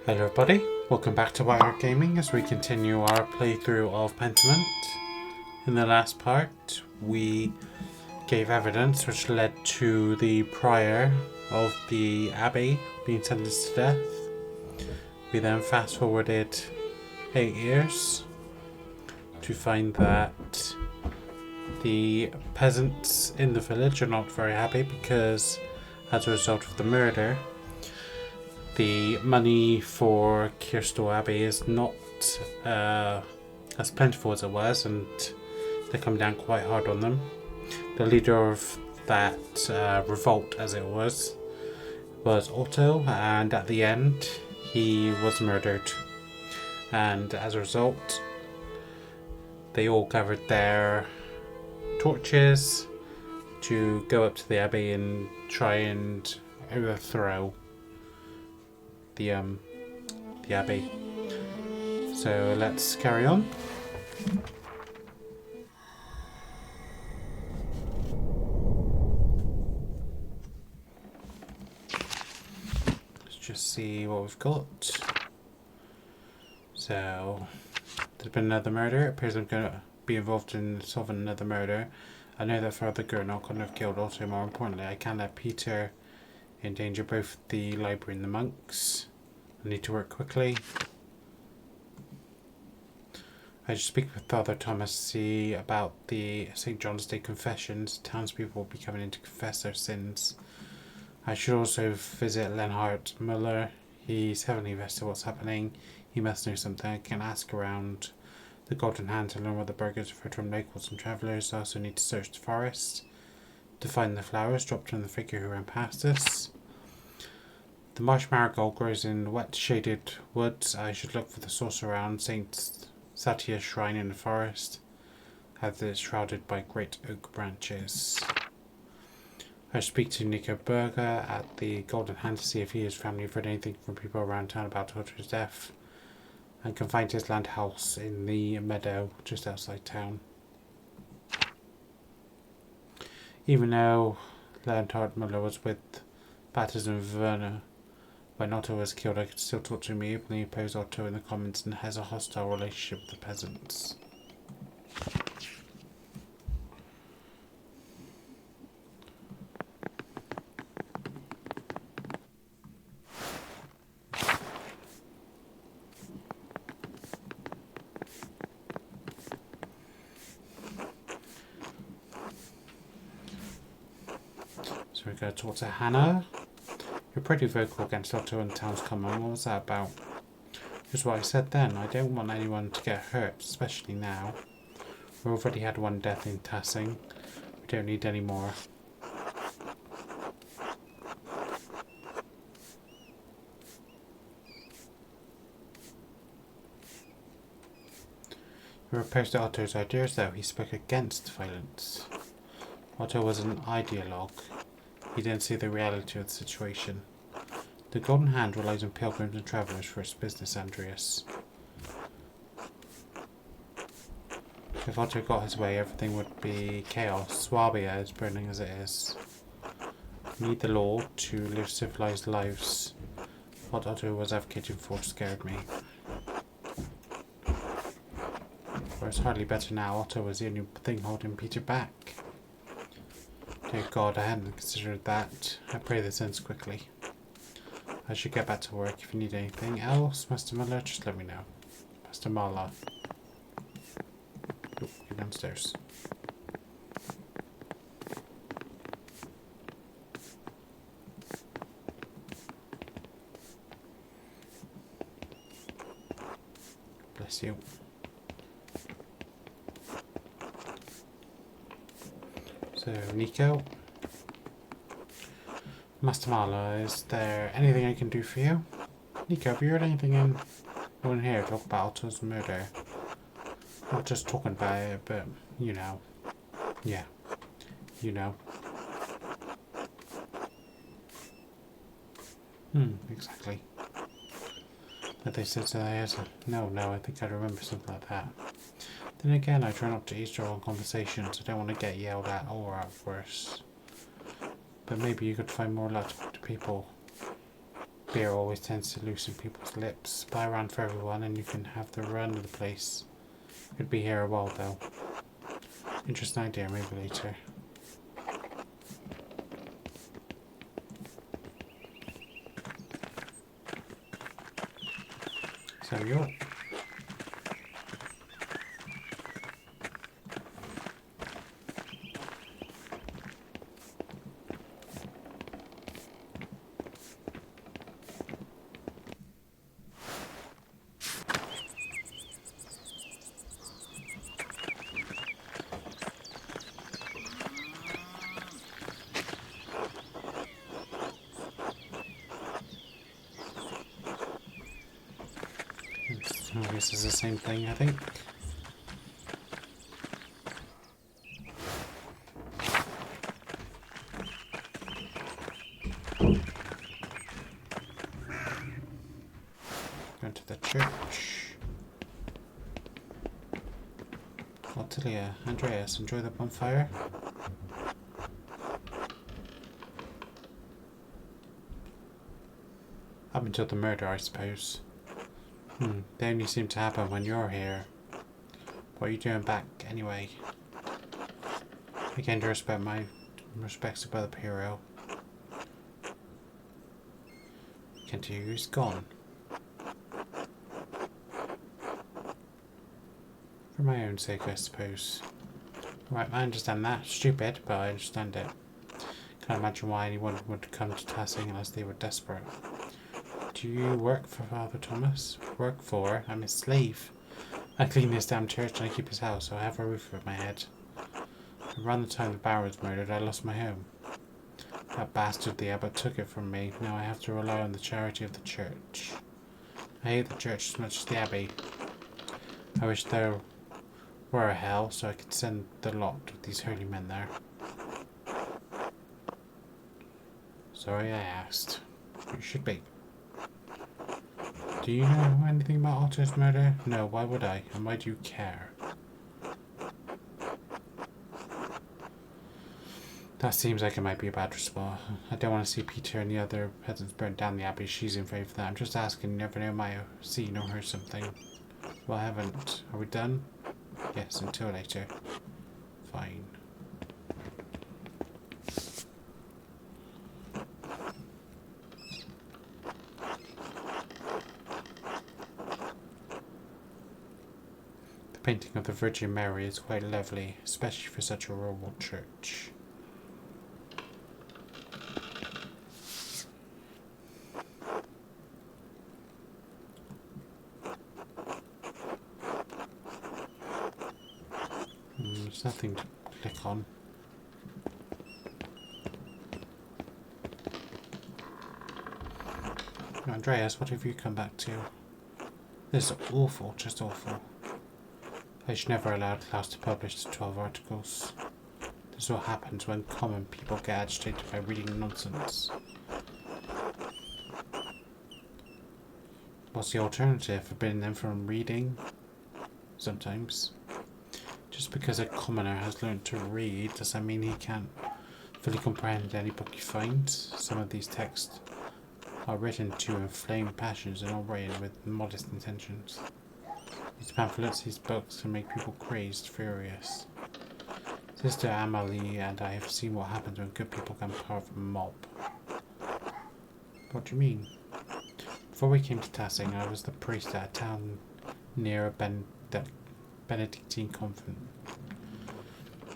Hello everybody, welcome back to Wire Gaming as we continue our playthrough of Pentiment. In the last part, we gave evidence which led to the prior of the Abbey being sentenced to death. We then fast forwarded 8 years to find that the peasants in the village are not very happy because as a result of the murder, the money for Kiersau Abbey is not as plentiful as it was, and they come down quite hard on them. The leader of that revolt, as it was Otto, and at the end he was murdered. And as a result, they all gathered their torches to go up to the Abbey and try and overthrow the Abbey. So let's carry on. Let's just see what we've got. So there's been another murder. It appears I'm going to be involved in solving another murder. I know that Father Gurnall couldn't have killed Otto. More importantly, I can't let Peter endanger both the library and the monks. I need to work quickly. I should speak with Father Thomas, see about the St. John's Day confessions. Townspeople will be coming in to confess their sins. I should also visit Leonhard Muller. He's heavily invested in what's happening. He must know something. I can ask around the Golden Hand to learn what the burghers refer to locals and travellers. I also need to search the forest to find the flowers dropped on the figure who ran past us. The marsh marigold grows in wet shaded woods. I should look for the source around St. Satya's shrine in the forest, as it is shrouded by great oak branches. I should speak to Nico Berger at the Golden Hand to see if he and his family have heard anything from people around town about Otto's death, and can find his land house in the meadow just outside town. Even though Leonhard Muller was with Batters and Werner when Otto was killed, I could still talk to him. He openly opposed Otto in the comments and has a hostile relationship with the peasants. So we're going to talk to Hannah. You're pretty vocal against Otto and town's common. What was that about? Just what I said then. I don't want anyone to get hurt, especially now. We already had one death in Tassing. We don't need any more. We were opposed to Otto's ideas, though. He spoke against violence. Otto was an ideologue. He didn't see the reality of the situation. The Golden Hand relies on pilgrims and travellers for its business, Andreas. If Otto got his way, everything would be chaos. Swabia is burning as it is. We need the law to live civilized lives. What Otto was advocating for scared me. But it's hardly better now. Otto was the only thing holding Peter back. Dear God, I hadn't considered that. I pray this ends quickly. I should get back to work. If you need anything else, Master Muller, just let me know. Master Maler. Oh, you're downstairs. Bless you. So, Nico. Master Maler, is there anything I can do for you? Nico, have you heard anything in here talk about Otto's murder? Not just talking about it, but, you know. Yeah. You know. Exactly. But they said so no, I think I remember something like that. Then again, I try not to eavesdrop on conversations. I don't want to get yelled at or at worse. But maybe you could find more luck to people beer always tends to loosen people's lips. Buy a round for everyone and you can have the run of the place. Could be here a while though. Interesting idea, maybe later. So you're... This is the same thing, I think. Going to the church. Ottilia, Andreas, enjoy the bonfire? Up until the murder, I suppose. They only seem to happen when you're here. What are you doing back, anyway? Again, to respect my respects to Brother hero. Can't hear you, he's gone. For my own sake, I suppose. Right, I understand that. Stupid, but I understand it. Can't imagine why anyone would come to Tassing unless they were desperate. Do you work for Father Thomas? Work for? I'm his slave. I clean this damn church and I keep his house, so I have a roof over my head. Around the time the Bauer was murdered, I lost my home. That bastard the abbot took it from me. Now I have to rely on the charity of the church. I hate the church as much as the abbey. I wish there were a hell, so I could send the lot of these holy men there. Sorry I asked. You should be. Do you know anything about Otto's murder? No, why would I? And why do you care? That seems like it might be a bad response. I don't want to see Peter and the other peasants burn down the abbey. She's in favour of that. I'm just asking. You never know, might have seen or heard something. Well, I haven't. Are we done? Yes, until later. Fine. The painting of the Virgin Mary is quite lovely, especially for such a rural church. There's nothing to click on. Andreas, what have you come back to? This is awful, just awful. I should never allow a class to publish the 12 articles. This is what happens when common people get agitated by reading nonsense. What's the alternative? Forbidding them from reading? Sometimes. Just because a commoner has learned to read, does that mean he can't fully comprehend any book you find? Some of these texts are written to inflame passions and all written with modest intentions. These pamphlets, these books can make people crazed, furious. Sister Amalie and I have seen what happens when good people become part of a mob. What do you mean? Before we came to Tassing, I was the priest at a town near a Benedictine convent.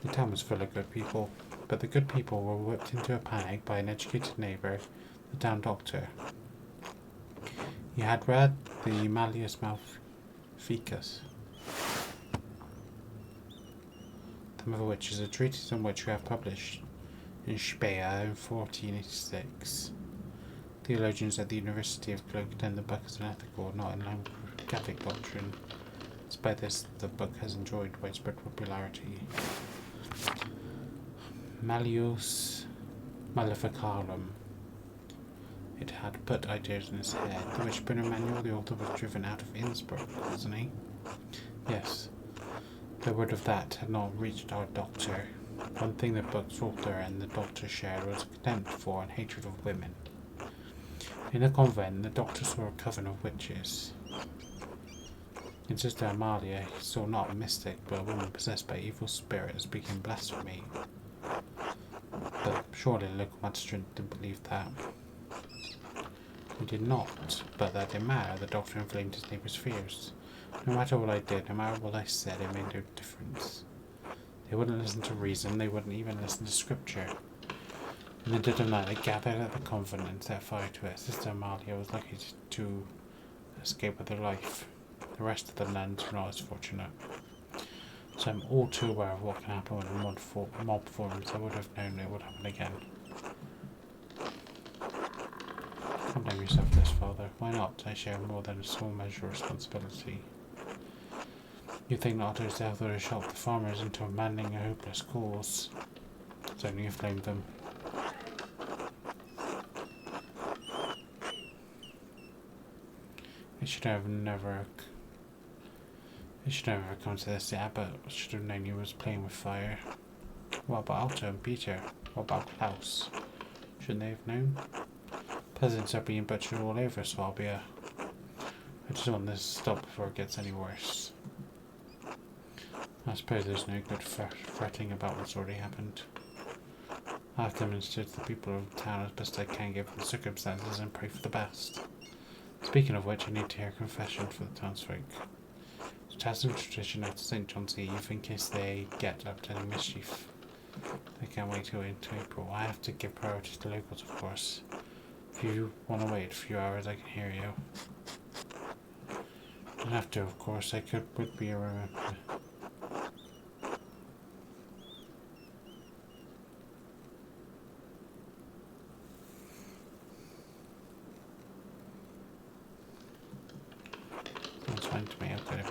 The town was full of good people, but the good people were whipped into a panic by an educated neighbour, the town doctor. He had read the Malleus Maleficus, the Mother Witch, is a treatise on which we have published in Speyer in 1486. Theologians at the University of Cologne condemn the book as unethical, not in line with Catholic doctrine. Despite this, the book has enjoyed widespread popularity. Malleus Maleficarum. It had put ideas in his head. The Witchburner Manual, the author was driven out of Innsbruck, wasn't he? Yes. The word of that had not reached our doctor. One thing the book's author and the doctor shared was contempt for and hatred of women. In a convent, the doctor saw a coven of witches. In Sister Amalia, he saw not a mystic, but a woman possessed by evil spirits speaking blasphemy. But surely the local magistrate didn't believe that. He did not, but that didn't matter. The doctor inflamed his neighbour's fears. No matter what I did, no matter what I said, it made no difference. They wouldn't listen to reason, they wouldn't even listen to scripture. In the dead of night, they gathered at the convent and set fire to it. Sister Amalia was lucky to escape with her life. The rest of the nuns were not as fortunate. So I'm all too aware of what can happen when a mob forms. I would have known it would happen again. Calm down yourself, this father. Why not? I share more than a small measure of responsibility. You think that Otto's death would have shocked the farmers into abandoning a hopeless cause? It's only inflamed them. It should never come to this. The abbot should have known he was playing with fire. What about Otto and Peter? What about Klaus? Shouldn't they have known? Peasants are being butchered all over Swabia. I just want this to stop before it gets any worse. I suppose there's no good fretting about what's already happened. I have to minister to the people of the town as best I can given the circumstances and pray for the best. Speaking of which, I need to hear a confession for the townsfolk. It has some tradition after St. John's Eve in case they get up to any mischief. I can't wait till into April. I have to give priority to locals, of course. If you want to wait a few hours, I can hear you. I don't have to, of course. Would be a remember. That's fine to me, okay.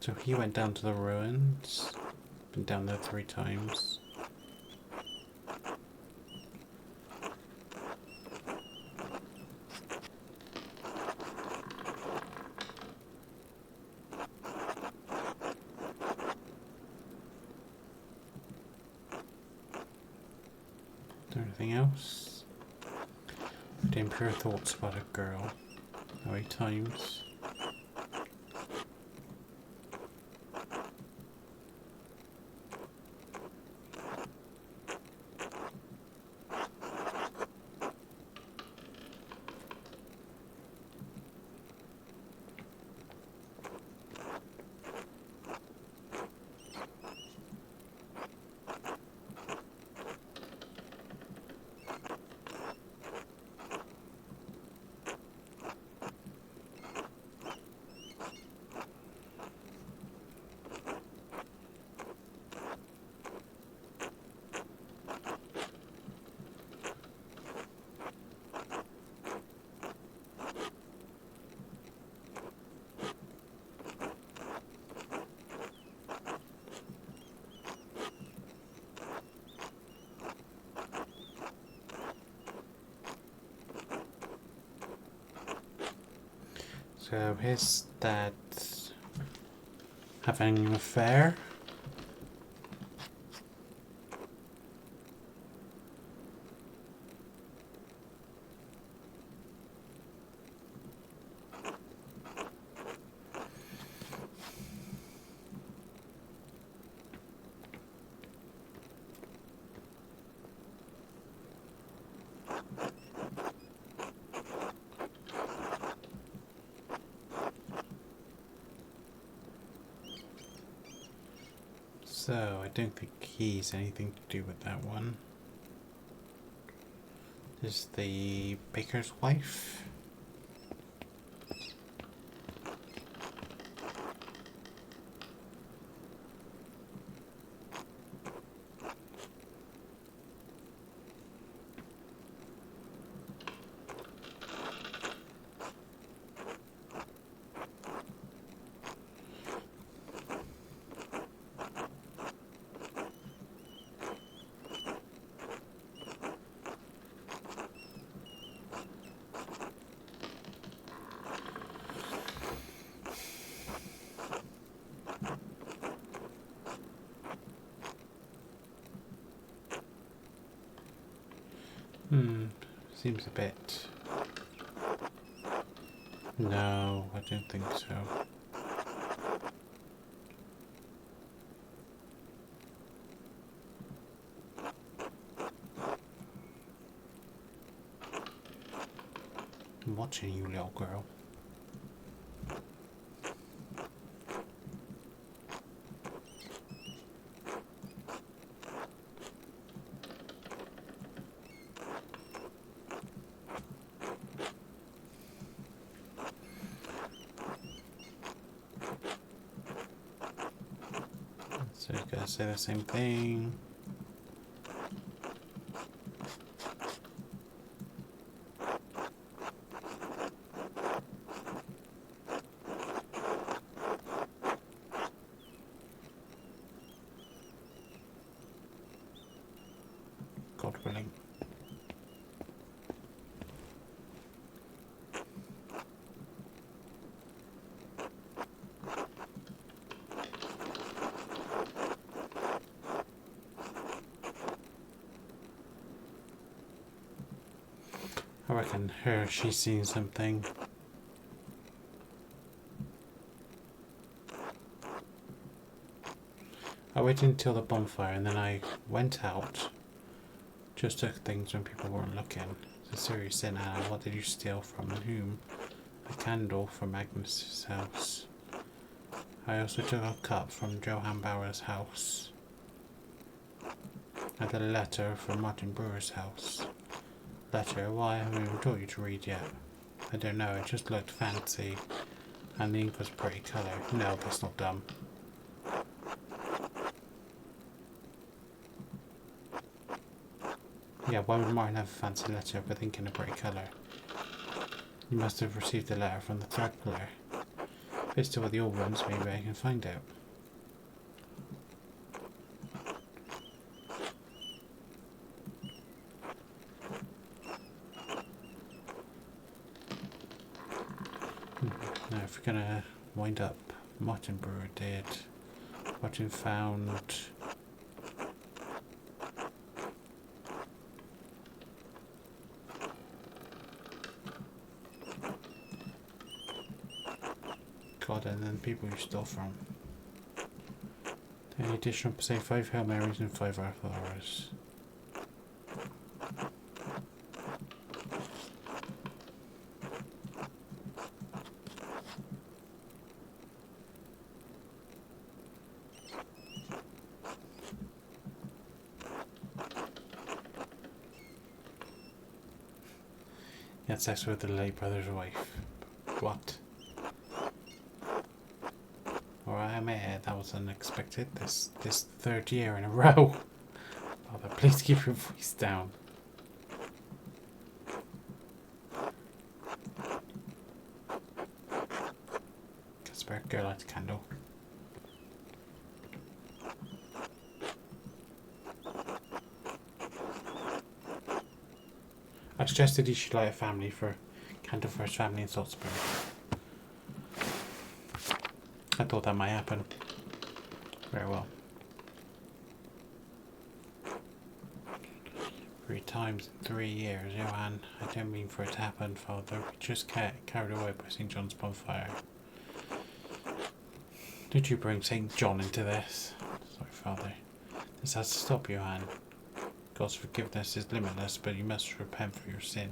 So he went down to the ruins. Been down there 3 times. Is there anything else? Impure thoughts about a girl. 8 times. So his dad's having an affair. So, I don't think he's anything to do with that one. This is the baker's wife. Seems a bit... No, I don't think so. I'm watching you, little girl. So you gotta say the same thing. God willing. I reckon she's seen something. I waited until the bonfire and then I went out. Just took things when people weren't looking. It's a serious sin, Anna. What did you steal from and whom? A candle from Agnes's house. I also took a cup from Johann Bauer's house. And a letter from Martin Brewer's house. Letter? Why, I haven't even taught you to read yet. I don't know, it just looked fancy. And the ink was pretty colour. No, that's not dumb. Yeah, why would Martin have a fancy letter but ink in a pretty colour? You must have received a letter from the third pillar. If it's still with the old ones, maybe I can find out. Now, if we're gonna wind up, Martin Brewer did. Martin found. God, and then people you stole from. Any additional, say 5 Hail Marys and 5 Our Flowers. He had sex with the late brother's wife. What? Alright, I'm here. That was unexpected. This third year in a row. Father, please keep your voice down. Casper, go light a candle. I suggested he should light a candle for his family in Salzburg. I thought that might happen. Very well. 3 times in 3 years, Johann. I don't mean for it to happen, Father. We just carried away by St. John's bonfire. Did you bring St. John into this? Sorry, Father. This has to stop, Johann. God's forgiveness is limitless, but you must repent for your sin.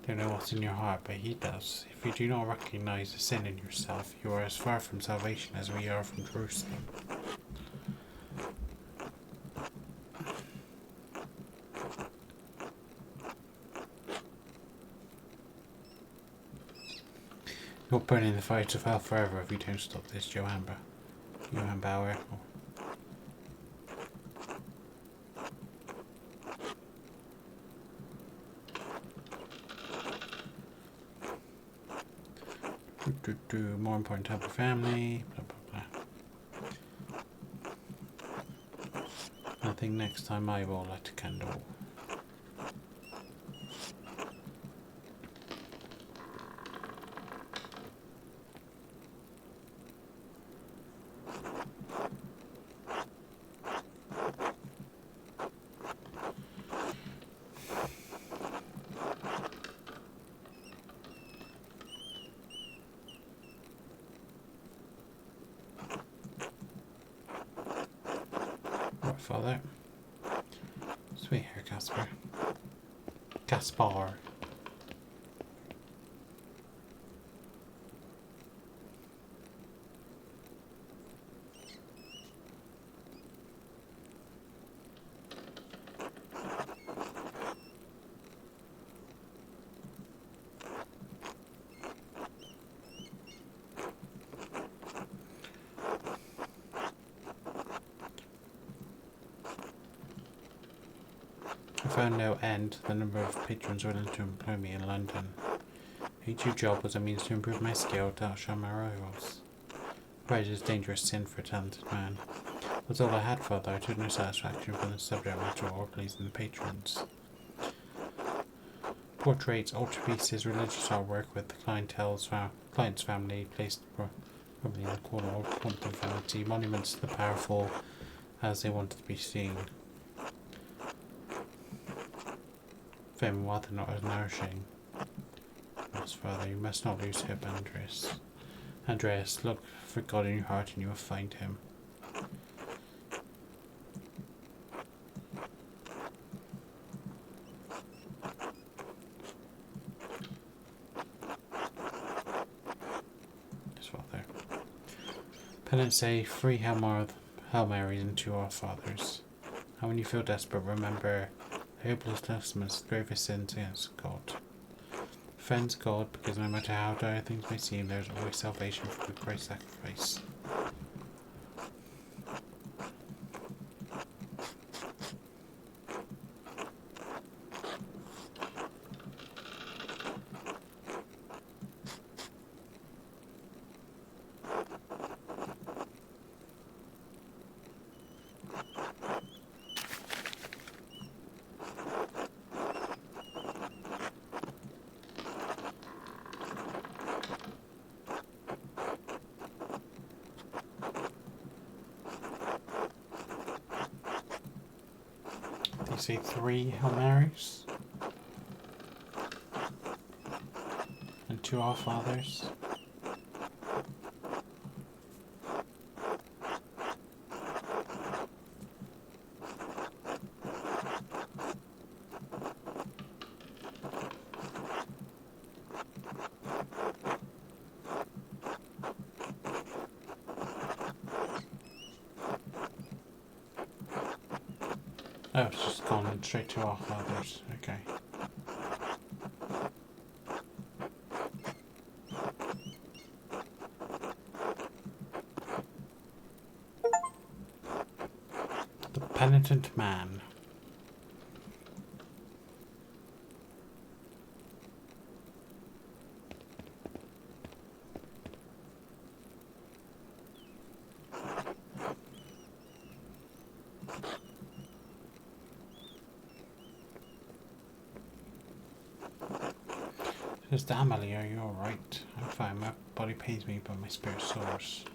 Don't know what's in your heart, but he does. If you do not recognize the sin in yourself, you are as far from salvation as we are from Jerusalem. You'll burn in the fire to hell forever if you don't stop this, Johann Bauer. More important to help your family. Blah blah blah. I think next time I will light a candle. Father. Sweet hair, Gaspar. I found no end to the number of patrons willing to employ me in London. Each new job was a means to improve my skill to outshine my rivals. Pride is a dangerous sin for a talented man. That's all I had, Father. I took no satisfaction from the subject matter or pleasing the patrons. Portraits, altarpieces, religious artwork with the client's family placed probably in the corner or prompting vanity, monuments to the powerful as they wanted to be seen. Fame while they're not as nourishing. Yes, Father, you must not lose hope, Andreas. Andreas, look for God in your heart and you will find him. Yes, Father. Penance say 3 Hail Marys and 2 Our Fathers. And when you feel desperate, remember hopelessness, the gravest sins against God. Friends God, because no matter how dire things may seem, there is always salvation through Christ's sacrifice. You say 3 Hail Marys and 2 Our Fathers. Oh, it's just gone straight to Our Fathers. Okay. The Penitent Man. Just Amelie, are you alright? I'm fine. My body pains me, but my spirit soars.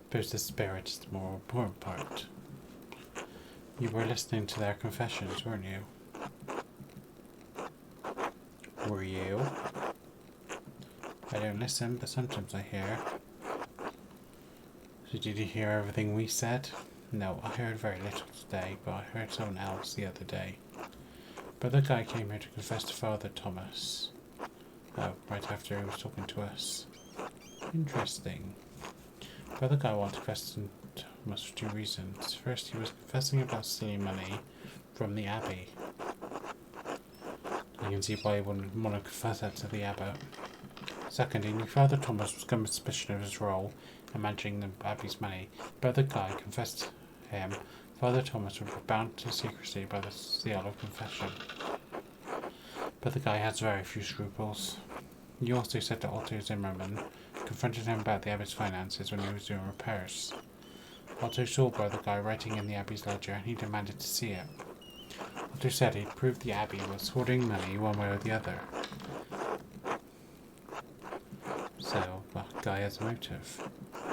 There's the spirit, is the more important part. You were listening to their confessions, weren't you? Were you? I don't listen, but sometimes I hear. So did you hear everything we said? No, I heard very little today, but I heard someone else the other day. Brother Guy came here to confess to Father Thomas. Oh, right after he was talking to us. Interesting. Brother Guy wanted to question Thomas for 2 reasons. First, he was confessing about stealing money from the Abbey. You can see why he wouldn't want to confess that to the abbot. Second, he knew Father Thomas was given suspicion of his role in managing the abbey's money, but the guy confessed him. Father Thomas would be bound to secrecy by the seal of confession. But the guy has very few scruples. He also said to Otto Zimmermann, confronted him about the abbey's finances when he was doing repairs. Otto saw by the guy writing in the abbey's ledger and he demanded to see it. Otto said he'd proved the abbey was hoarding money one way or the other. So, the guy has a motive.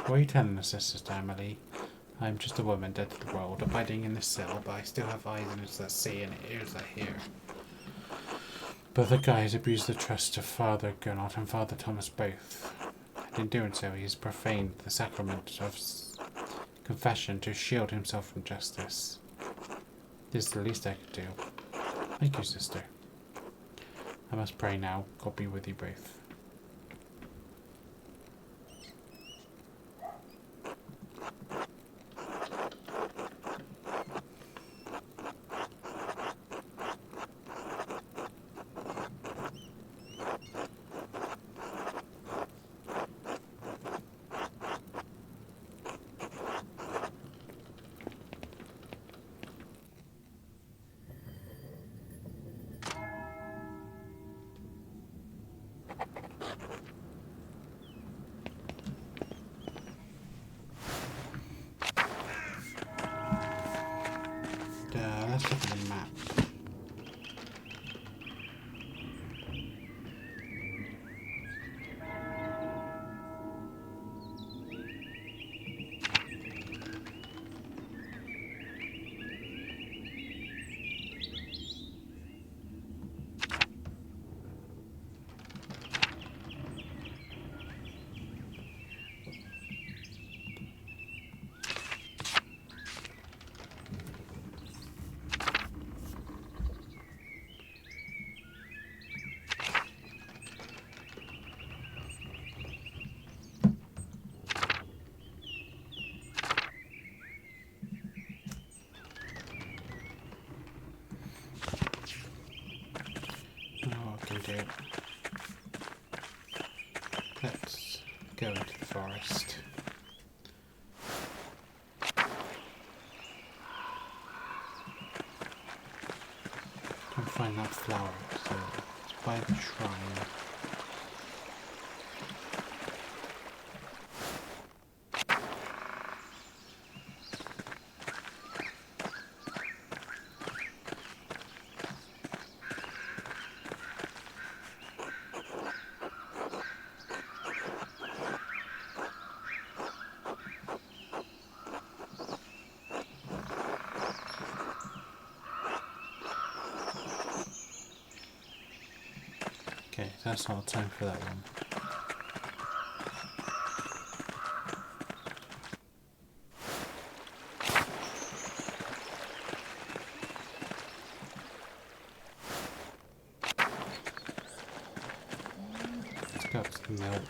Why are you telling us this, Sister Emily? I'm just a woman dead to the world, abiding in this cell, but I still have eyes that see and ears that hear. But the guy has abused the trust of Father Gernot and Father Thomas both. And in doing so, he has profaned the sacrament of confession to shield himself from justice. This is the least I could do. Thank you, sister. I must pray now. God be with you both. Let's look at the map. Let's go into the forest. Can't find that flower, so it's by the shrine. Okay, that's not time for that one. Let's go up to the mill.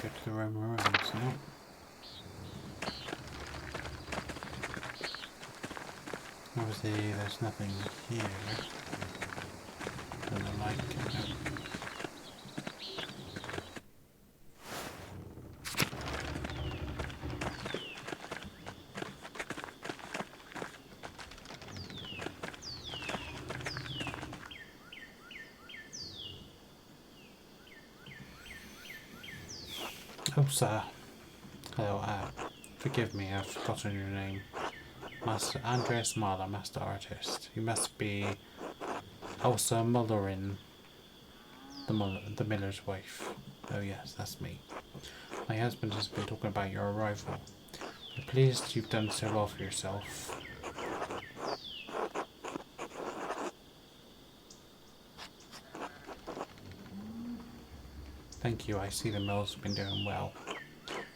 Go to the Roman ruins now. Obviously, there's nothing here. Doesn't like it. Oh, sir. Hello, forgive me, I've forgotten your name. Master Andreas Maler, Master Artist. You must be Elsa Mullerin, the miller's wife. Oh yes, that's me. My husband has been talking about your arrival. I'm pleased you've done so well for yourself. Thank you, I see the mill's been doing well.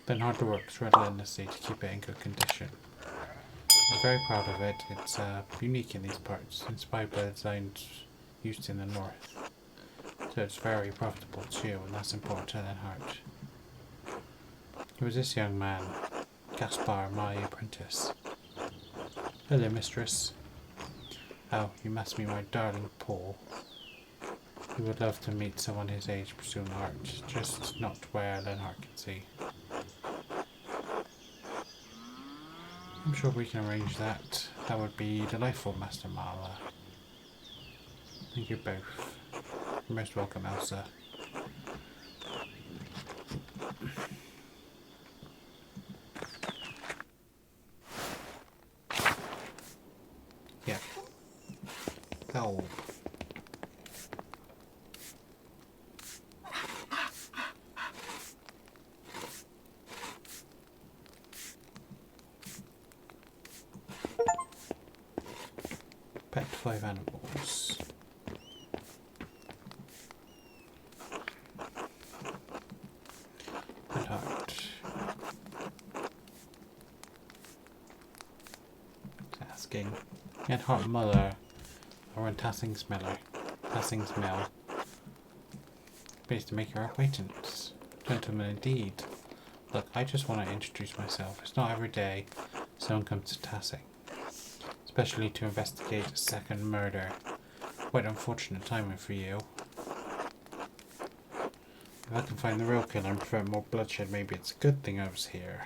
Been hard to work relentlessly to keep it in good condition. I'm very proud of it. It's unique in these parts, inspired by the designs used in the north. So it's very profitable too, and that's important to Lenhart. It was this young man, Gaspar, my apprentice. Hello, mistress. Oh, you must be my darling Paul. He would love to meet someone his age pursuing art, just not where Lenhart can see. I'm sure we can arrange that. That would be delightful, Master Maler. Thank you both. You're most welcome, Elsa. Yeah. Oh. Pet 5 animals. And heart. Asking. And heart Muller. Or in Tassing's Miller. Tassing's Mill. Pleased to make your acquaintance. Gentlemen indeed. Look, I just want to introduce myself. It's not every day someone comes to Tassing. Especially to investigate a second murder. Quite unfortunate timing for you. If I can find the real killer and prevent more bloodshed, maybe it's a good thing I was here.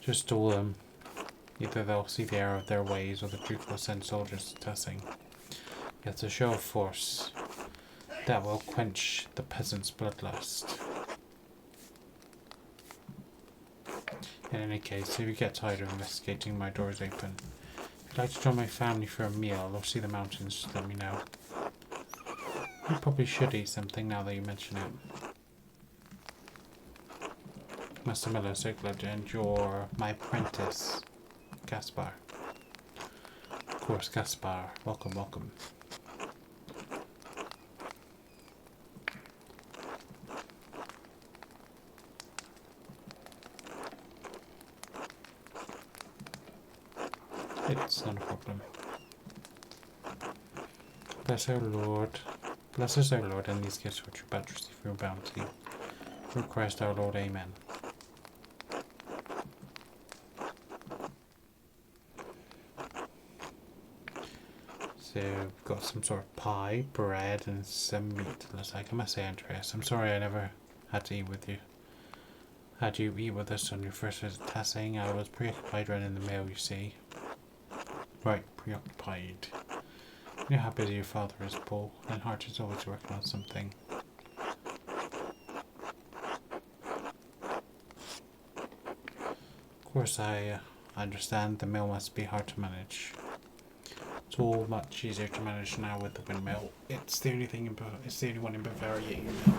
Just all them. Either they'll see the error of their ways, or the Duke will send soldiers to Tassing. It's a show of force that will quench the peasant's bloodlust. In any case, if you get tired of investigating, my door is open. If you'd like to join my family for a meal or see the mountains, just let me know. You probably should eat something now that you mention it. Master Miller, so glad to endure my apprentice, Gaspar. Of course, Gaspar. Welcome, welcome. It's not a problem. Bless our Lord. Bless us, our Lord, and these gifts which you about to receive from your bounty. Through Christ our Lord, amen. So, we've got some sort of pie, bread, and some meat. Looks like, I must say, Andreas, I'm sorry I never had to eat with you. Had you eat with us on your first visit to Tassing? I was preoccupied running the mail, you see. Right, preoccupied. You know how busy your father is, Paul. Lenhart is always working on something. Of course, I understand the mill must be hard to manage. It's all much easier to manage now with the windmill. It's the only thing it's the only one in Bavaria, you know.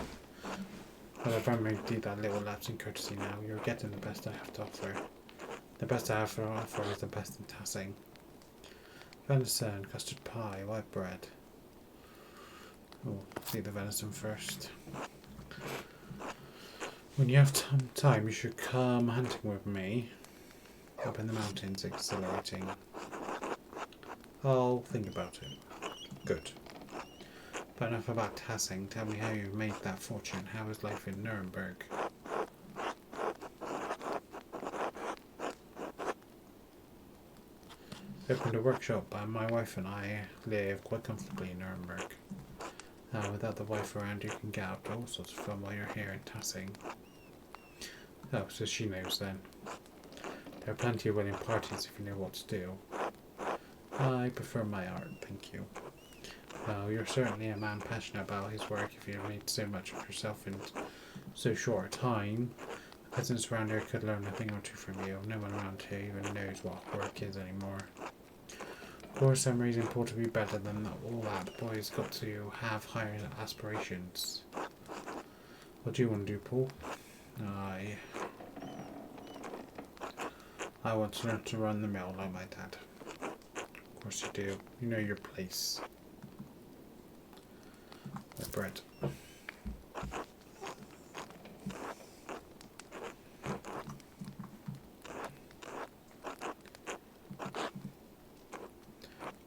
Well, if I'm ready to do that little lapse in courtesy now, you're getting the best I have to offer. The best I have to offer is the best in Tassing. Venison, custard pie, white bread. Oh, let's eat the venison first. When you have time, you should come hunting with me. Up in the mountains, exhilarating. I'll think about it. Good. But enough about Tassing. Tell me how you made that fortune. How is life in Nuremberg? Opened a workshop, and my wife and I live quite comfortably in Nuremberg. Without the wife around, you can get out all sorts of fun while you're here in Tassing. Oh, so she knows then. There are plenty of wedding parties if you know what to do. I prefer my art, thank you. Well, you're certainly a man passionate about his work if you've made so much of yourself in so short a time. The peasants around here could learn a thing or two from you. No one around here even knows what work is anymore. Of course, I'm raising Paul to be better than all that. The boy's got to have higher aspirations. What do you want to do, Paul? I want to learn to run the mill like my dad. Of course you do. You know your place. My bread.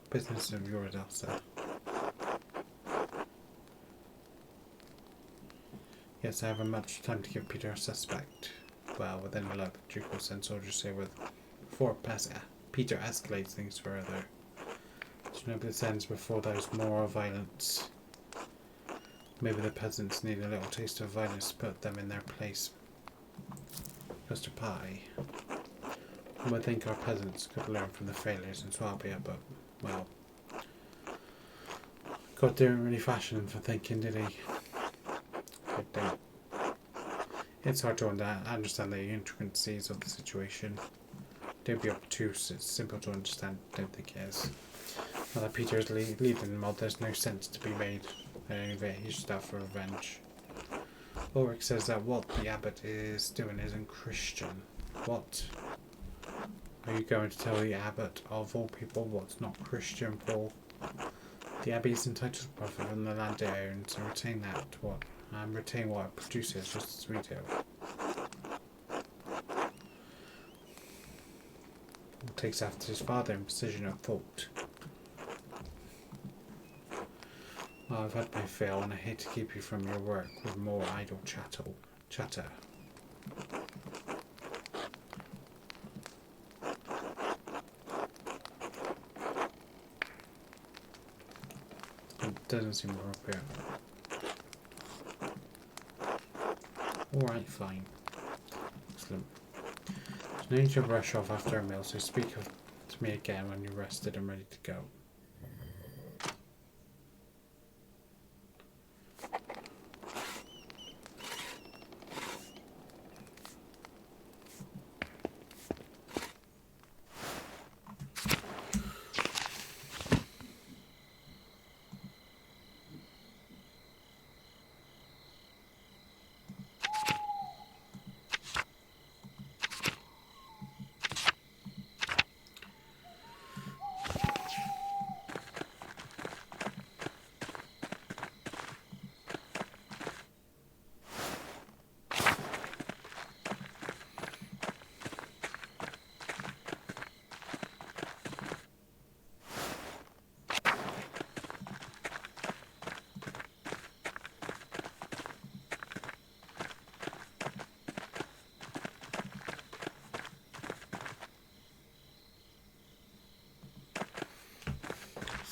Business of yours, Elsa. Yes, I haven't much time to give Peter a suspect. Well, within a luck, the Duke will send soldiers here with 4 Peter escalates things further. Do you know if this ends before there's more violence? Maybe the peasants need a little taste of violence to put them in their place. Mr. Pie. One would think our peasants could learn from the failures in Swabia, but, well, God didn't really fashion them for thinking, did he? But don't. It's hard to understand the intricacies of the situation. Don't be obtuse, it's simple to understand, don't think it is. Now that Peter is leaving the mob, there's no sense to be made. At any rate, he should have for revenge. Ulrich says that what the abbot is doing isn't Christian. What? Are you going to tell the abbot of all people what's not Christian, Paul? The abbey is entitled to profit from the land it owns and retain retain what it produces, just as we do. It takes after his father in precision of thought. Well, I've had my fill, and I hate to keep you from your work with more idle chatter. It doesn't seem appropriate. Alright, fine. Excellent. There's no need to rush off after a meal, so speak to me again when you're rested and ready to go.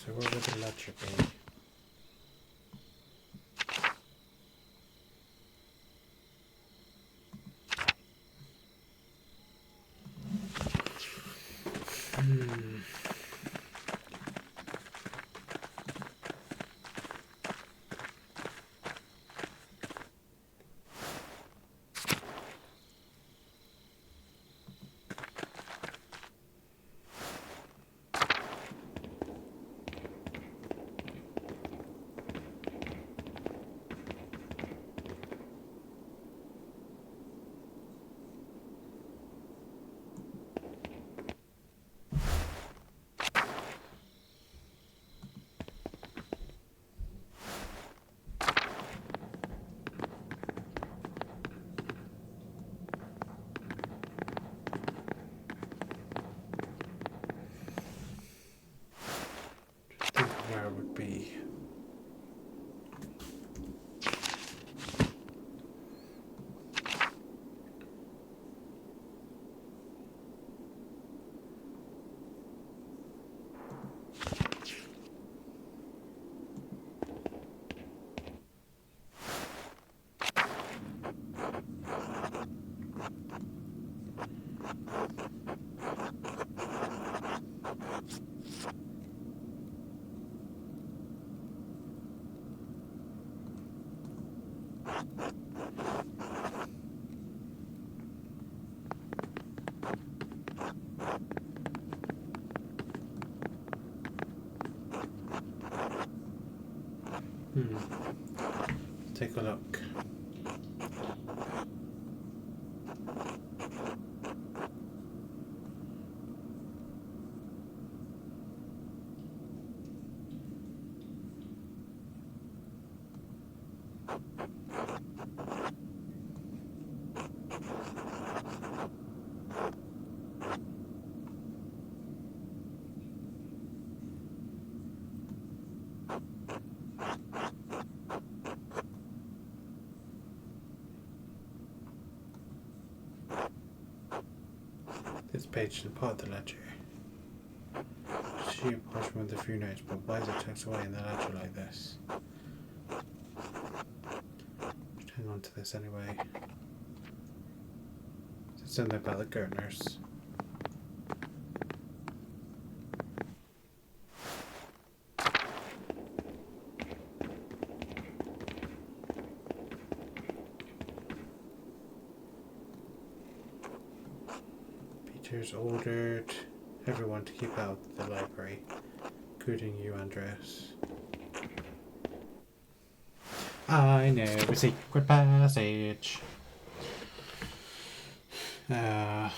So where would the ledger be? Where it would be. Take a look. This page is part of the ledger. see a portion with a few notes, but why is it tucked away in the ledger like this? Just hang on to this anyway. It's something about the Gertners. Peter's ordered everyone to keep out of the library, including you, Andreas. I know a secret passage. Oh,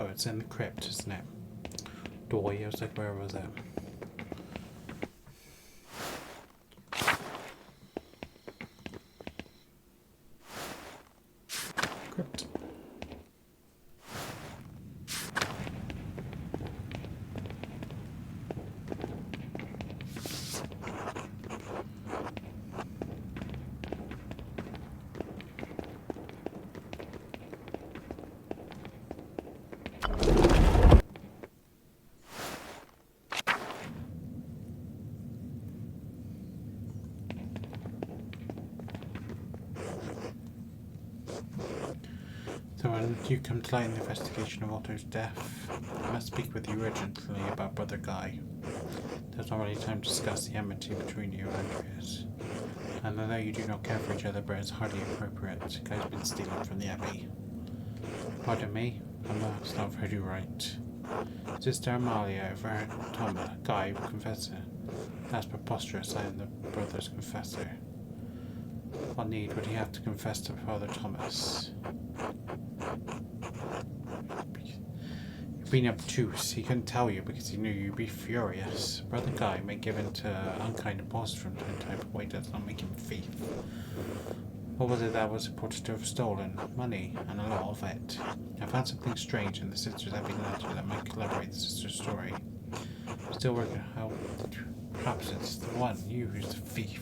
it's in the crypt, isn't it? Doy, I was like, where was it? Crypt. So when you come to light in the investigation of Otto's death, I must speak with you urgently about Brother Guy. There's not really time to discuss the enmity between you, Andreas. And although you do not care for each other, but it's hardly appropriate, Guy's been stealing from the Abbey. Pardon me, I must not have heard you right. Sister Amalia overheard Guy, confessor. That's preposterous, I am the brother's confessor. What need would he have to confess to Father Thomas? You've been obtuse. He couldn't tell you because he knew you'd be furious. Brother Guy may give in to unkind impulses from time to time, but why does not make him a thief? What was it that was reported to have stolen? Money, and a lot of it. I found something strange in the Sisters Abbey ledger that might corroborate the sister's story. I'm still working out. Perhaps it's the one, you who's the thief.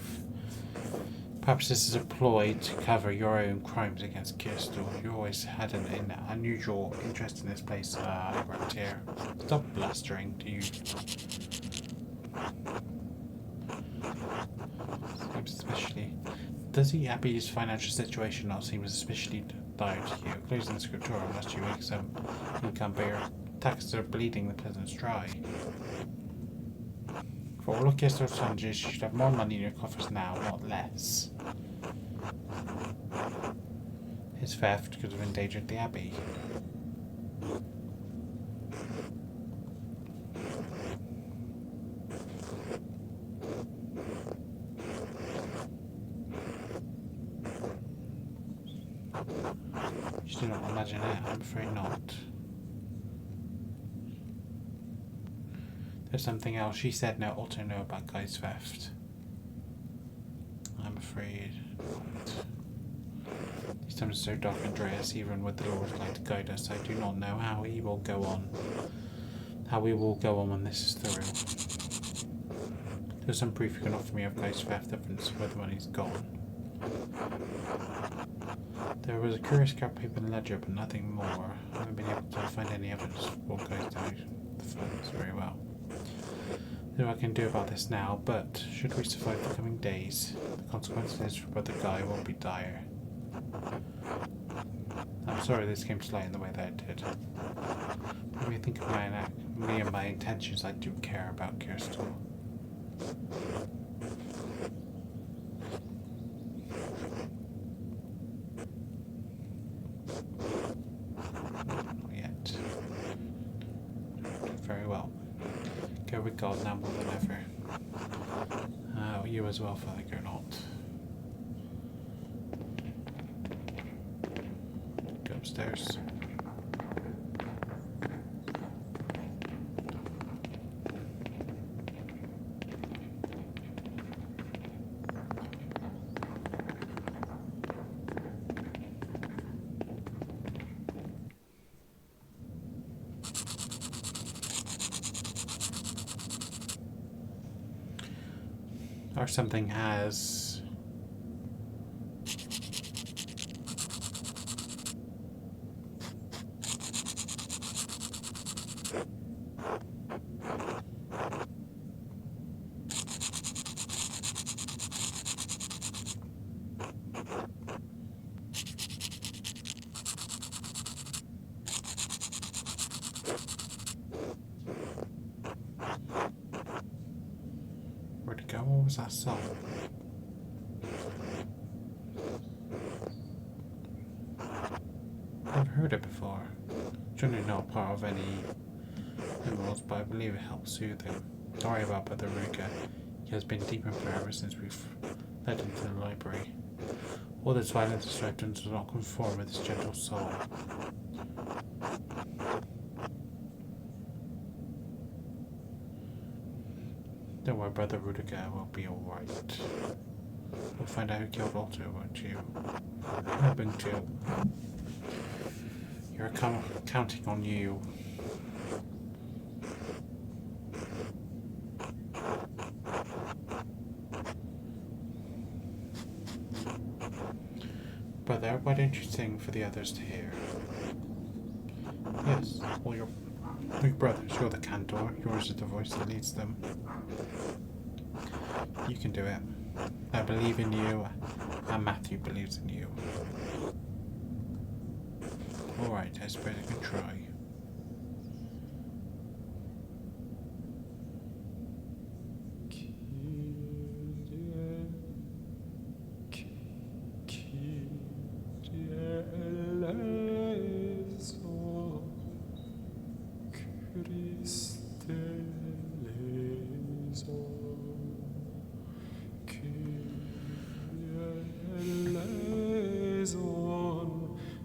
Perhaps this is a ploy to cover your own crimes against Kiersau. You always had an unusual interest in this place, right here. Stop blustering, do you? Does the Abbey's financial situation not seem especially dire to you? Closing the scriptura unless you make some income, but your taxes are bleeding the peasants dry. For all of Kiersau's challenges, you should have more money in your coffers now, not less. His theft could have endangered the Abbey. You do not imagine it, I'm afraid not. There's something else. She said no, Otto know about Guy's theft. I'm afraid not. These times are so dark, Andreas, even with the Lord like to guide us, I do not know how he will go on. How we will go on when this is through. There's some proof you can offer me of Guy's theft evidence of where the money's gone. There was a curious scrap paper in the ledger, but nothing more. I haven't been able to find any evidence of what Guy's died. The funds very well. I don't know what I can do about this now, but should we survive the coming days, the consequences for Brother Guy will be dire. I'm sorry this came to light in the way that it did. When you think of me and my intentions, I do care about Kiersau. Not yet. Very well. Go with God now more than ever. You as well, Father Gernot. Go upstairs. Or something has Where'd it go? What was that song? Never heard it before. Generally not part of any rules, but I believe it helps soothe him. Don't worry about Brother Ruka. He has been deep in prayer ever since we've led him to the library. All this violent distractions does not conform with his gentle soul. Don't worry, Brother Rudiger will be alright. We'll find out who killed Otto, won't you? Hoping to. You're counting on you. Brother, why don't you sing for the others to hear? Yes, well, you're big brothers. You're the cantor. Yours is the voice that leads them. You can do it. I believe in you, and Matthew believes in you. Alright, I suppose I can try.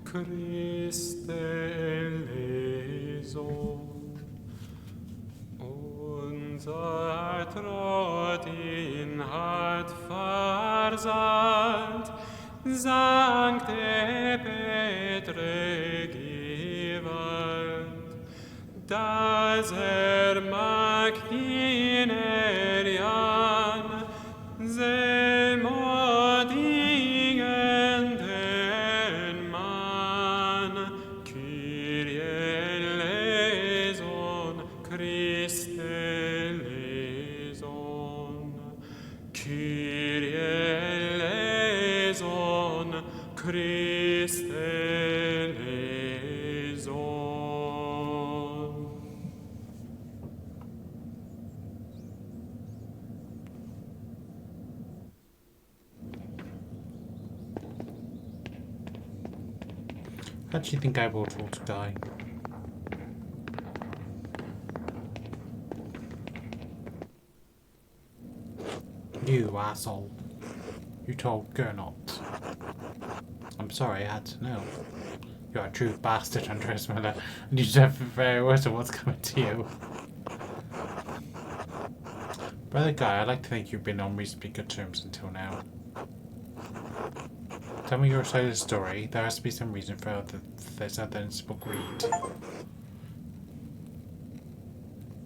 Christe eleison, unser Trott ihn hat versandt, Sancte Petre gewalt, dass mag ihn erian, semodigenden Mann, Kyrie eleison, Christe eleison, Kyrie eleison, Christe eleison. How do you think I will talk to die? You asshole. You told Gernot. I'm sorry, I had to know. You're a true bastard, Andreas Maler, and you deserve the very worst of what's coming to you. Brother Guy, I'd like to think you've been on reasonably good terms until now. Tell me your side of the story. There has to be some reason for this other than simple greed.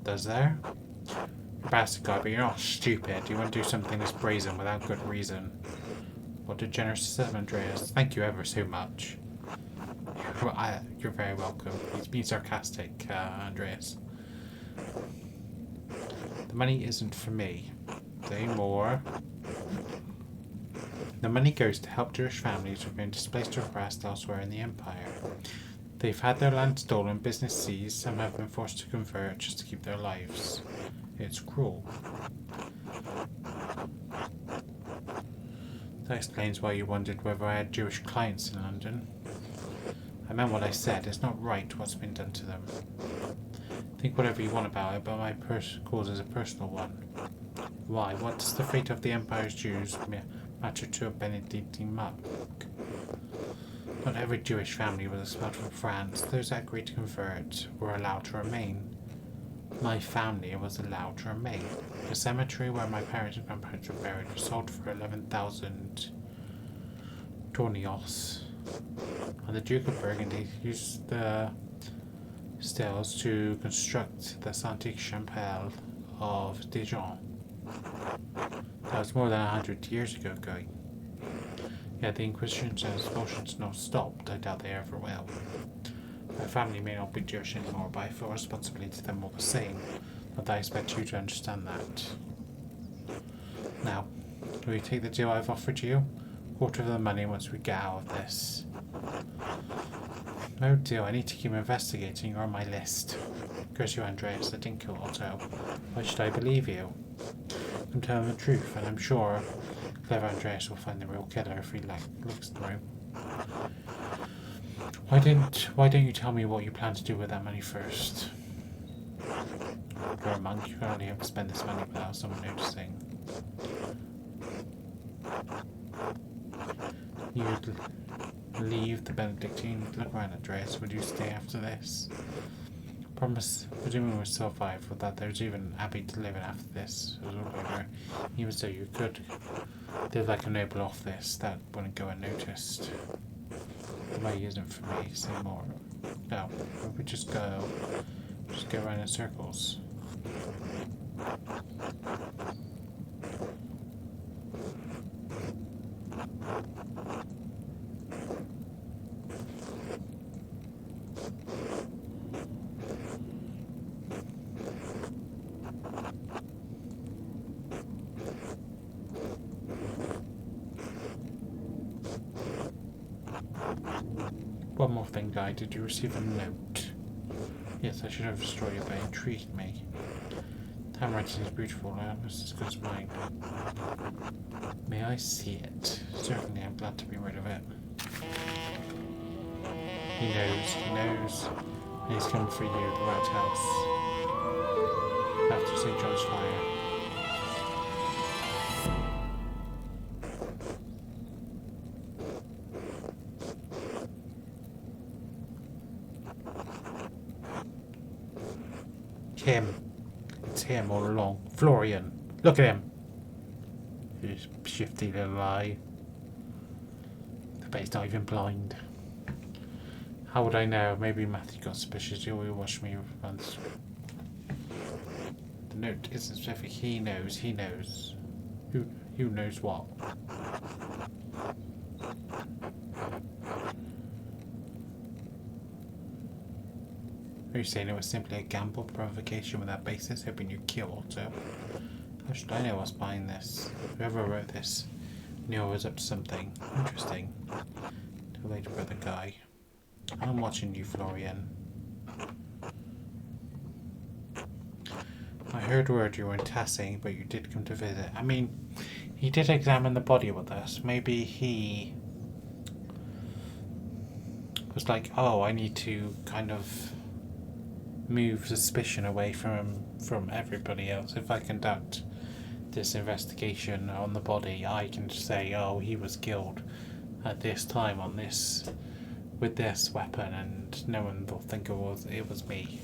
Does there? You're a bastard guy, but you're not stupid. You wouldn't do something this brazen without good reason. What a generous system, Andreas. Thank you ever so much. You're very welcome. He's being sarcastic, Andreas. The money isn't for me. Say more. The money goes to help Jewish families who've been displaced or harassed elsewhere in the empire. They've had their land stolen, business seized, some have been forced to convert just to keep their lives. It's cruel. That explains why you wondered whether I had Jewish clients in London. I meant what I said. It's not right what's been done to them. Think whatever you want about it, but my cause is a personal one. Why? What does the fate of the Empire's Jews matter to a Benedictine monk? Not every Jewish family was expelled from France. Those that agreed to convert were allowed to remain. My family was allowed to remain. The cemetery where my parents and grandparents were buried was sold for 11,000 tornios. And the Duke of Burgundy used the stills to construct the Sainte-Chapelle of Dijon. That was more than 100 years ago, Guy. Yet the Inquisition's expulsions not stopped. I doubt they ever will. My family may not be Jewish anymore, but I feel responsibility to them all the same. Not that I expect you to understand that. Now, will you take the deal I've offered you? Quarter of the money once we get out of this. No deal, I need to keep investigating. You're on my list. Curse you, Andreas, I didn't kill Otto. Why should I believe you? I'm telling the truth, and I'm sure clever Andreas will find the real killer if he looks in the room. Why don't you tell me what you plan to do with that money first? You're a monk, you can only have to spend this money without someone noticing. You'd leave the Benedictine. Look around, Andreas. Would you stay after this? Promise, presuming we survive, or that there's even an abbey to live in after this is all over. Even so, you could live like a noble off this. That wouldn't go unnoticed. The money isn't for me. Say more. No, we just go around in circles. One more thing, Guy. Did you receive a note? Yes, I should have destroyed it, but it intrigued me. The handwriting is beautiful, almost as good as mine. May I see it? Certainly, I'm glad to be rid of it. He knows. And he's coming for you, the Rat House. After St. John's fire. Him. It's him all along. Florian. Look at him. He's shifty little eye. But he's not even blind. How would I know? Maybe Matthew got suspicious. He always watched me once. The note isn't specific. He knows. Who knows what? Are you saying it was simply a gamble, provocation without basis, hoping you'd kill Otto? How should I know what's behind this? Whoever wrote this knew I was up to something. Interesting. Too late, brother Guy. I'm watching you, Florian. I heard word you were in Tassing, but you did come to visit. I mean, he did examine the body with us. Maybe he was like, oh, I need to kind of move suspicion away from everybody else. If I conduct this investigation on the body, I can say, oh, he was killed at this time on this with this weapon, and no one will think it was me.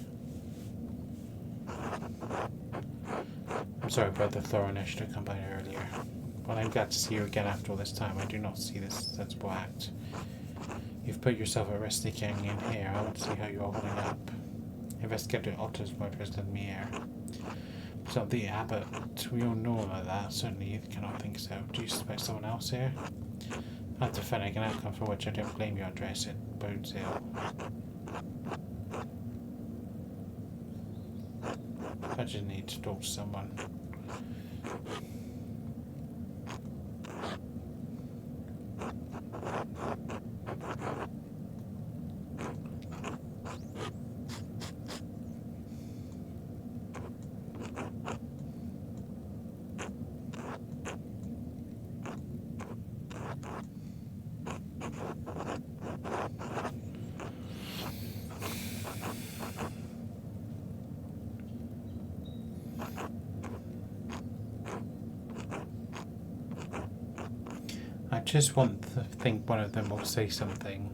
I'm sorry, Brother Thorin, I should have come by earlier. Well, I'm glad to see you again after all this time. I do not see this sensible act. You've put yourself at risk sneaking in here. I want to see how you are holding up. Investigator Otto's murder has led me here. It's not the abbot. We all know about that. Certainly you cannot think so. Do you suspect someone else here? I have to finish an outcome for which I don't blame you, Andreas. It bodes ill. I just need to talk to someone. I just want to think one of them will say something.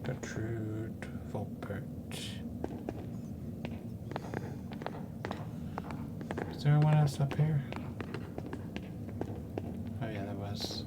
Gertrude Volpert. Is there anyone else up here? Oh yeah, there was.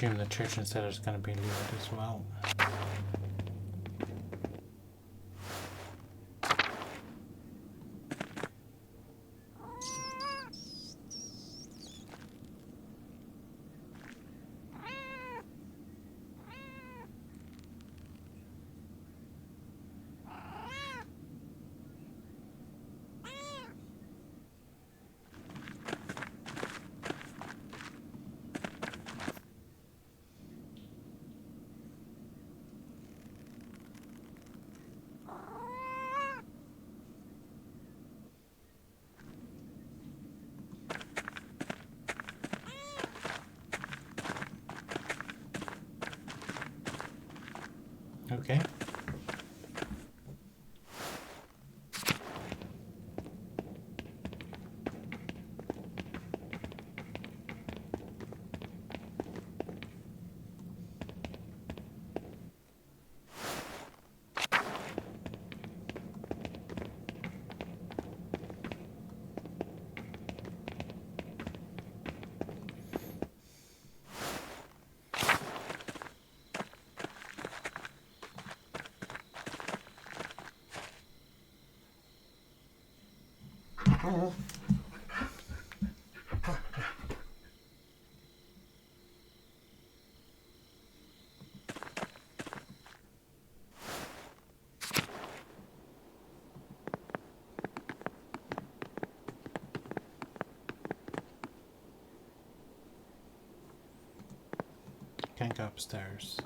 assume the church instead is going to be looted as well. Okay. Can't go upstairs.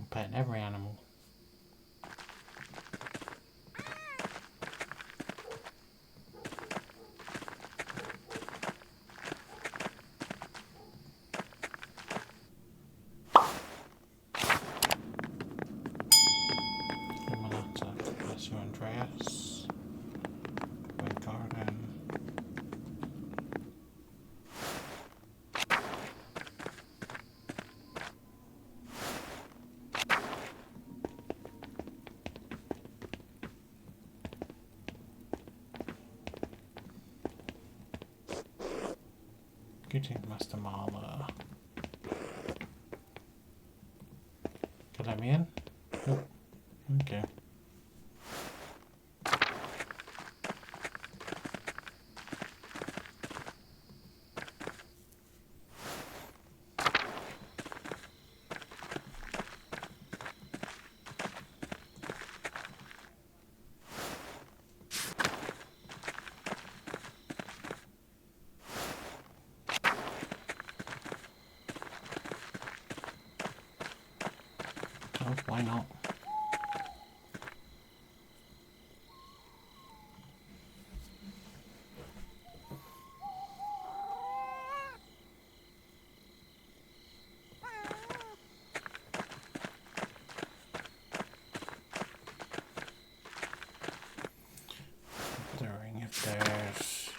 I'm petting every animal. Bless you, Andreas. Great garden. Greeting, Master Maler. Can I let me in? Nope. Okay. Oh, why not? Wondering if there's...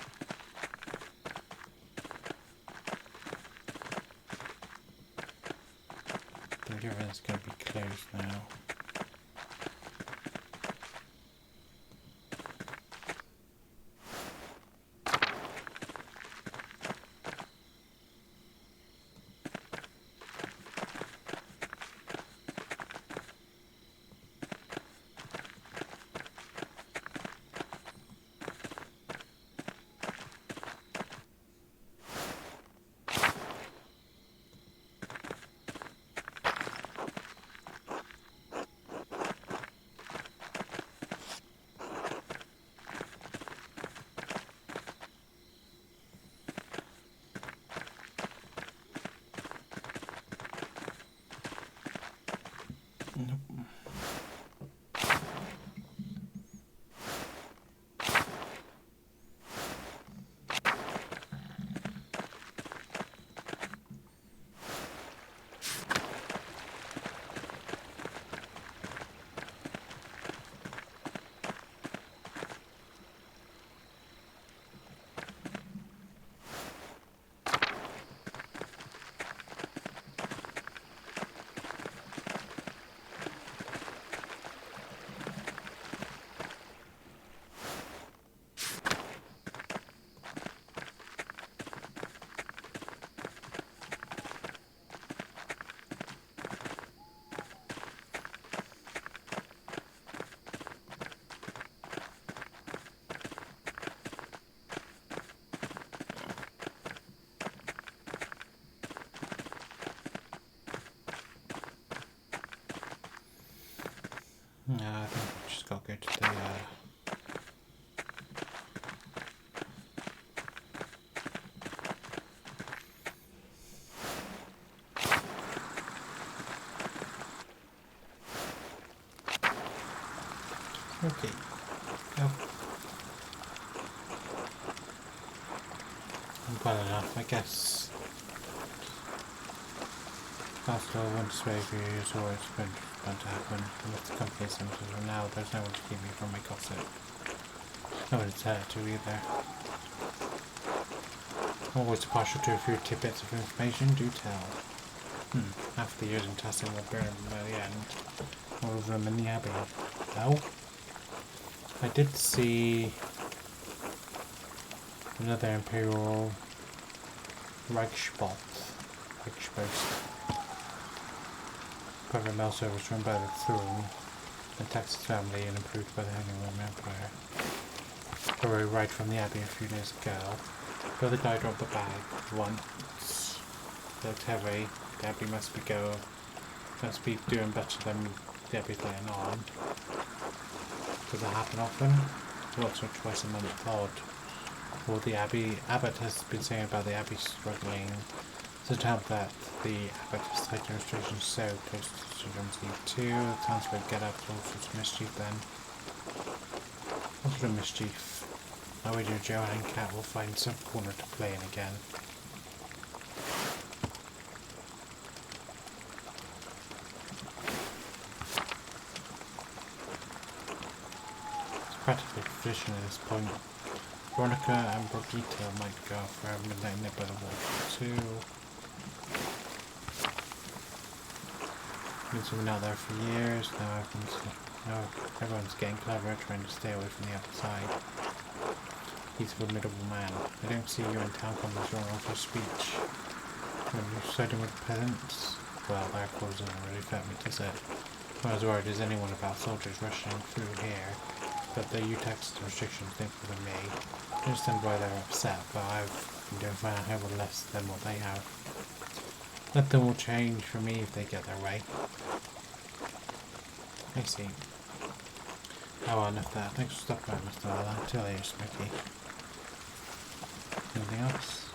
I think everything's going to be closed now. I think we just got to go to the okay. Oh. Well enough, I guess. After once maybe it's always been bound to happen. And if the company is empty for now, there's no one to keep me from my gossip. No one to tell it to either. Always partial to a few tidbits of information, do tell. Half the years in testing will burn by the end. All of them in the Abbey. Oh? I did see another Imperial Reichspost. Brother Melso was run by the throne, the Texas family, and approved by the Hanging Roman Empire. I rode right from the Abbey a few days ago. The other guy dropped the bag once. Looked heavy. The Abbey must be doing better than the Abbey's letting on. Does it happen often? Once or twice a month, odd. Well, the abbot has been saying about the Abbey struggling. To tell that the abbot has taken restrictions so close to Children's Eve too. The townsfolk get up to all sorts of mischief then. What sort of mischief? I wager Joe and Cat will find some corner to play in again. It's practically tradition at this point. Veronica and Brigitte might go for a midnight nip at the water too. Been swimming out there for years now. Everyone's getting clever, trying to stay away from the outside. He's a formidable man. I don't see you in town coming wrong for speech. When you're siding with peasants, well, that cause doesn't really affect me, does it? I'm as worried as anyone about soldiers rushing through here, but the UTEX restrictions think for me. I understand why they're upset, but I've been doing fine a hell of less than what they have. Let them all change for me if they get their way. I see. Oh, well, enough of that. Thanks for stopping by, Mr. Maler. Till later, Smoky. Anything else?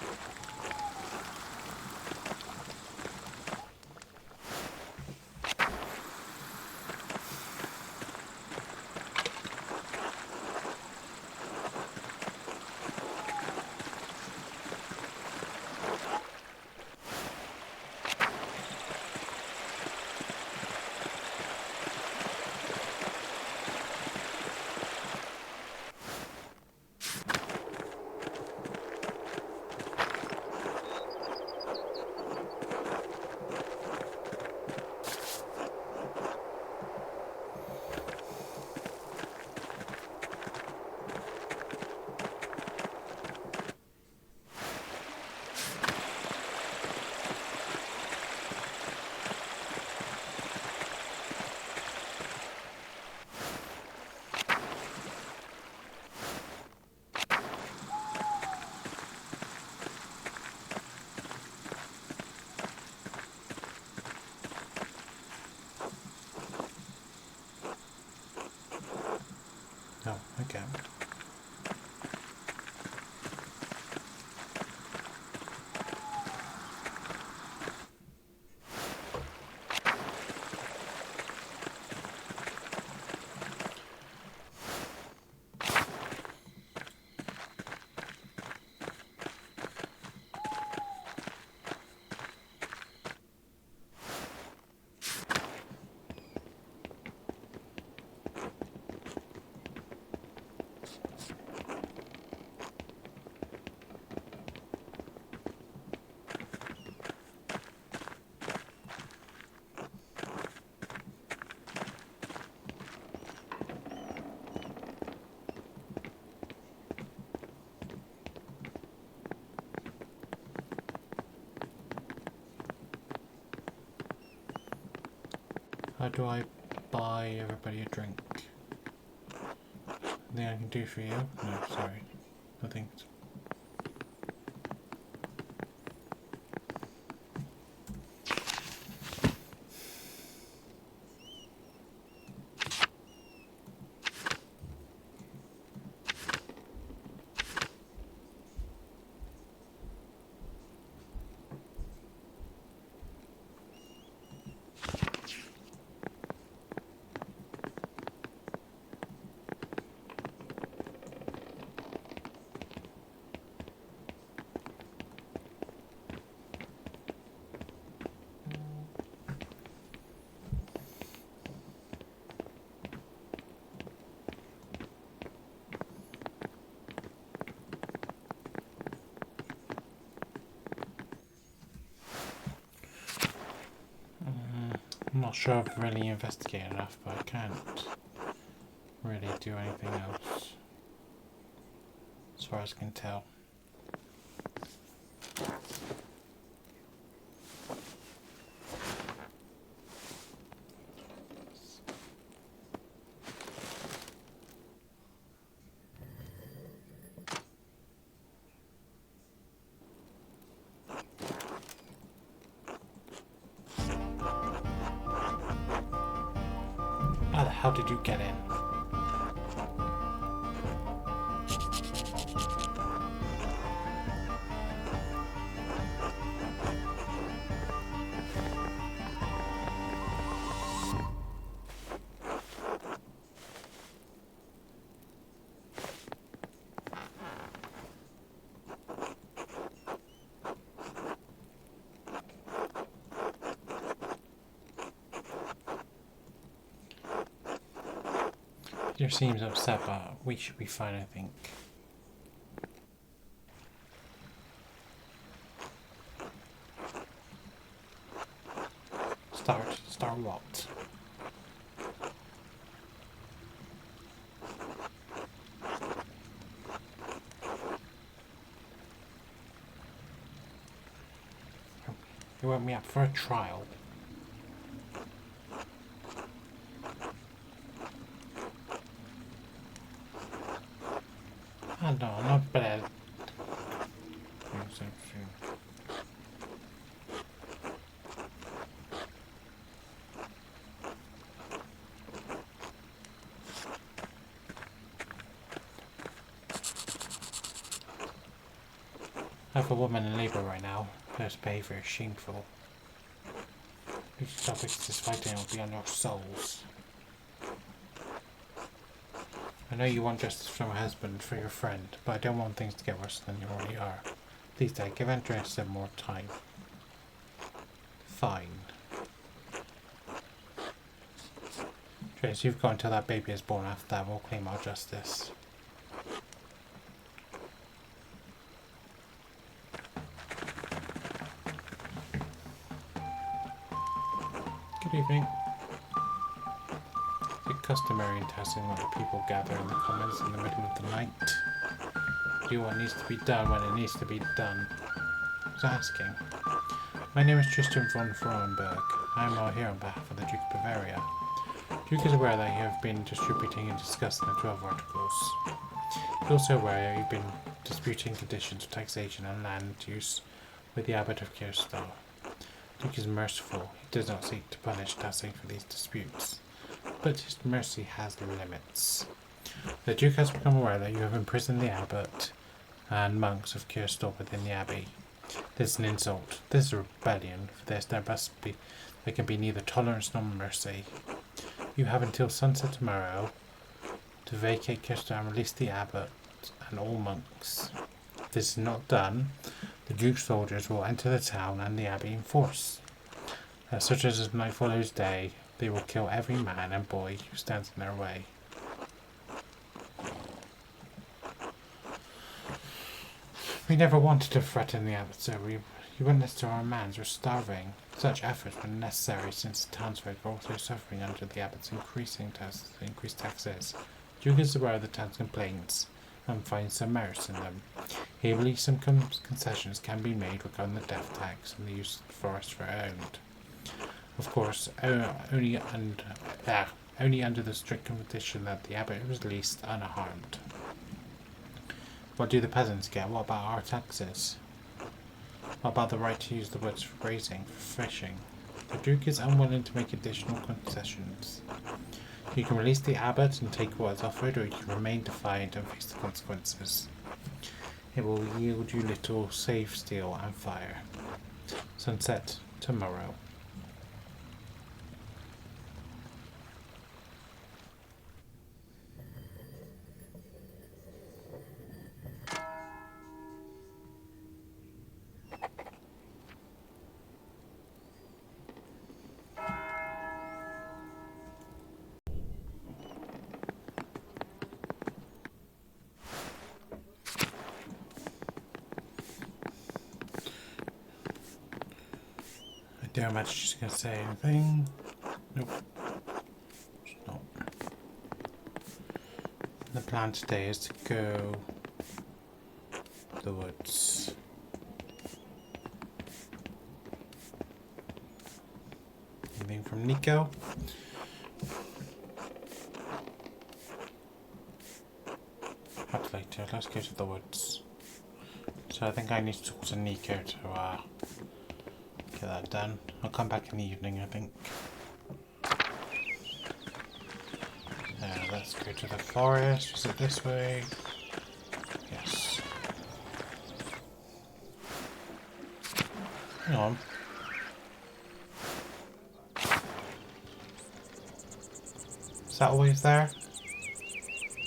How do I buy everybody a drink? Anything I can do for you? No, sorry. Nothing. I'm not sure I've really investigated enough, but I can't really do anything else, as far as I can tell. How the hell did you get in? He seems upset, but we should be fine, I think. Start what? You want me up for a trial? Oh no, not bad. I have a woman in labour right now. Her behaviour is shameful. If you stop this fighting, it will be on your souls. I know you want justice from a husband for your friend, but I don't want things to get worse than they already are. Please, Dad, give Andreas some more time. Fine. Andreas, you've got until that baby is born. After that, we'll claim our justice. Good evening. Customary in testing when people gather in the commons in the middle of the night. Do what needs to be done when it needs to be done. Who's asking? My name is Tristan von Frauenberg. I am here on behalf of the Duke of Bavaria. Duke is aware that you have been distributing and discussing the 12 articles. He is also aware that you've been disputing conditions of taxation and land use with the Abbot of Kiersau. Duke is merciful. He does not seek to punish Tassing for these disputes. But his mercy has limits. The Duke has become aware that you have imprisoned the abbot and monks of Kiersau within the abbey. This is an insult. This is a rebellion. For this there can be neither tolerance nor mercy. You have until sunset tomorrow to vacate Kiersau and release the abbot and all monks. If this is not done, the Duke's soldiers will enter the town and the abbey in force. Such as night follows day, they will kill every man and boy who stands in their way. We never wanted to threaten the abbot, sir. You wouldn't listen to our demands. We're starving. Such efforts were necessary since the townsfolk are also suffering under the abbot's increased taxes. Duke is aware of the town's complaints and finds some merit in them. He believes some concessions can be made regarding the death tax and the use of the forest for owned. Of course, only under the strict condition that the abbot was released unharmed. What do the peasants get? What about our taxes? What about the right to use the woods for grazing, for fishing? The Duke is unwilling to make additional concessions. You can release the abbot and take what is offered, or you can remain defiant and face the consequences. It will yield you little save steel and fire. Sunset tomorrow. I don't imagine she's going to say anything. Nope. She's not. The plan today is to go to the woods. Anything from Nico? Perhaps later. Let's go to the woods. So I think I need to talk to Nico to get that done. I'll come back in the evening, I think. Let's go to the forest. Is it this way? Yes. Hang on. Is that always there?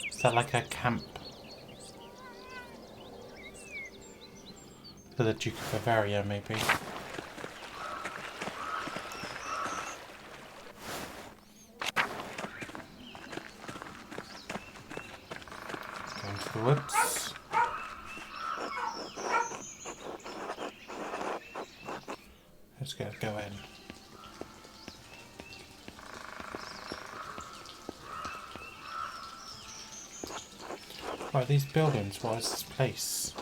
Is that like a camp for the Duke of Bavaria, maybe? Going to the woods. Let's go in. What are these buildings? What is this place?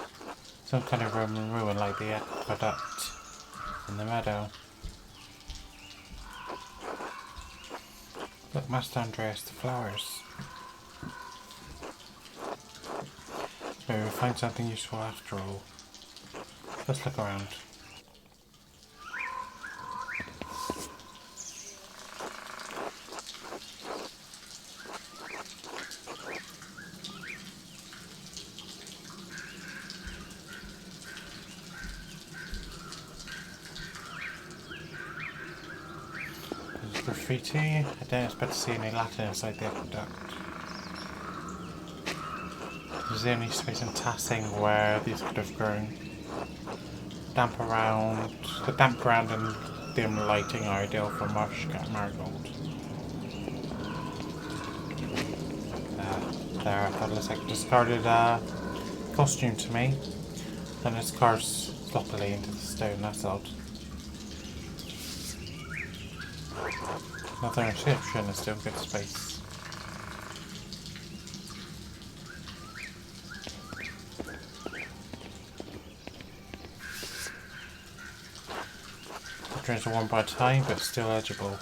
Some kind of Roman ruin like the aqueduct in the meadow. Look, Master Andreas, the flowers. Maybe we'll find something useful after all. Let's look around. Graffiti. I don't expect to see any Latin inside the aqueduct. There's the only space in Tassing where these could have grown. The damp ground and dim lighting are ideal for marsh marigold. There, that looks like a discarded costume to me. And it's carved sloppily into the stone, that's odd. Another Egyptian is still good space. The trains are worn by time, but still legible.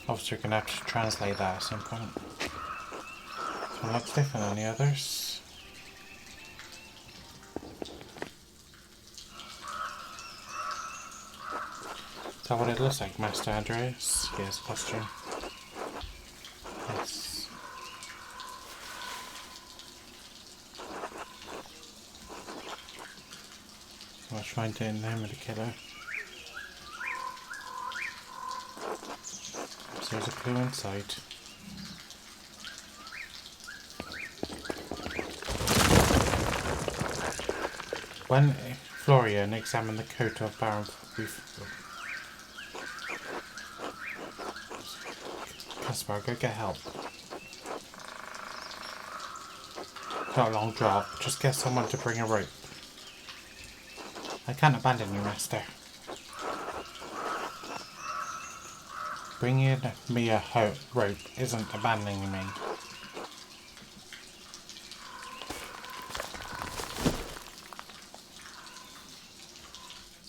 Obviously, we're going to have to translate that at some point. This one looks different than the others. Is that what it looks like, Master Andreas? Yes, costume. Yes. I'll try and do the name of the killer. So there's a clue inside. When Florian examined the coat of Baron Caspar, go get help. Not a long drop, just get someone to bring a rope. I can't abandon you, Master. Bringing me a rope isn't abandoning me.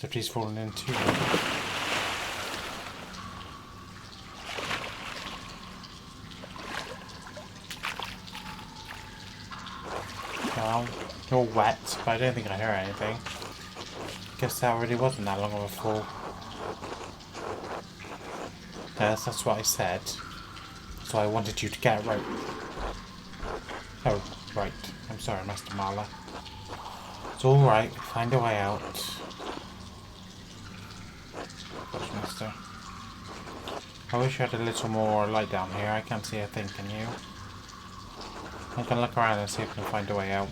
So if he's fallen into well, you're wet, but I don't think I heard anything. Guess that really wasn't that long of a fall. Yes, that's what I said. So I wanted you to get a rope. Oh, right. I'm sorry, Master Maler. It's alright, we'll find a way out. Gosh, Master. I wish you had a little more light down here. I can't see a thing, can you? I'm gonna look around and see if I can find a way out.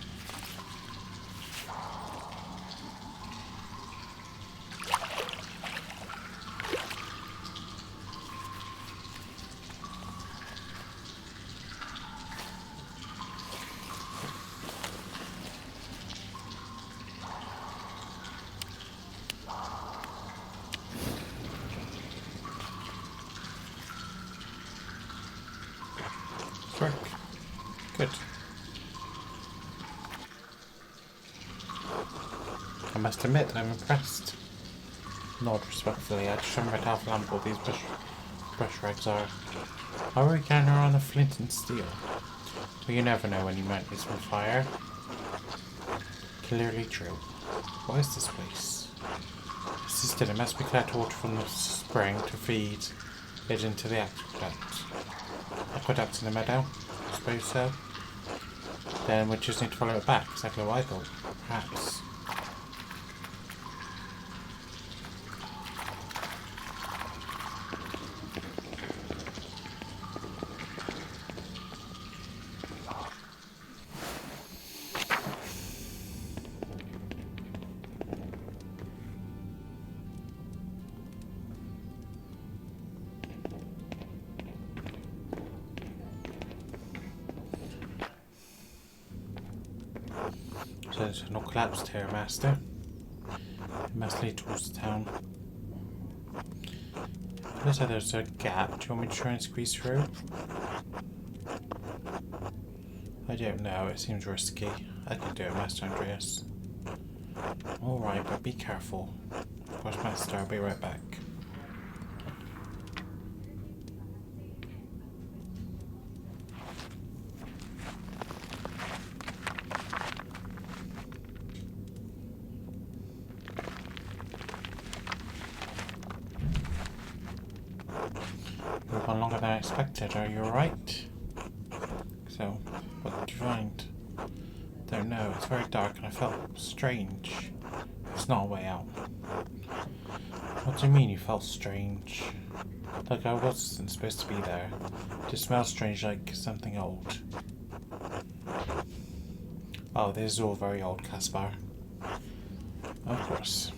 Work. Good. I must admit, I'm impressed. Nod respectfully. I just remembered how flammable these brush rags are. Why were we carrying around a flint and steel? Well, you never know when you might miss on fire. Clearly true. What is this place? Insisted it must be collected water from the spring to feed it into the aqueduct. Aqueduct in the meadow? I suppose so. Then we just need to follow it back, exactly what I thought. Perhaps. So there's no collapsed here, Master. It must lead towards the town. It looks like there's a gap. Do you want me to try and squeeze through? I don't know. It seems risky. I can do it, Master Andreas. Alright, but be careful. Of course, Master. I'll be right back. You've gone longer than I expected. Are you alright? So, what did you find? Don't know. It's very dark and I felt strange. It's not a way out. What do you mean you felt strange? Like I wasn't supposed to be there. It just smells strange, like something old. Oh, this is all very old, Caspar. Of course.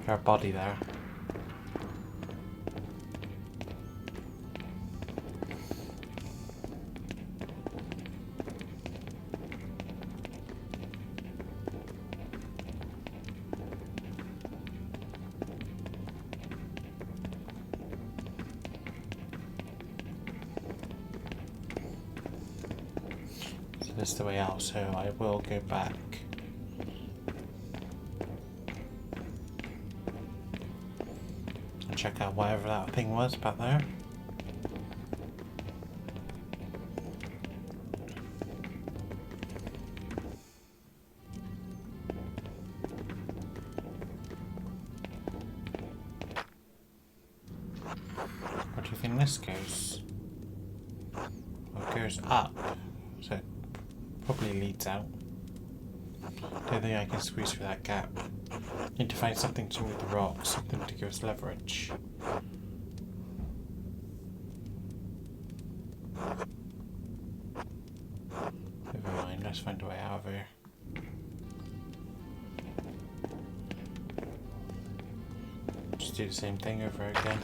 Our body there. So this is the way out, so I will go back. Check out whatever that thing was back there. Where do you think this goes? Well, it goes up, so it probably leads out. Don't think I can squeeze through that gap. Need to find something to move the rocks, something to give us leverage. Never mind, let's find a way out of here. Just do the same thing over again.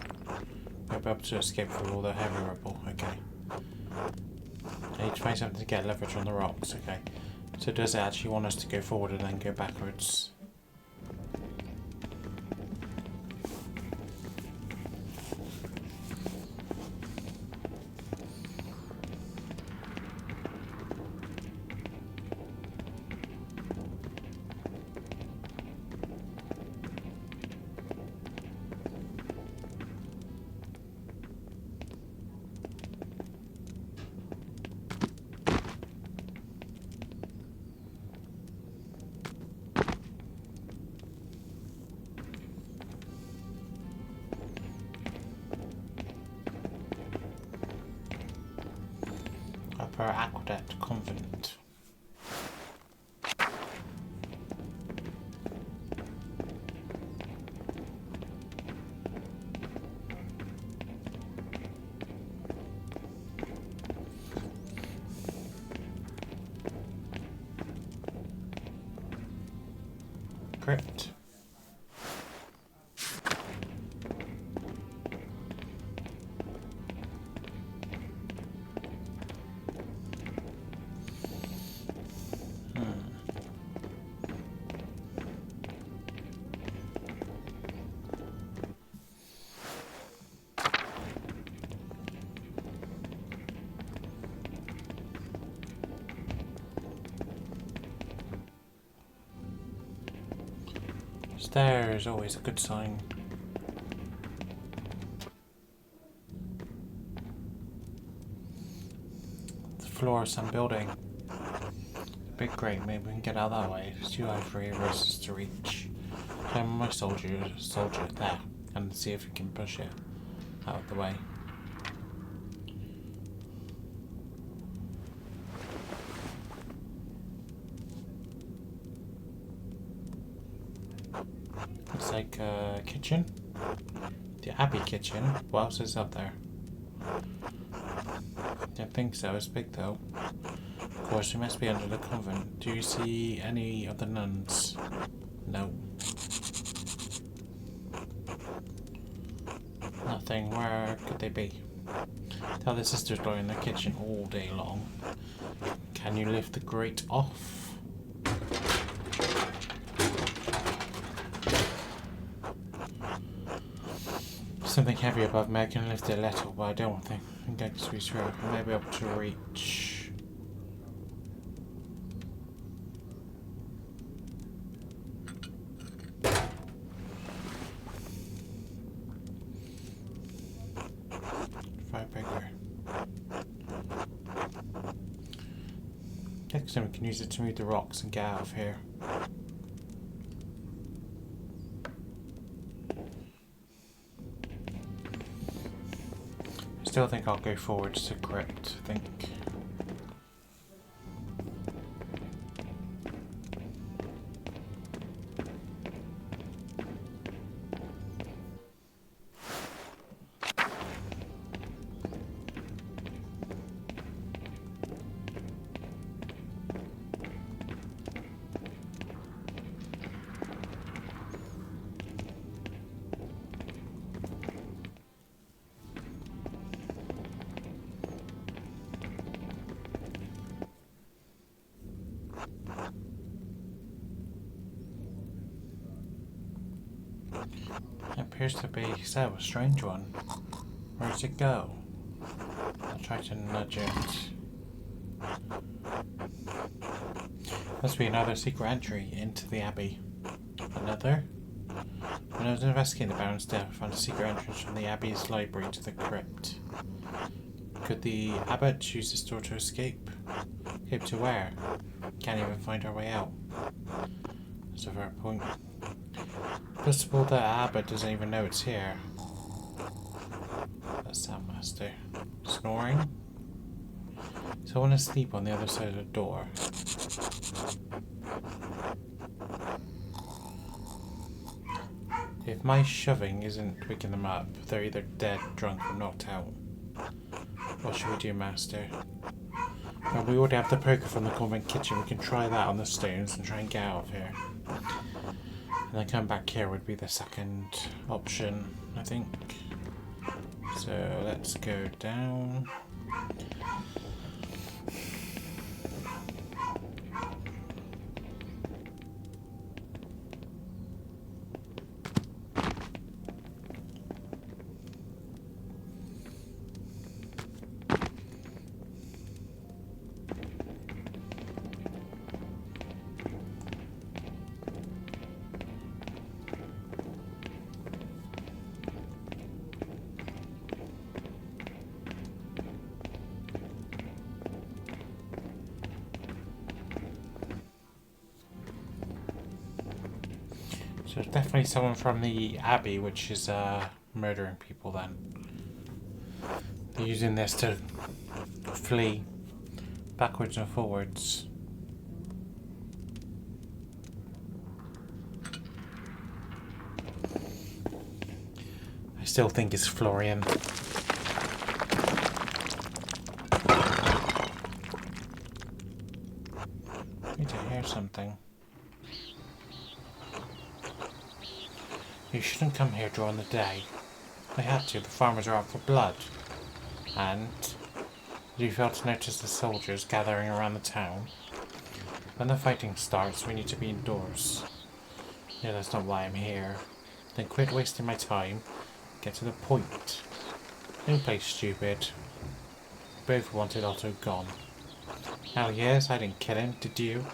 We'll be able to escape through all the heavy rubble, okay. I need to find something to get leverage on the rocks, okay. So does it actually want us to go forward and then go backwards? Upper Aqueduct Convent. Crypt. Stairs, always a good sign. The floor of some building. Big grate, maybe we can get out that way. It's too high for your wrists to reach. Climb on my soldier there, and see if we can push it out of the way. Looks like a kitchen. The Abbey kitchen. What else is up there? Don't think so. It's big though. Of course, we must be under the convent. Do you see any of the nuns? No. Nothing. Where could they be? Tell the sisters are in the kitchen all day long. Can you lift the grate off? Something heavy above me. I can lift it a little, but I don't think I can squeeze through. I may be able to reach. Try bigger. Next time we can use it to move the rocks and get out of here. Still think I'll go forward to crypt, I think. It appears to be so a strange one. Where does it go? I'll try to nudge it. Must be another secret entry into the Abbey. Another? When I was investigating the Baron's death, I found a secret entrance from the Abbey's library to the crypt. Could the abbot use this door to escape? Escape to where? Can't even find our way out. That's a fair point. Possible that abbot doesn't even know it's here. That's that master. Snoring? Someone asleep on the other side of the door. If my shoving isn't waking them up, they're either dead, drunk, or knocked out. What should we do, master? Well, we already have the poker from the convent kitchen. We can try that on the stones and try and get out of here. And then come back here would be the second option, I think. So let's go down. So there's definitely someone from the Abbey, which is murdering people then. They're using this to flee backwards and forwards. I still think it's Florian. I need to hear something. You shouldn't come here during the day. I had to, the farmers are out for blood. And you fail to notice the soldiers gathering around the town. When the fighting starts, we need to be indoors. Yeah, that's not why I'm here. Then quit wasting my time. Get to the point. Don't play stupid. Both wanted Otto gone. Now yes, I didn't kill him, did you?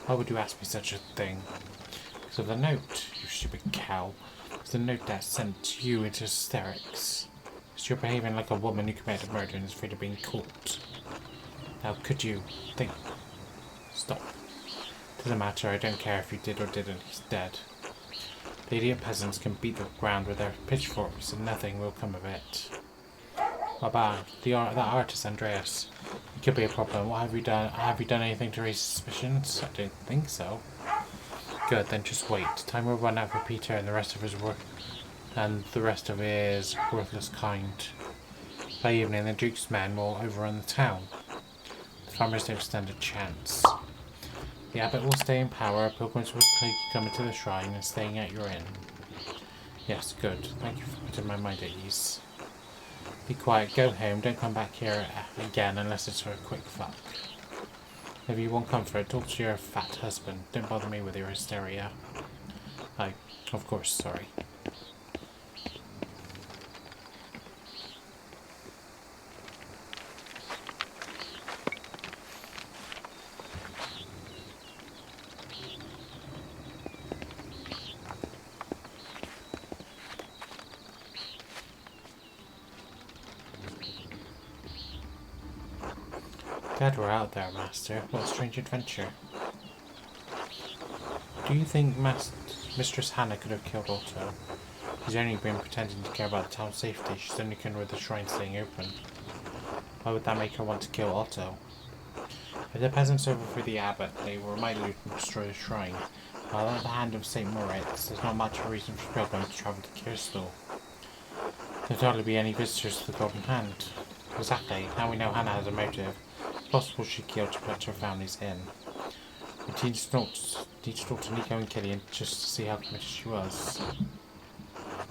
Why would you ask me such a thing? Because of the note, you stupid cow. It's the note that sent you into hysterics. Because you're behaving like a woman who committed murder and is afraid of being caught. How could you think? Stop. Doesn't matter, I don't care if you did or didn't, he's dead. The idiot peasants can beat the ground with their pitchforks and nothing will come of it. What about that artist, Andreas? It could be a problem. What have you done? Have you done anything to raise suspicions? I don't think so. Good, then just wait. Time will run out for Peter and the rest of his work, and the rest of his worthless kind. By evening, the Duke's men will overrun the town. The farmers don't stand a chance. The abbot will stay in power. Pilgrims will keep coming to the shrine and staying at your inn. Yes, good. Thank you for putting my mind at ease. Be quiet, go home, don't come back here again unless it's for a quick fuck. If you want comfort, talk to your fat husband. Don't bother me with your hysteria. Of course, sorry. Glad we're out there, Master. What a strange adventure. Do you think Mistress Hannah could have killed Otto? She's only been pretending to care about the town's safety. She's only concerned with the shrine staying open. Why would that make her want to kill Otto? If the peasants overthrew the abbot, they will might loot and destroy the shrine. While at the hand of St. Moritz, there's not much of a reason for pilgrims to travel to Kiersau. There'd hardly be any visitors to the Golden Hand. Exactly. Now we know Hannah has a motive. Possible she killed to put her families in. We teach to talk to Nico and Killian just to see how committed she was.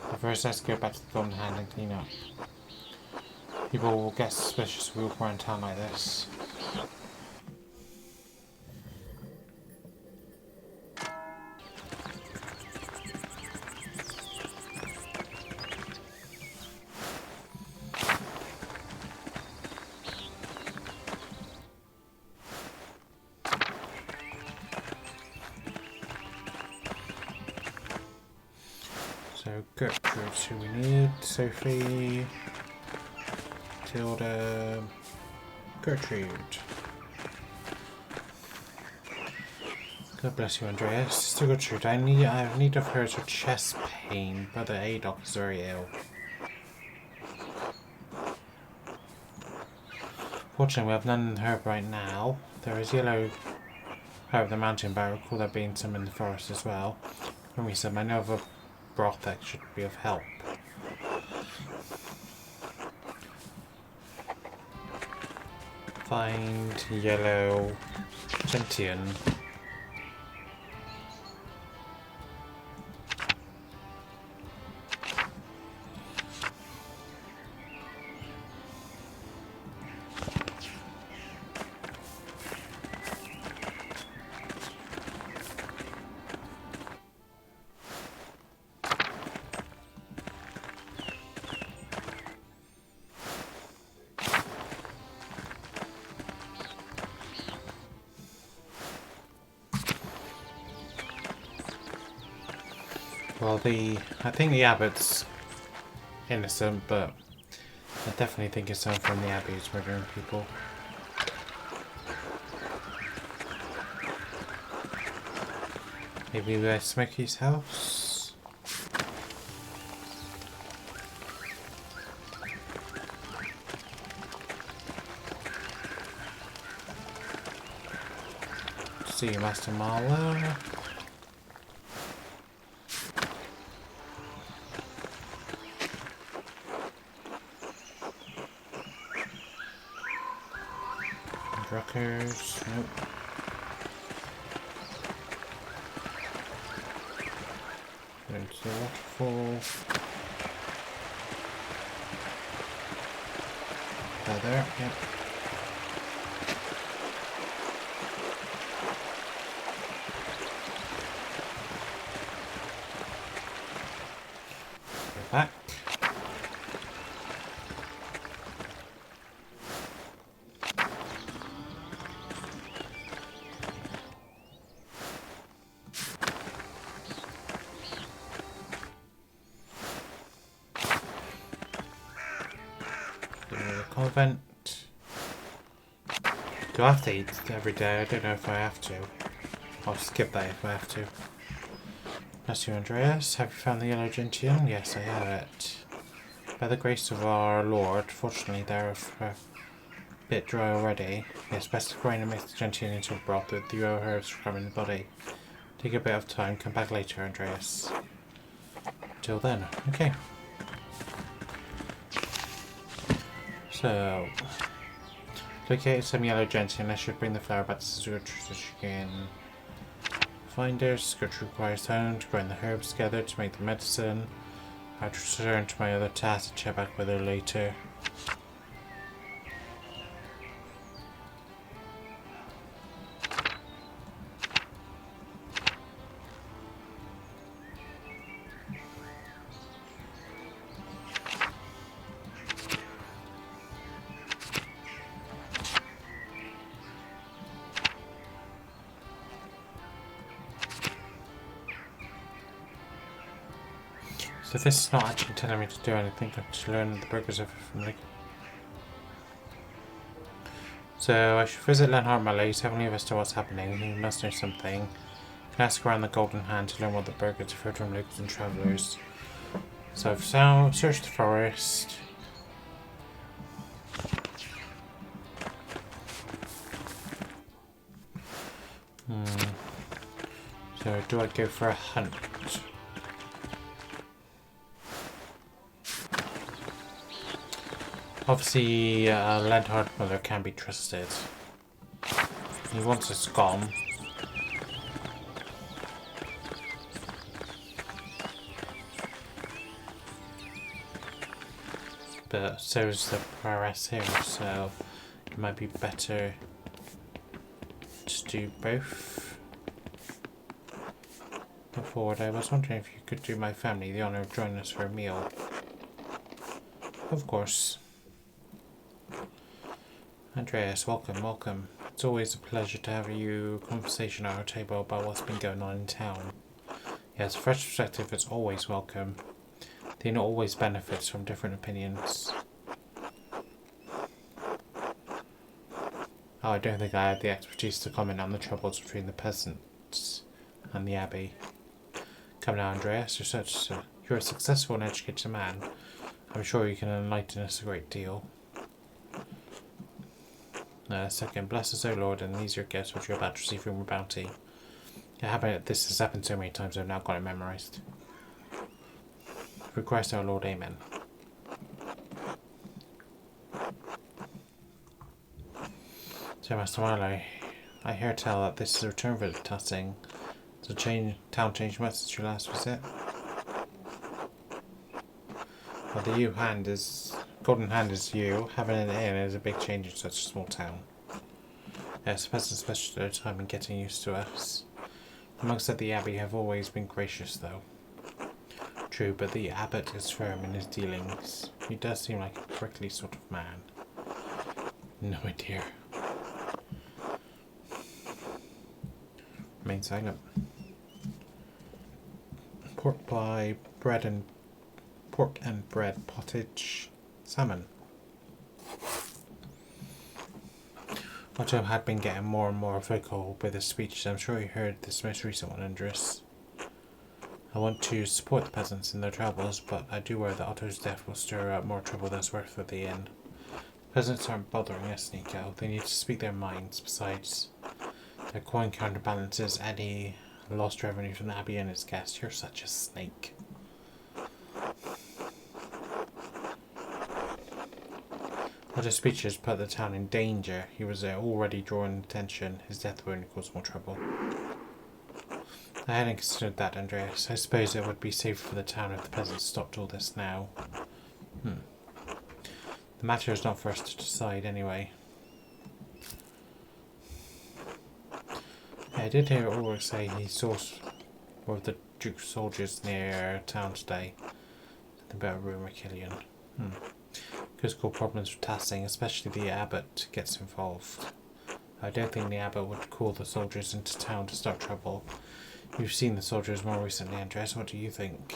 But first, let's go back to the Golden Hand and clean up. People will get suspicious if we walk around town like this. So Gertrude's who we need. Sophie, Tilda, Gertrude. God bless you, Andreas. Sister Gertrude, I have need of hers for chest pain. Brother Adolf is very ill. Fortunately, we have none in the herb right now. There is yellow herb, the mountain, but I recall there being some in the forest as well. When we said, I know of a broth that should be of help. Find yellow gentian. Well, I think the abbot's innocent, but I definitely think it's someone from the abbey who's murdering people. Maybe we're at Smokey's house? See you, Master Maler. Druckers, nope. Going to the waterfall. There, yep. Go back. Convent. Do I have to eat every day? I don't know if I have to. I'll skip that if I have to. Bless you, Andreas. Have you found the yellow gentian? Yes, I have it. By the grace of our Lord, fortunately they're a bit dry already. It's best to grind and mix the gentian into a broth with the raw herbs recovering the body. Take a bit of time, come back later, Andreas. Till then, okay. So, locate some yellow gentian. I should bring the flower back to Sugartree. Finders. Sugartree requires time to grind the herbs together to make the medicine. I'll return to my other task and check back with her later. So this is not actually telling me to do anything, I just learn the burgers of it from like. So I should visit Lenhart Mallet. He's heavily invested in what's happening. He must know something. I can ask around the Golden Hand to learn what the burgers have heard from locals and travellers. So I've searched the forest. So do I go for a hunt? Obviously, Lenhart Miller can be trusted. He wants us gone. But so is the prowess here, so it might be better to do both. Before I was wondering if you could do my family the honour of joining us for a meal. Of course. Andreas, welcome, welcome. It's always a pleasure to have you conversation at our table about what's been going on in town. Yes, a fresh perspective is always welcome. The inner always benefits from different opinions. Oh, I don't think I have the expertise to comment on the troubles between the peasants and the Abbey. Come now, Andreas, you're a successful and educated man. I'm sure you can enlighten us a great deal. Second, bless us, O Lord, and these are your gifts which you're about to receive from your bounty. This has happened so many times I've now got it memorized. For Christ our Lord, amen. So, Master Maler, I hear tell that this is a return visit to Tussing. Has the town changed much since your last visit? Well, the Golden Hand is you. Having an inn is a big change in such a small town. Yes, the peasants spent their time in getting used to us. The monks at the Abbey have always been gracious, though. True, but the abbot is firm in his dealings. He does seem like a prickly sort of man. No idea. Remain silent. Pork pie, pork and bread, pottage, salmon. Otto had been getting more and more vocal with his speeches. I'm sure you heard this most recent one, Andreas. I want to support the peasants in their travels, but I do worry that Otto's death will stir up more trouble than it's worth for the inn. The peasants aren't bothering us, Nico. They need to speak their minds. Besides, The coin counterbalances any lost revenue from the Abbey and its guests. You're such a snake. But his speeches put the town in danger. He was already drawing attention. His death would only cause more trouble. I hadn't considered that, Andreas. I suppose it would be safer for the town if the peasants stopped all this now. The matter is not for us to decide anyway. Yeah, I did hear Ulrich say he saw one of the Duke's soldiers near town today. Something about a rumour, Killian. Could cause problems for Tassing, especially the abbot gets involved. I don't think the abbot would call the soldiers into town to start trouble. You've seen the soldiers more recently, Andreas. What do you think?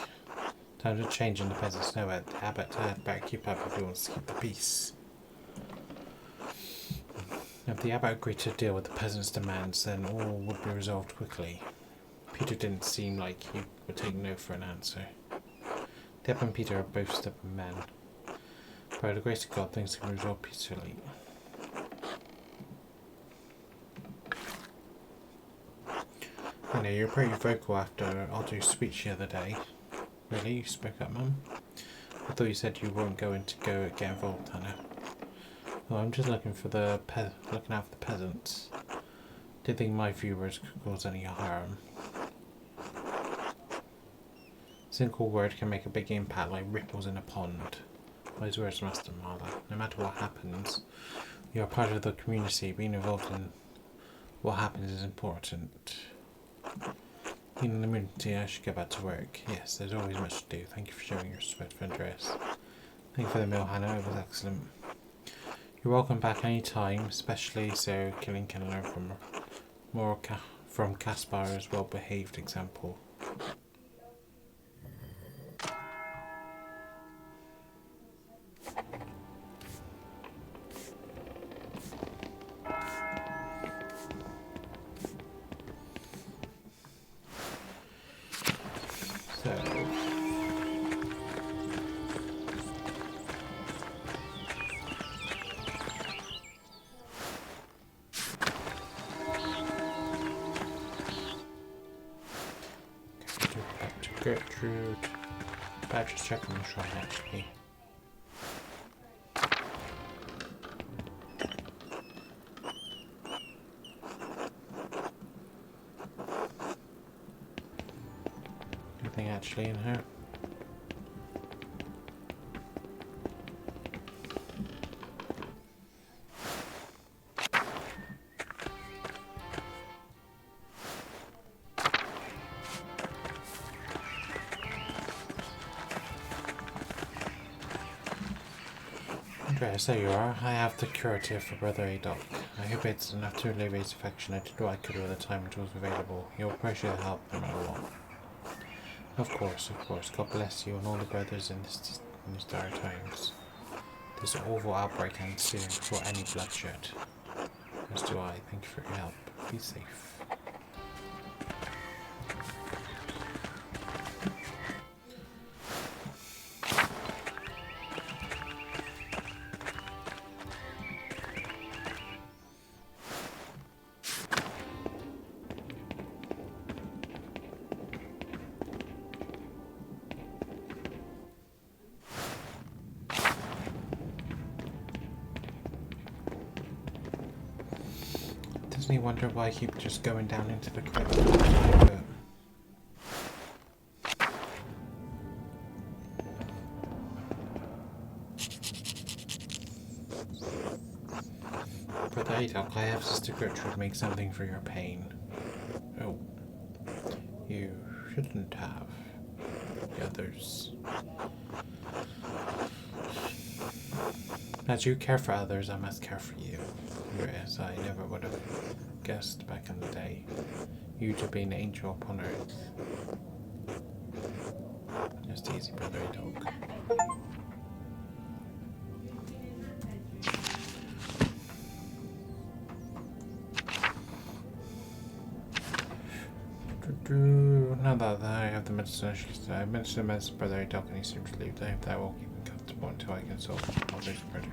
Times are changing, the peasants know it. The abbot had better keep up if he wants to keep the peace. If the abbot agreed to deal with the peasants' demands, then all would be resolved quickly. Peter didn't seem like he would take no for an answer. The abbot and Peter are both stubborn men. By the grace of God, things can be resolved peacefully. I know you're pretty vocal after Otto's speech the other day. Really? You spoke up, Mum? I thought you said you weren't going to get involved, Hannah. Well, I'm just looking for looking out for the peasants. Didn't think my viewers could cause any harm. A single word can make a big impact like ripples in a pond. Wise words, Master Maler. No matter what happens, you are part of the community. Being involved in what happens is important. In the community, I should get back to work. Yes, there's always much to do. Thank you for showing your respect for Andreas. Thank you for the meal, Hannah. It was excellent. You're welcome back any time, especially so Killing can learn from Kaspar's well-behaved example. Gertrude. Better just check on the shrine actually. Anything actually in here? Andreas, there you are. I have the curative for Brother Adolf. I hope it's enough to allay his affection. I did what I could with the time it was available. He'll appreciate the help no matter what. Of course, of course. God bless you and all the brothers in these dire times. This awful outbreak ends soon before any bloodshed. As do I. Thank you for your help. Be safe. Doesn't he wonder why I keep just going down into the crypt all the time? Brother Adolf, I have Sister Gertrude make something for your pain. Oh. You shouldn't have. The others. As you care for others, I must care for you. Andreas, I never would have guessed back in the day. You to be an angel upon earth. Just easy, Brother Adolf. Now that I have the medicine, I mentioned the medicine Brother Adolf and he seems relieved. I hope that will keep him comfortable until I can solve others' murder.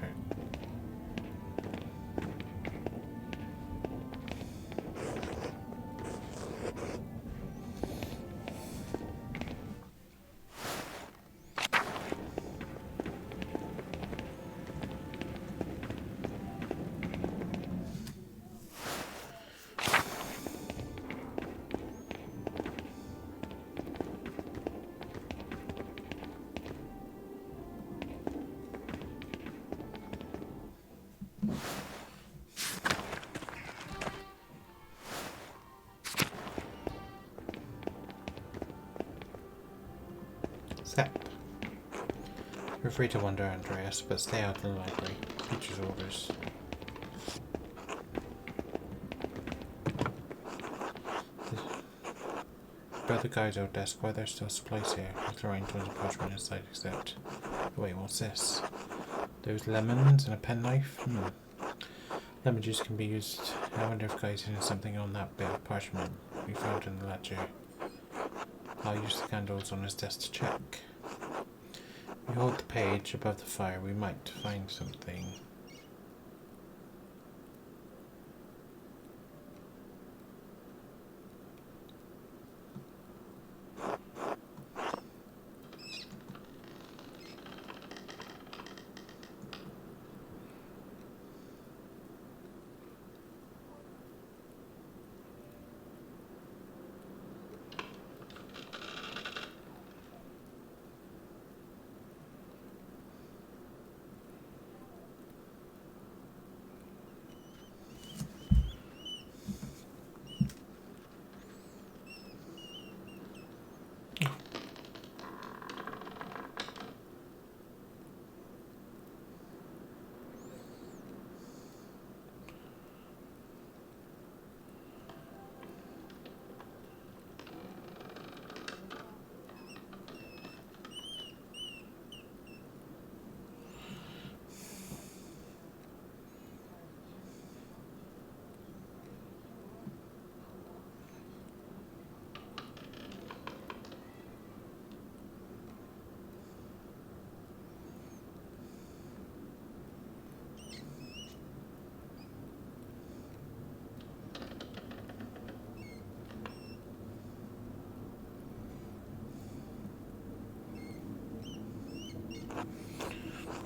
Step. You're free to wander, Andreas, but stay out of the library. Teacher's orders. Brother Guy's old desk, why there's still supplies here? He's throwing tons of parchment inside, except... Wait, what's this? Those lemons and a penknife? Lemon juice can be used. I wonder if Guy's hidden something on that bit of parchment we found in the ledger. I'll use the candles on his desk to check. We hold the page above the fire, we might find something.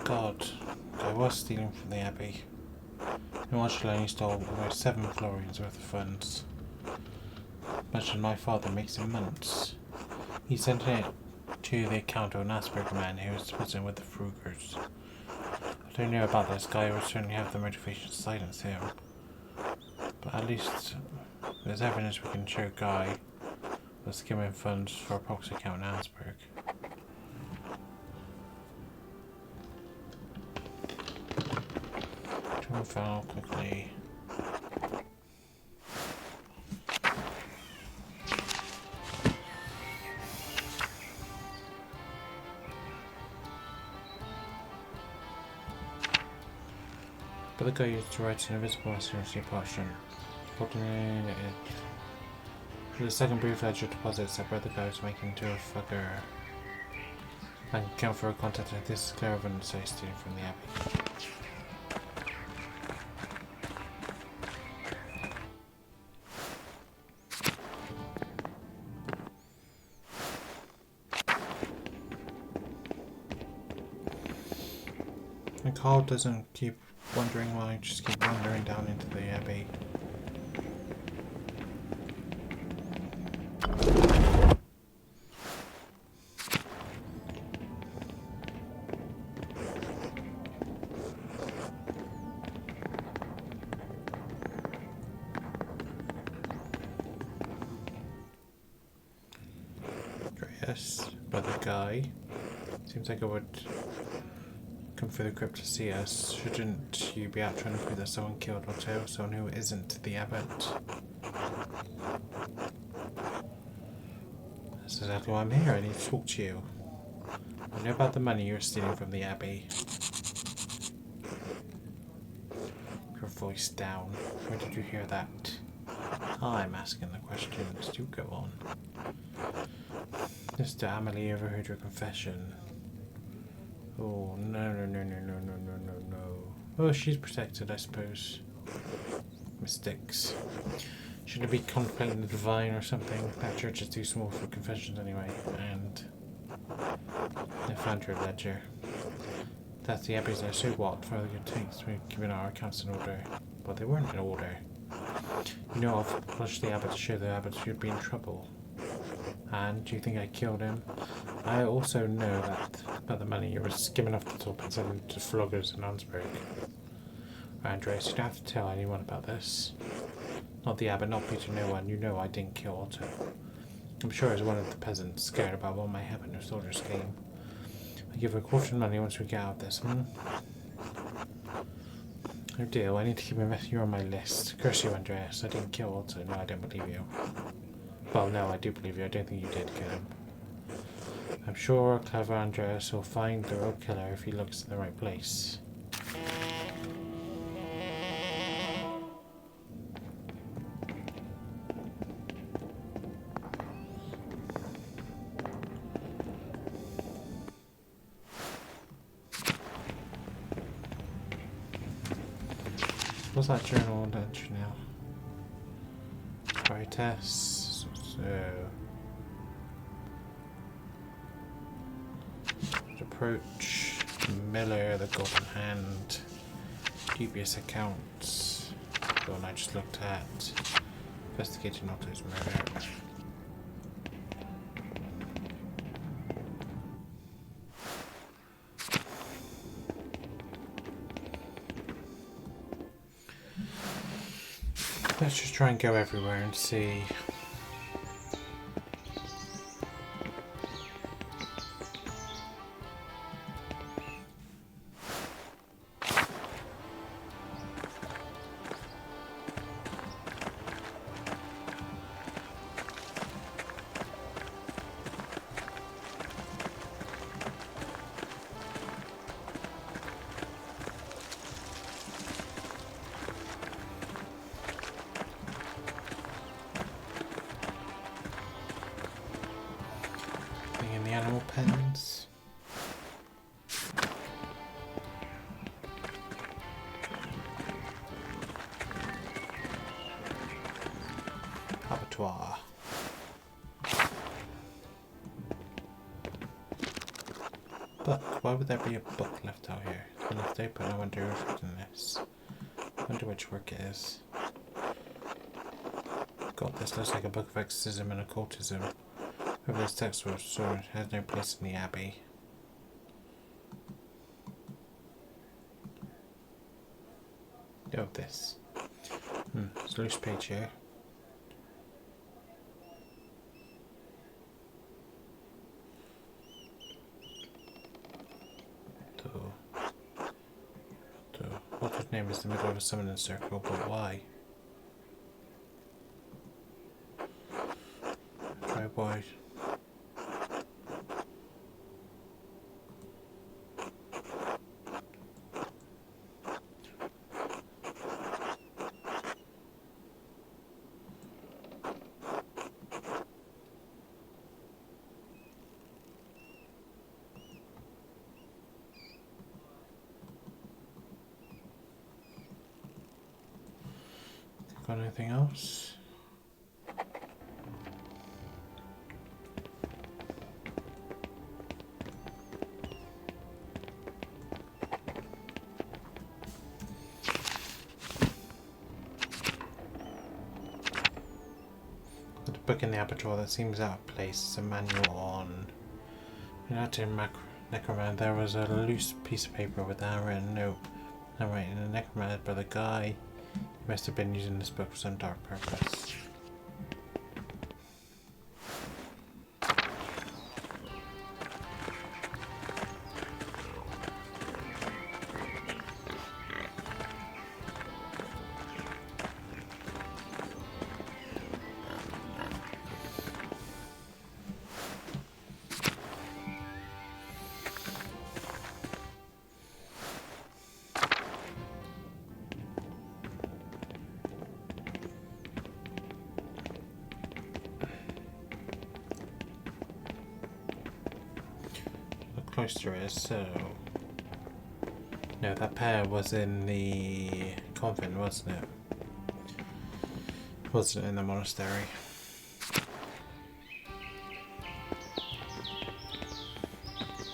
God, I was stealing from the Abbey. In one shell only stole almost 7 florins worth of funds. Much as my father makes in months. He sent it to the account of an Asperger man who was prison with the Frugers. I don't know about this guy, would certainly have the motivation to silence him. But at least there's evidence we can show Guy was skimming funds for a proxy account in Asperg. File quickly. But the guy used to write an invisible seriously portion. The second brief ledger deposits that brother guy was making to a fucker. Bank account for a contact like this is clear evidence that he's stealing from the Abbey. And Carl doesn't keep wondering why, just keep wandering down into the Abbey. Andreas, brother Guy. Seems like I would come through the crypt to see us. Shouldn't you be out trying to prove that someone killed Otto, someone who isn't the abbot? That's exactly why I'm here. I need to talk to you. I know about the money you're stealing from the Abbey. Your voice down. Where did you hear that? I'm asking the questions. Do go on. Mr. Amelie overheard your confession. Oh, no. Oh, she's protected, I suppose. Mistakes. Shouldn't it be contemplating the divine or something? That church is too small for confessions anyway. And I found your ledger. That's the Abbey's there. So what? Further good takes. We've given our accounts in order. But they weren't in order. You know, I've pushed the abbot to show the abbot you'd be in trouble. And do you think I killed him? I also know that about the money you were skimming off the top and selling to floggers in Ansberg. Andreas, you don't have to tell anyone about this. Not the abbot, not Peter, no one. You know I didn't kill Otto. I'm sure as one of the peasants scared about what might happen if soldiers came. I'll give her a quarter of money once we get out of this. Oh dear, I need to keep you on my list. Curse you, Andreas. I didn't kill Otto. No, I don't believe you. Well, no, I do believe you. I don't think you did kill him. I'm sure clever Andreas will find the real killer if he looks in the right place. What's that journal entry now? Try tests. So approach Miller, the Golden Hand, dubious accounts. The one I just looked at. Investigating Otto's murder. Let's just try and go everywhere and see. In the animal pens. Abattoir. Book. Why would there be a book left out here? It's been left open. I wonder who's in this. I wonder which work it is. God, this looks like a book of exorcism and occultism. Whoever this text was sword has no place in the abbey. Oh, this. It's a loose page here. Walter's name is the middle of a summoning circle, but why? Try why. Got anything else? Got a book in the abattoir that seems out of place. It's a manual on necromancer. There was a loose piece of paper with a handwritten note. Handwriting a necromancer by the guy. He must have been using this book for some dark purpose. Cloister is, so no, that pair was in the convent, wasn't it? Wasn't in the monastery.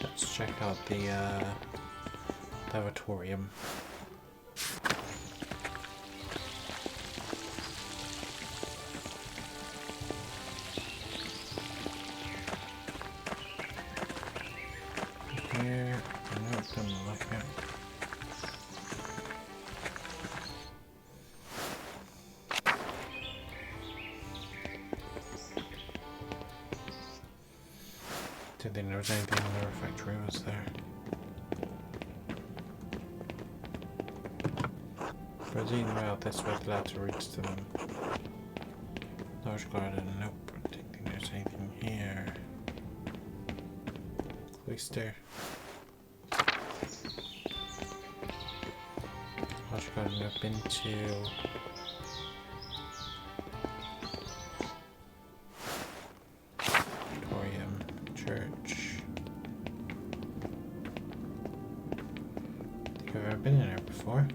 Let's check out the lavatory. Here, I know it doesn't look it. Didn't think there was anything in the refectory, was there? Proceeding out this way, glad to reach to them. Large garden, nope. Didn't think there's anything here. Cloister. Large garden I've been to. Church. I think I've ever been in there before.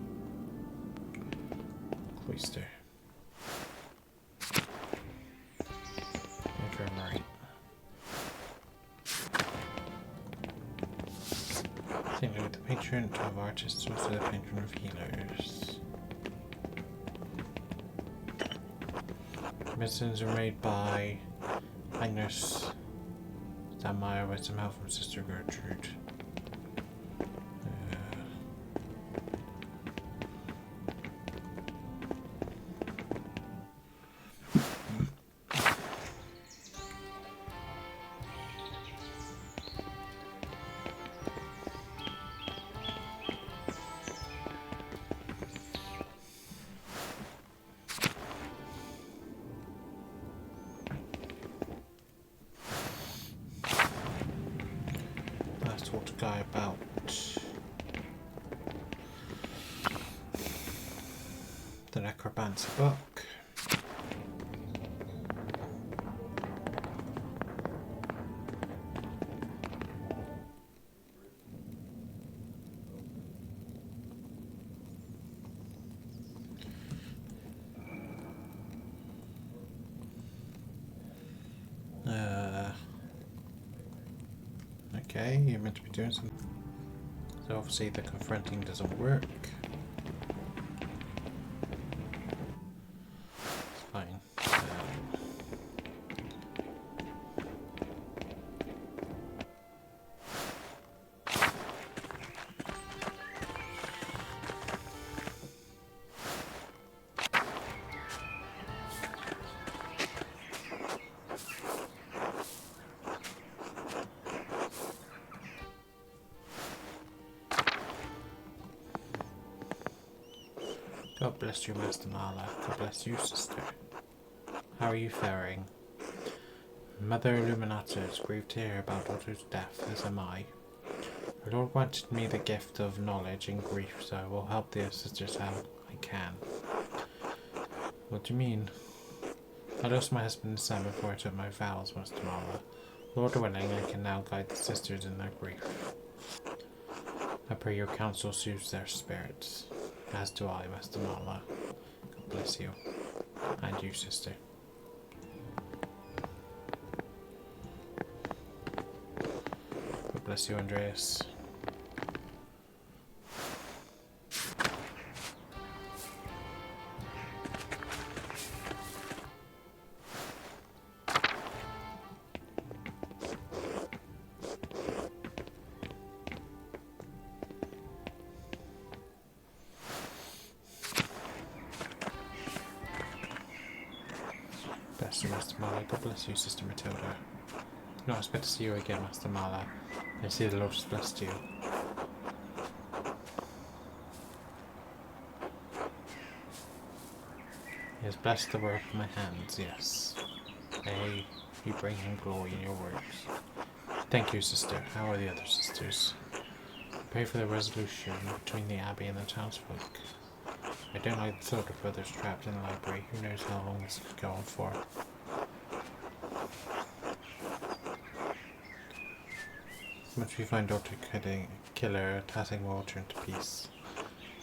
Cloister. Infirmary. Saint Louis the patron of artists, also the patron of healers. Medicines are made by Andreas Maler with some help from Sister Gertrude. Talk to Guy about the necromancy book. Okay, you're meant to be doing something. So obviously the confronting doesn't work. It's fine. God bless you, Master Maler. God bless you, sister. How are you faring? Mother Illuminata is grieved to hear about daughter's death, as am I. The Lord granted me the gift of knowledge in grief, so I will help the sisters how I can. What do you mean? I lost my husband and son before I took my vows, Master Maler. Lord willing, I can now guide the sisters in their grief. I pray your counsel soothes their spirits. As do I, Master Maler. God bless you. And you, sister. God bless you, Andreas. Bless you, Master Maler. God bless you, Sister Matilda. Not expect to see you again, Master Maler. I see the Lord has blessed you. He has blessed the work of my hands, yes. May you bring him glory in your works. Thank you, sister. How are the other sisters? Pray for the resolution between the Abbey and the townsfolk. I don't like the thought of brothers trapped in the library. Who knows how long this could go on for. Once we find Dr. Killer, Tassing will return to peace.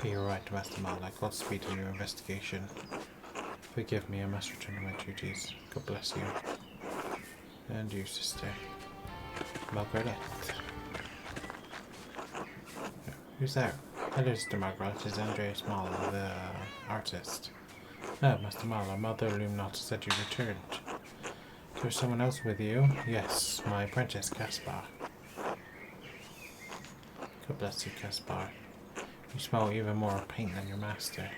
Be your right, Master Maler. Godspeed in your investigation. Forgive me, I must return to my duties. God bless you. And you, sister. Margaret. Who's there? Hello, Sister Margaret. It's Andreas Maler, the artist. Oh, Master Maler, Mother Illuminata said you returned. There's someone else with you? Yes, my apprentice, Caspar. God bless you, Caspar. You smell even more of paint than your master.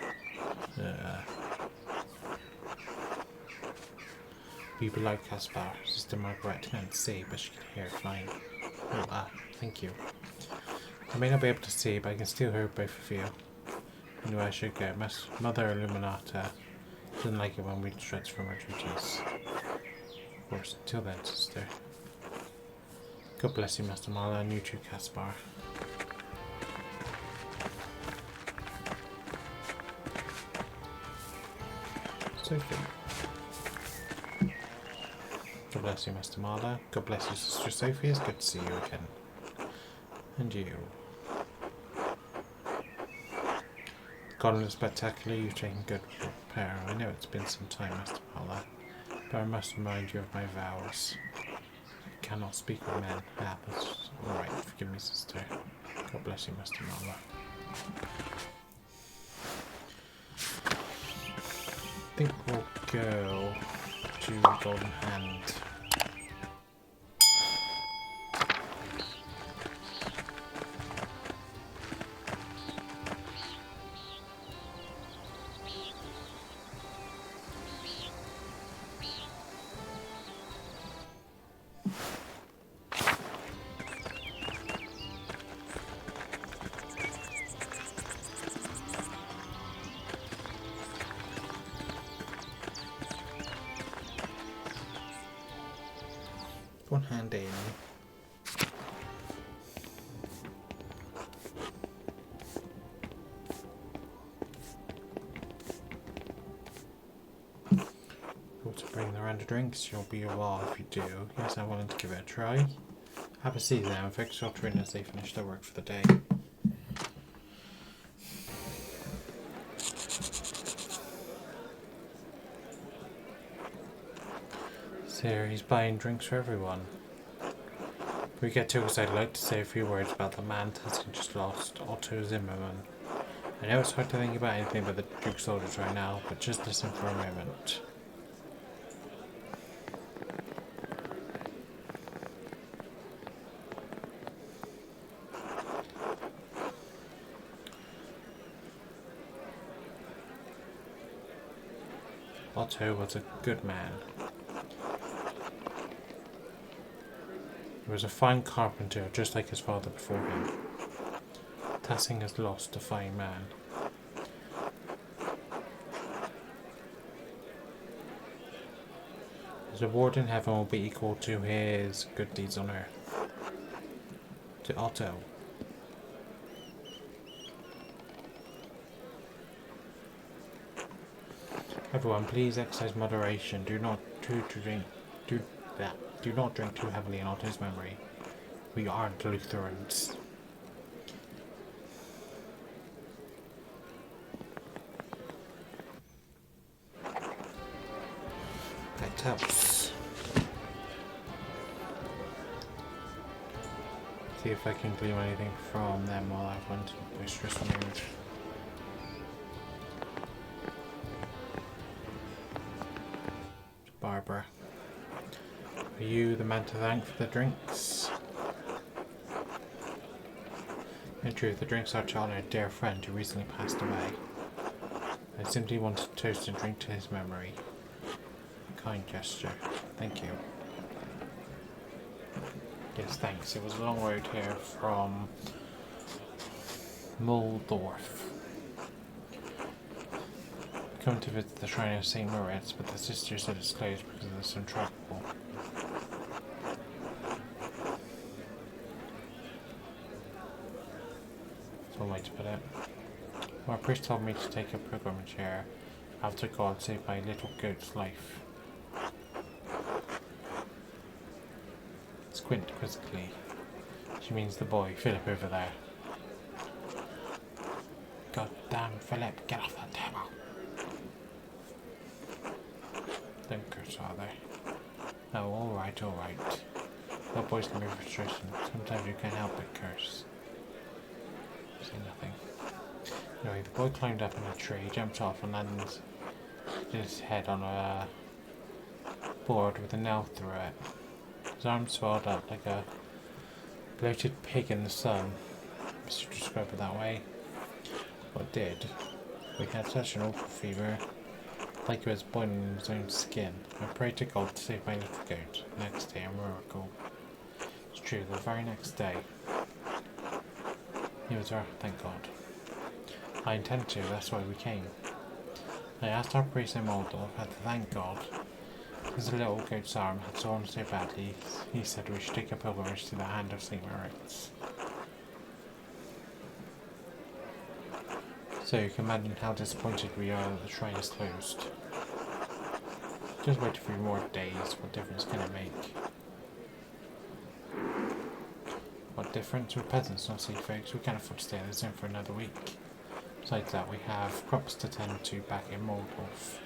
People like Caspar. Sister Margaret can't see, but she can hear fine. Oh, thank you. I may not be able to see, but I can still hear both of you. Anyway, I should go. Mother Illuminata doesn't like it when we stretch from our duties. Of course, till then, sister. God bless you, Master Maler, and you too, Caspar. Sophie. God bless you, Master Maler. God bless you, Sister Sophie. It's good to see you again. And you. God looks spectacular. You've taken good care. I know it's been some time, Master Maler, but I must remind you of my vows. I cannot speak with men. That's alright. Forgive me, sister. God bless you, Master Maler. I think we'll go to Golden Hand. One hand in. Want to bring the round of drinks? You'll be a while if you do. Yes, I'm willing to give it a try. Have a seat there and fix your train as they finish their work for the day. Here, he's buying drinks for everyone. If we get too excited, I'd like to say a few words about the man Tassin just lost, Otto Zimmerman. I know it's hard to think about anything but the Duke's soldiers right now, but just listen for a moment. Otto was a good man. He was a fine carpenter, just like his father before him. Tassing has lost a fine man. His reward in heaven will be equal to his good deeds on earth. To Otto. Everyone, please exercise moderation. Do not drink too heavily in Otto's memory. We aren't Lutherans. That helps. See if I can glean anything from them while I went to the boisterous mood. Barbara. Are you the man to thank for the drinks? In truth, the drinks are to honour a dear friend who recently passed away. I simply wanted to toast and drink to his memory. A kind gesture. Thank you. Yes, thanks. It was a long road here from Muldorf. Come to visit the shrine of St. Moritz, but the sister said it's closed because of some trouble. That's one way to put it. My priest told me to take a pilgrimage here after God saved my little goat's life. Squint quizzically. She means the boy, Philip, over there. God damn, Philip, get off that table. Don't curse, are they? Oh, alright. Little boys can be frustrating. Sometimes you can't help but curse. Say nothing. Anyway, the boy climbed up in a tree, jumped off and landed his head on a board with a nail through it. His arms swelled up like a bloated pig in the sun. Mr. describe it that way. What did? We had such an awful fever. like he was born in his own skin. I prayed to God to save my little goat. Next day, a miracle. It's true, the very next day. He was there, thank God. I intend to, that's why we came. I asked our priest in Moldov, had to thank God. His little goat's arm had torn so badly, he said we should take a pilgrimage to the hand of St. Moritz. So you can imagine how disappointed we are that the shrine is closed. Just wait a few more days, what difference can it make? What difference? We're peasants, not sea folks, we can't afford to stay at this inn for another week. Besides that, we have crops to tend to back in Moldov.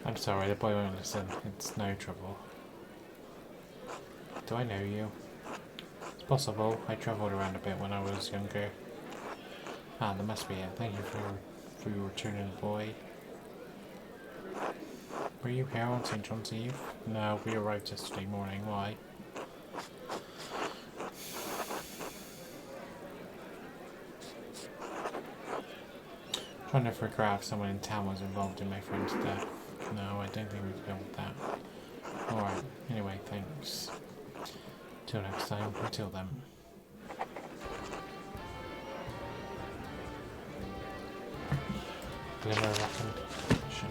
I'm sorry, the boy won't listen. It's no trouble. Do I know you? It's possible. I travelled around a bit when I was younger. Ah, that must be it. Thank you for your returning, boy. Were you here on St. John's Eve? No, we arrived yesterday morning. Why? Trying to figure out if someone in town was involved in my friend's death. No, I don't think we can go with that. Alright, anyway, thanks. Till next time, until then. Glimmer recognition.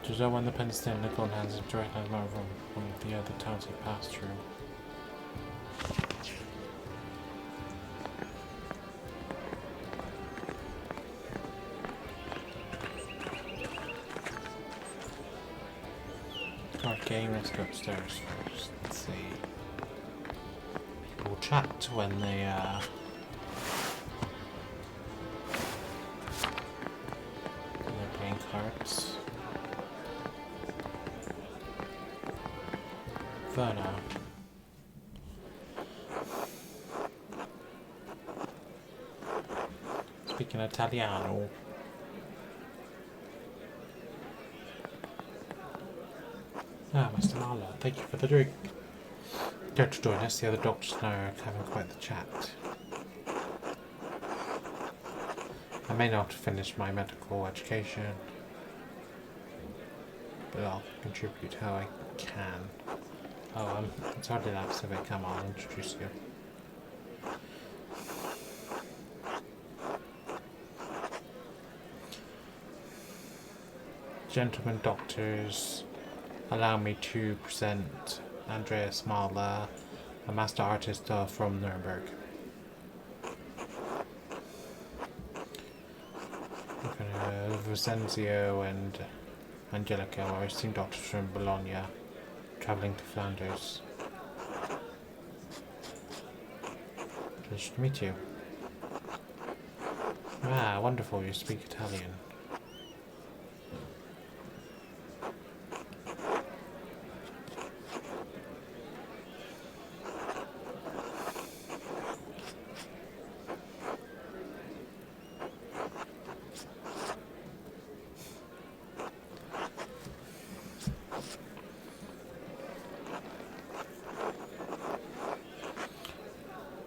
To know when the Pentiment in the golden hands of direct lines from one of the other towns he passed through. Card game, let's go upstairs first. Let's see. We'll chat when they're playing cards. Verna. Speaking Italiano. Ah, Mr. Maler, thank you for the drink. Care to join us? The other doctors and I are having quite the chat. I may not finish my medical education, but I'll contribute how I can. Oh, it's hardly that civic. Come on, I'll introduce you. Gentlemen doctors, allow me to present Andreas Maler, a master artist from Nuremberg. Vicenzio and Angelica are esteemed doctors from Bologna, travelling to Flanders. Pleasure to meet you. Ah, wonderful, you speak Italian.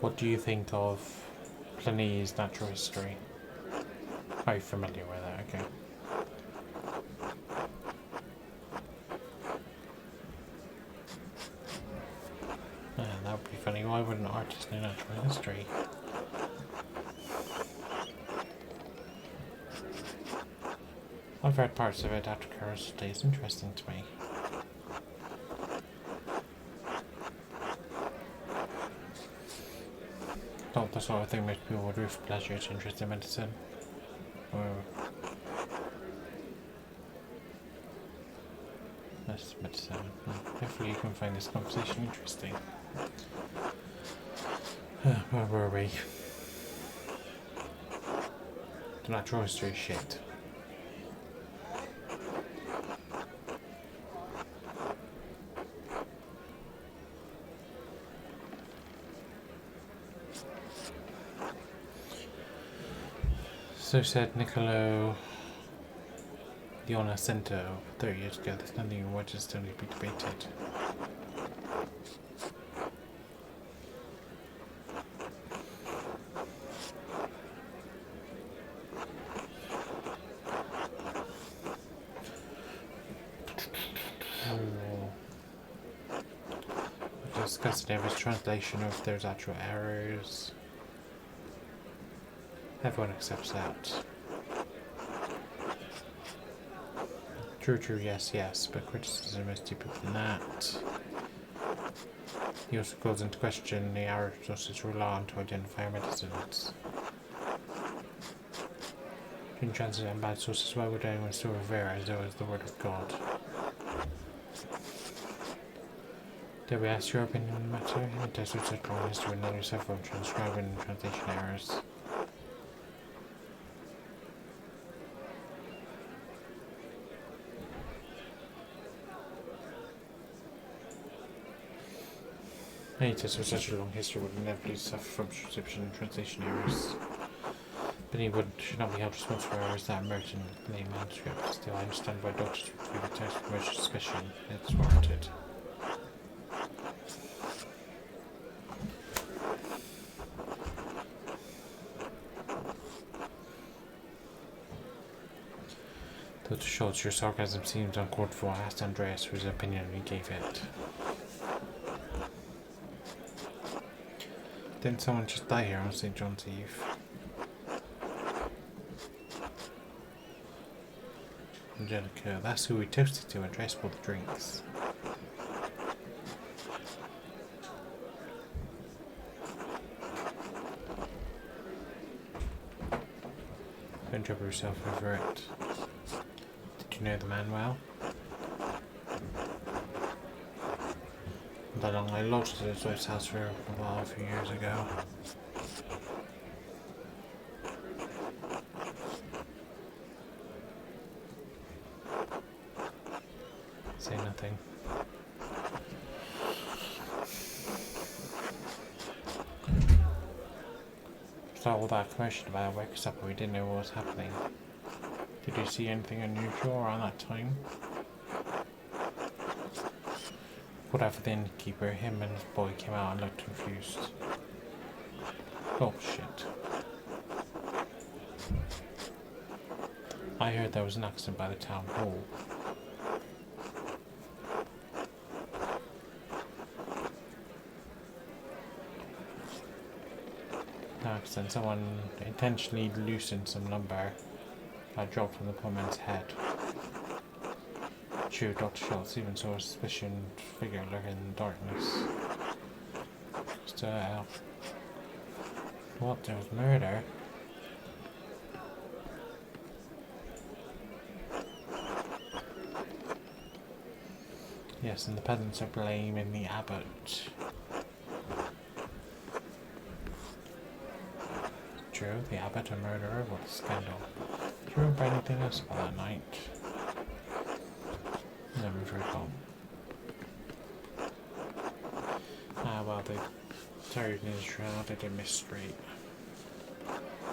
What do you think of Pliny's natural history? Are you familiar with it? Okay. That would be funny. Why would an artist know natural history? I've read parts of it after curiosity. It's interesting to me. Not the sort of thing most people would do for pleasure. It's interest in medicine. Or that's medicine. Hopefully you can find this conversation interesting. Where were we? The natural history shit. So said Niccolo Leonacento 30 years ago. There's nothing in what is still need to be debated. discussing his translation or if there's actual errors. Everyone accepts that. True, yes, but criticism is deeper than that. He also calls into question the Arab sources rely on to identify medicines. In transit and bad sources, why would anyone still revere as though it's the word of God? Did we ask your opinion on the matter? In the test of such long history and knowledge suffer from transcribing and translation errors. Any test with such a long history would inevitably suffer from transcription and translation errors. But he should not be held responsible for errors that emerge in the manuscript. Still, I understand why doctors would view the text with much suspicion. It's warranted. Dr. Schultz, your sarcasm seems uncalled for. I asked Andreas for his opinion and he gave it. Didn't someone just die here on St. John's Eve? Angelica, that's who we toasted to and dressed for the drinks. Don't trouble yourself over it. Did you know the man well? That long I lodged at his wife's house for a while a few years ago. Say nothing. So all that commotion about wake us up, we didn't know what was happening. Did you see anything unusual around that time? Called out for the innkeeper. Him and his boy came out and looked confused. Oh shit. I heard there was an accident by the town hall. No accident. Someone intentionally loosened some lumber that dropped from the poor man's head. True, Dr. Schultz even saw a suspicious figure lurking in the darkness. Still, what? There was murder? Yes, and the peasants are blaming the abbot. True, the abbot a murderer? What a scandal. Do you remember anything else about that night? Never recall. Well, they carried in his shrouded in mystery.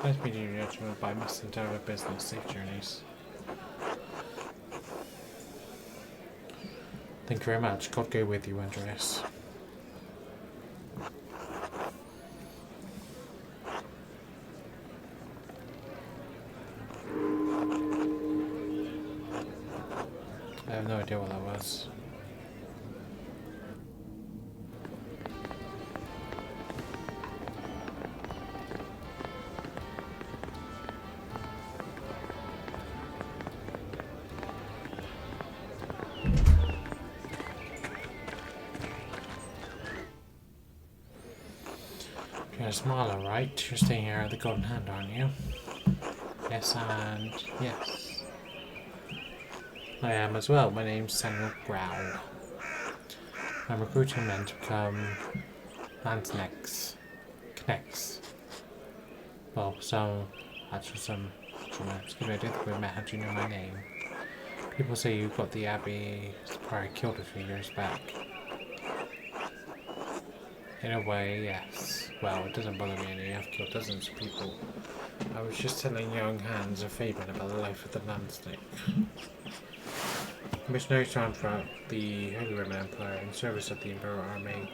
Let me do your judgment, but I mustn't over business. Safe journeys. Thank you very much. God go with you, Andreas. I have no idea what that was. Andreas Maler, right? You're staying here at the Golden Hand, aren't you? Yes, and yes. I am as well. My name's Samuel Growl. I'm recruiting men to become Landsnecks. Connects. Well, some men. Excuse me, I don't think we met. How do you know my name? People say you got the Abbey prior killed a few years back. In a way, yes. Well, it doesn't bother me any. I've killed dozens of people. I was just telling young Hans a Fabian about the life of the Landsnick. Missionaries found throughout the Holy Roman Empire in service of the Imperial Army.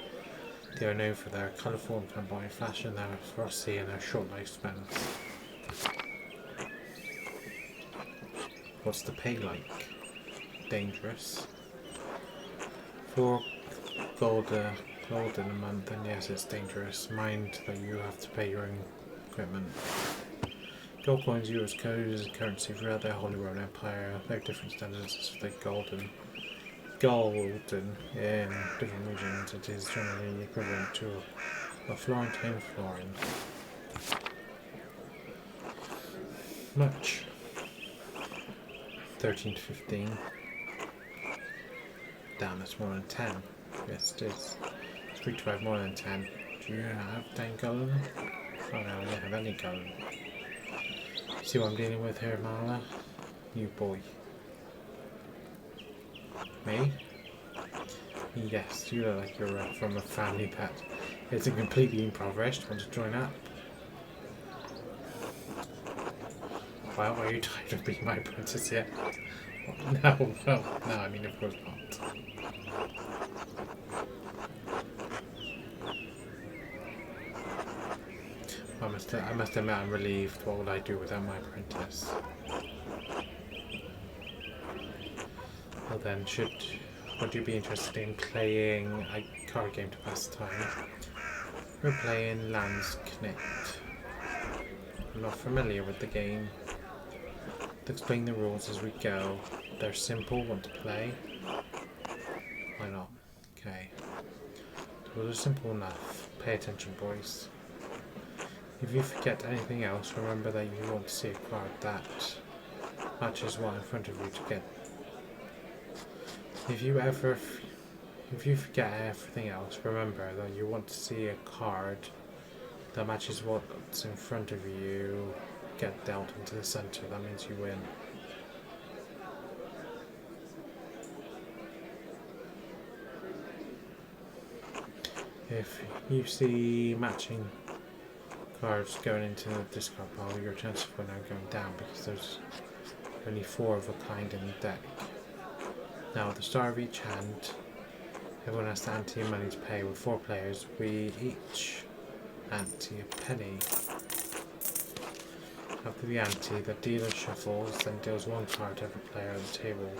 They are known for their colourful and flamboyant fashion, their ferocity, and their short lifespans. What's the pay like? Dangerous. 4 gold Golden a month, and yes, it's dangerous. Mind that you have to pay your own equipment. Gold coins, euros, codes, as currency throughout the Holy Roman Empire. There are different standards for the golden. Golden in different regions, it is generally equivalent to a Florentine florin. Much. 13 to 15. Damn, that's more than 10. Yes, it is. It's 3 to 5 more than 10. Do you have 10 gullen? Oh no, I don't have any gullen. See what I'm dealing with here, Maler? You boy. Me? Yes, you look like you're from a family pet. It's a completely impoverished. Want to join up? Well, are you tired of being my apprentice yet? No, well, no, I mean, of course not. I must admit I'm relieved. What would I do without my apprentice? Well then, would you be interested in playing a card game to pass the time? We're playing Landsknecht. I'm not familiar with the game. I'll explain the rules as we go. They're simple, want to play? Why not? Okay. The rules are simple enough. Pay attention, boys. If you forget anything else, remember that you want to see a card that matches one in front of you to get. If you forget everything else, remember that you want to see a card that matches what's in front of you get dealt into the center. That means you win. If you see matching cards going into the discard pile, your chances of winning are going down because there's only 4 of a kind in the deck. Now at the start of each hand, everyone has to ante a money to pay. With 4 players, we each ante a penny. After the ante, the dealer shuffles, then deals 1 card to every player at the table,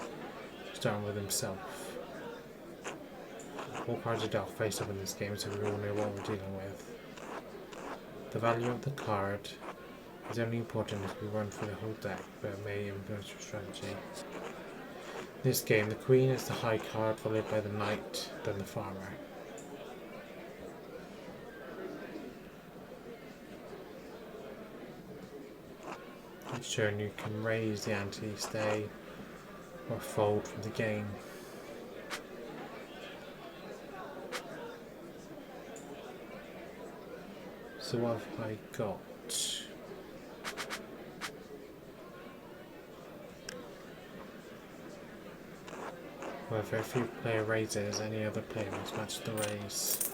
starting with himself. All cards are dealt face up in this game, so we all know what we're dealing with. The value of the card is only important if we run through the whole deck, but it may influence your strategy. In this game, the Queen is the high card, followed by the Knight, then the Farmer. Each turn you can raise the ante, stay, or fold from the game. So what have I got? However, if your player raises, any other player must match the raise.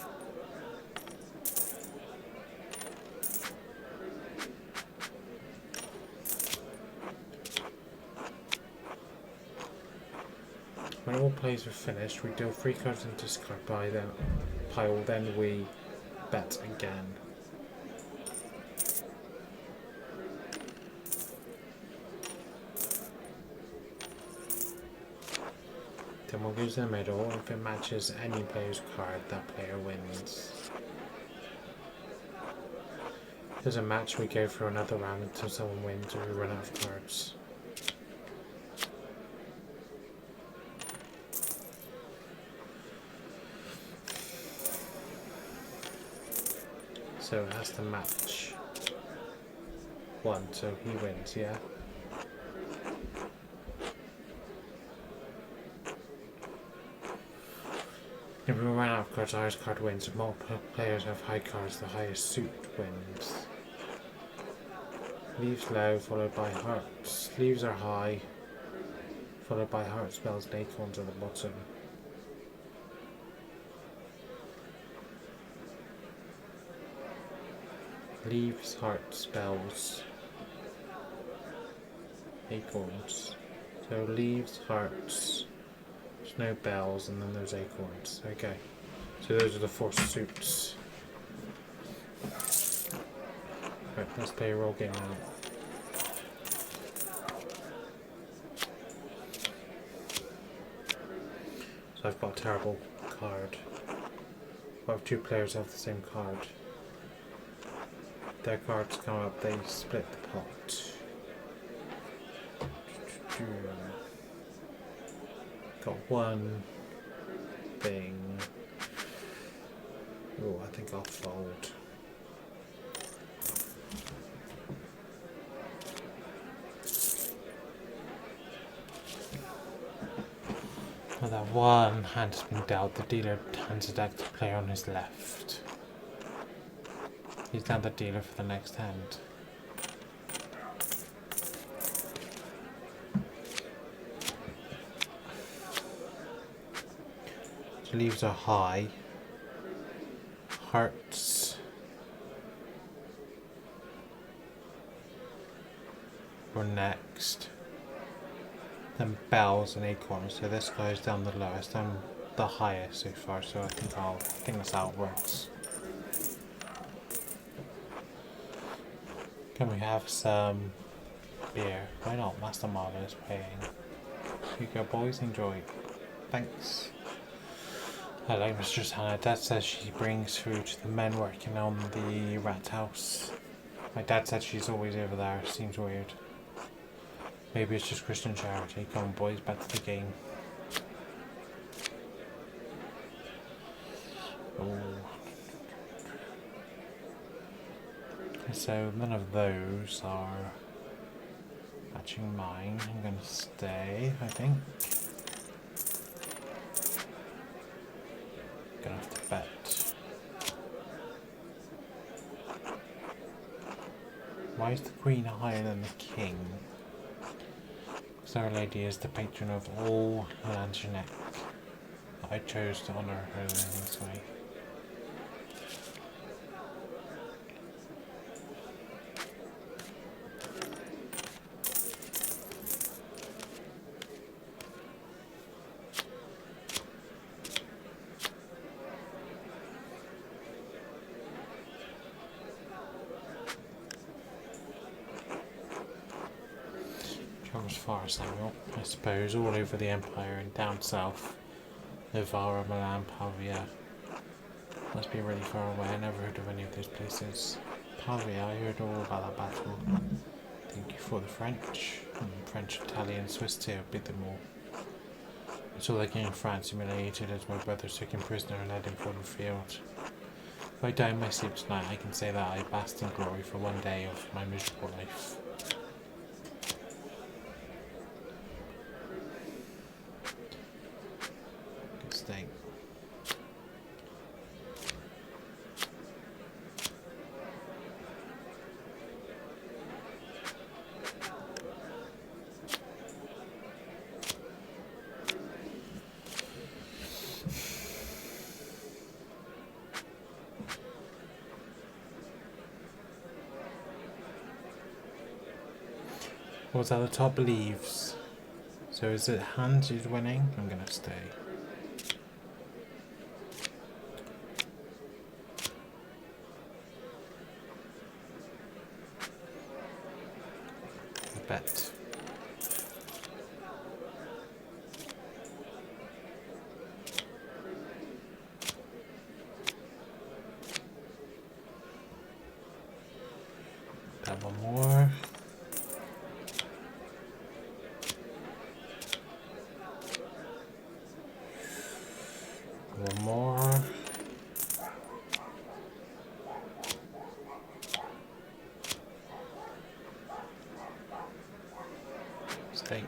When all plays are finished, we deal 3 cards into discard pile, then we bet again. Then we'll use the middle. If it matches any player's card, that player wins. If there's a match, we go for another round until someone wins or we run out of cards. So it has to match 1, so he wins, yeah? If we run out of cards, the highest card wins. If multiple players have high cards, the highest suit wins. Leaves low, followed by hearts. Leaves are high, followed by heart spells and acorns at the bottom. Leaves, heart spells, acorns. So leaves, hearts. There's no bells, and then there's acorns. Okay, so those are the 4 suits. Right, let's play a roll game now. So I've got a terrible card. But if two players have the same card, their cards come up, they split the pot. Got one thing. Oh, I think I'll fold. With that one hand has been dealt, the dealer hands it back to the player on his left. He's now the dealer for the next hand. Which leaves are high. Hearts. We're next. Then bells and acorns. So this guy's down the lowest. I'm the highest so far, so I think that's how it works. Can we have some beer? Why not? Master Maler is paying. Here you go, boys. Enjoy. Thanks. Hello, Mistress Hannah. Dad says she brings food to the men working on the rat house. My dad said she's always over there. Seems weird. Maybe it's just Christian charity. Come on, boys, back to the game. Oh. So none of those are matching mine. I'm gonna stay, I think. Gonna have to bet. Why is the Queen higher than the King? Because Our Lady is the patron of all Langeneck. I chose to honour her in this way. As far as Samuel, I suppose, all over the Empire and down south. Bavaria, Milan, Pavia. Must be really far away. I never heard of any of those places. Pavia, I heard all about that battle. Thank you for the French. French, Italian, Swiss too, beat them all. I saw the king in France humiliated as my brothers took him prisoner and led him for the field. If I die in my sleep tonight, I can say that I basked in glory for one day of my miserable life. Thing. What's at the top leaves? So is it hands who's winning? I'm gonna stay. Bet. Got one more. One more. Stay.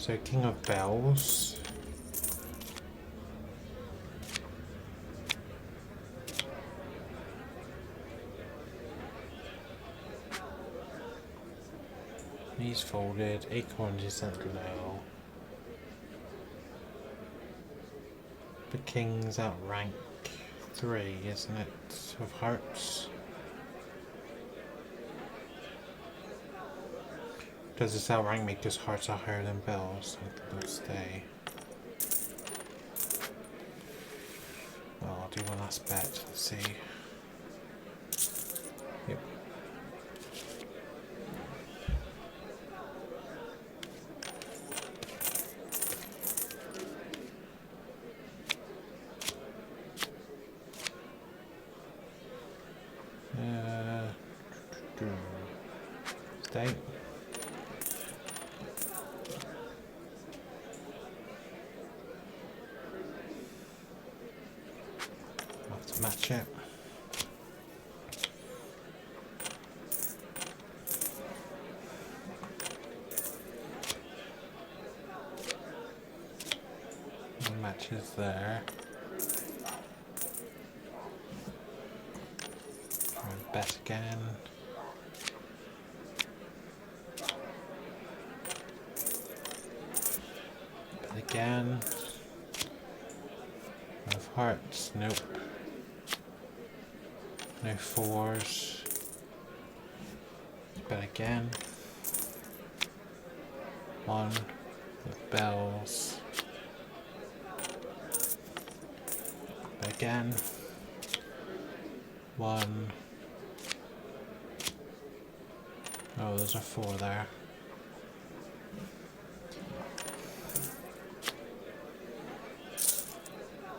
So King of Bells. He's folded. Acorns is at low. The King's at rank 3, isn't it? Of hearts. Does this outrank me because hearts are higher than bells? I think they'll stay. Well, I'll do one last bet. Let's see. Yep. Stay. Have to match it. One matches there. Try and bet again. Bet again. Of hearts, nope. No 4s. Bet again. 1 with bells. Bet again. 1. Oh, there's a 4 there.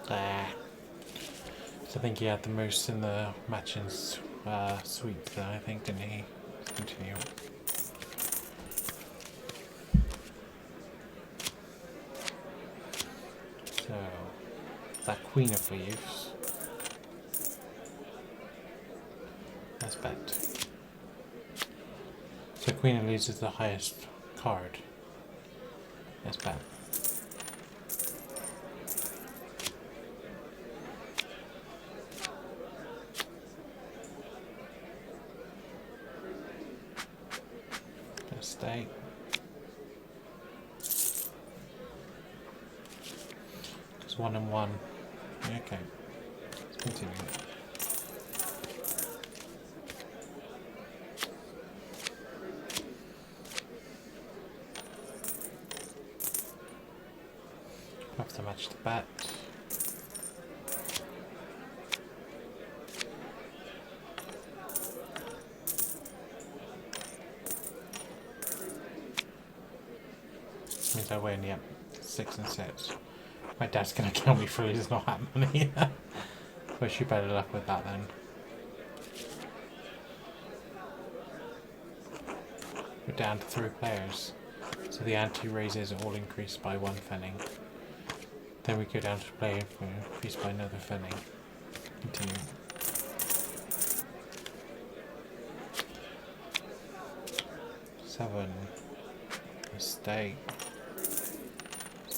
There. So I think he had the most in the matching sweep there, I think, didn't he? Let's continue. So, that Queen of Leaves. Let's bet. So Queen of Leaves is the highest card. Let's bet. Stay. It's 1 and 1. Okay. Let's continue. Have to match the bet. Means I win, yep. 6 and 6. My dad's gonna kill me for losing all that money. Wish you better luck with that then. We're down to 3 players. So the anti-raises all increased by 1 pfennig. Then we go down to play increased by another pfennig. Continue. Seven. Stay.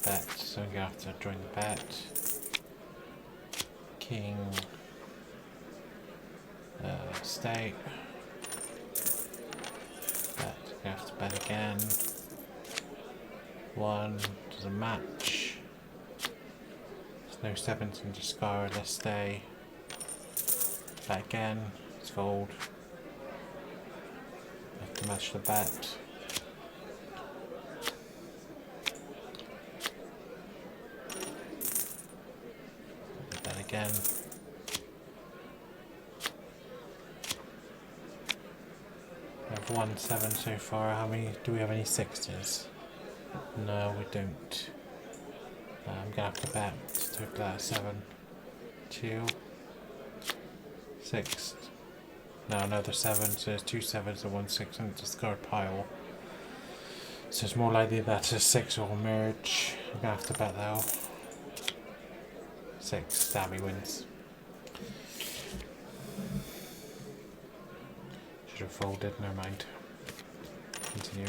Bet, so I'm gonna have to join the bet. King. Stay. Bet, gonna have to bet again. 1 doesn't match. There's no 7s in discard, let's stay. Bet again, let's fold. Have to match the bet. Again. We have 1 7 so far. How many do we have? Any 6s? No, we don't. I'm gonna have to bet to total that 7, 2, 6. No, another 7. So there's 2 7s and 1 6 in the discard pile. So it's more likely that a 6 will merge. I'm gonna have to bet though. 6, damn, he wins. Should have folded, never mind. Continue.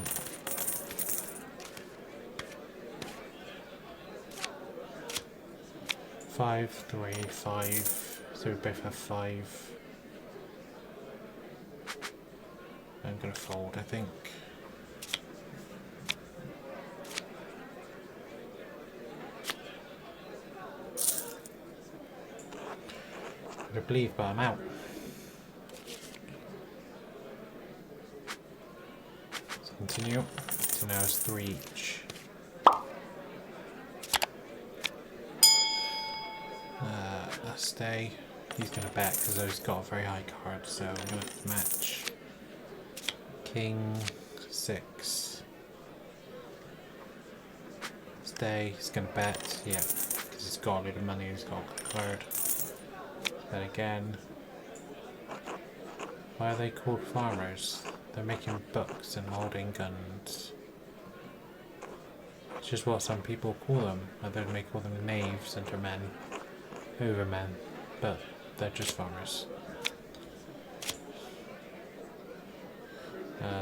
5, 3, 5. So we both have 5. I'm gonna fold, I think. I believe, but I'm out. Let's continue. So now it's 3 each. A stay. He's going to bet because he's got a very high card, so I'm going to match. King 6. Stay. He's going to bet. Yeah, because he's got a lot of money. He's got a card. Bet again. Why are they called farmers? They're making books and holding guns. It's just what some people call them. Other may call them knaves, undermen, overmen, but they're just farmers.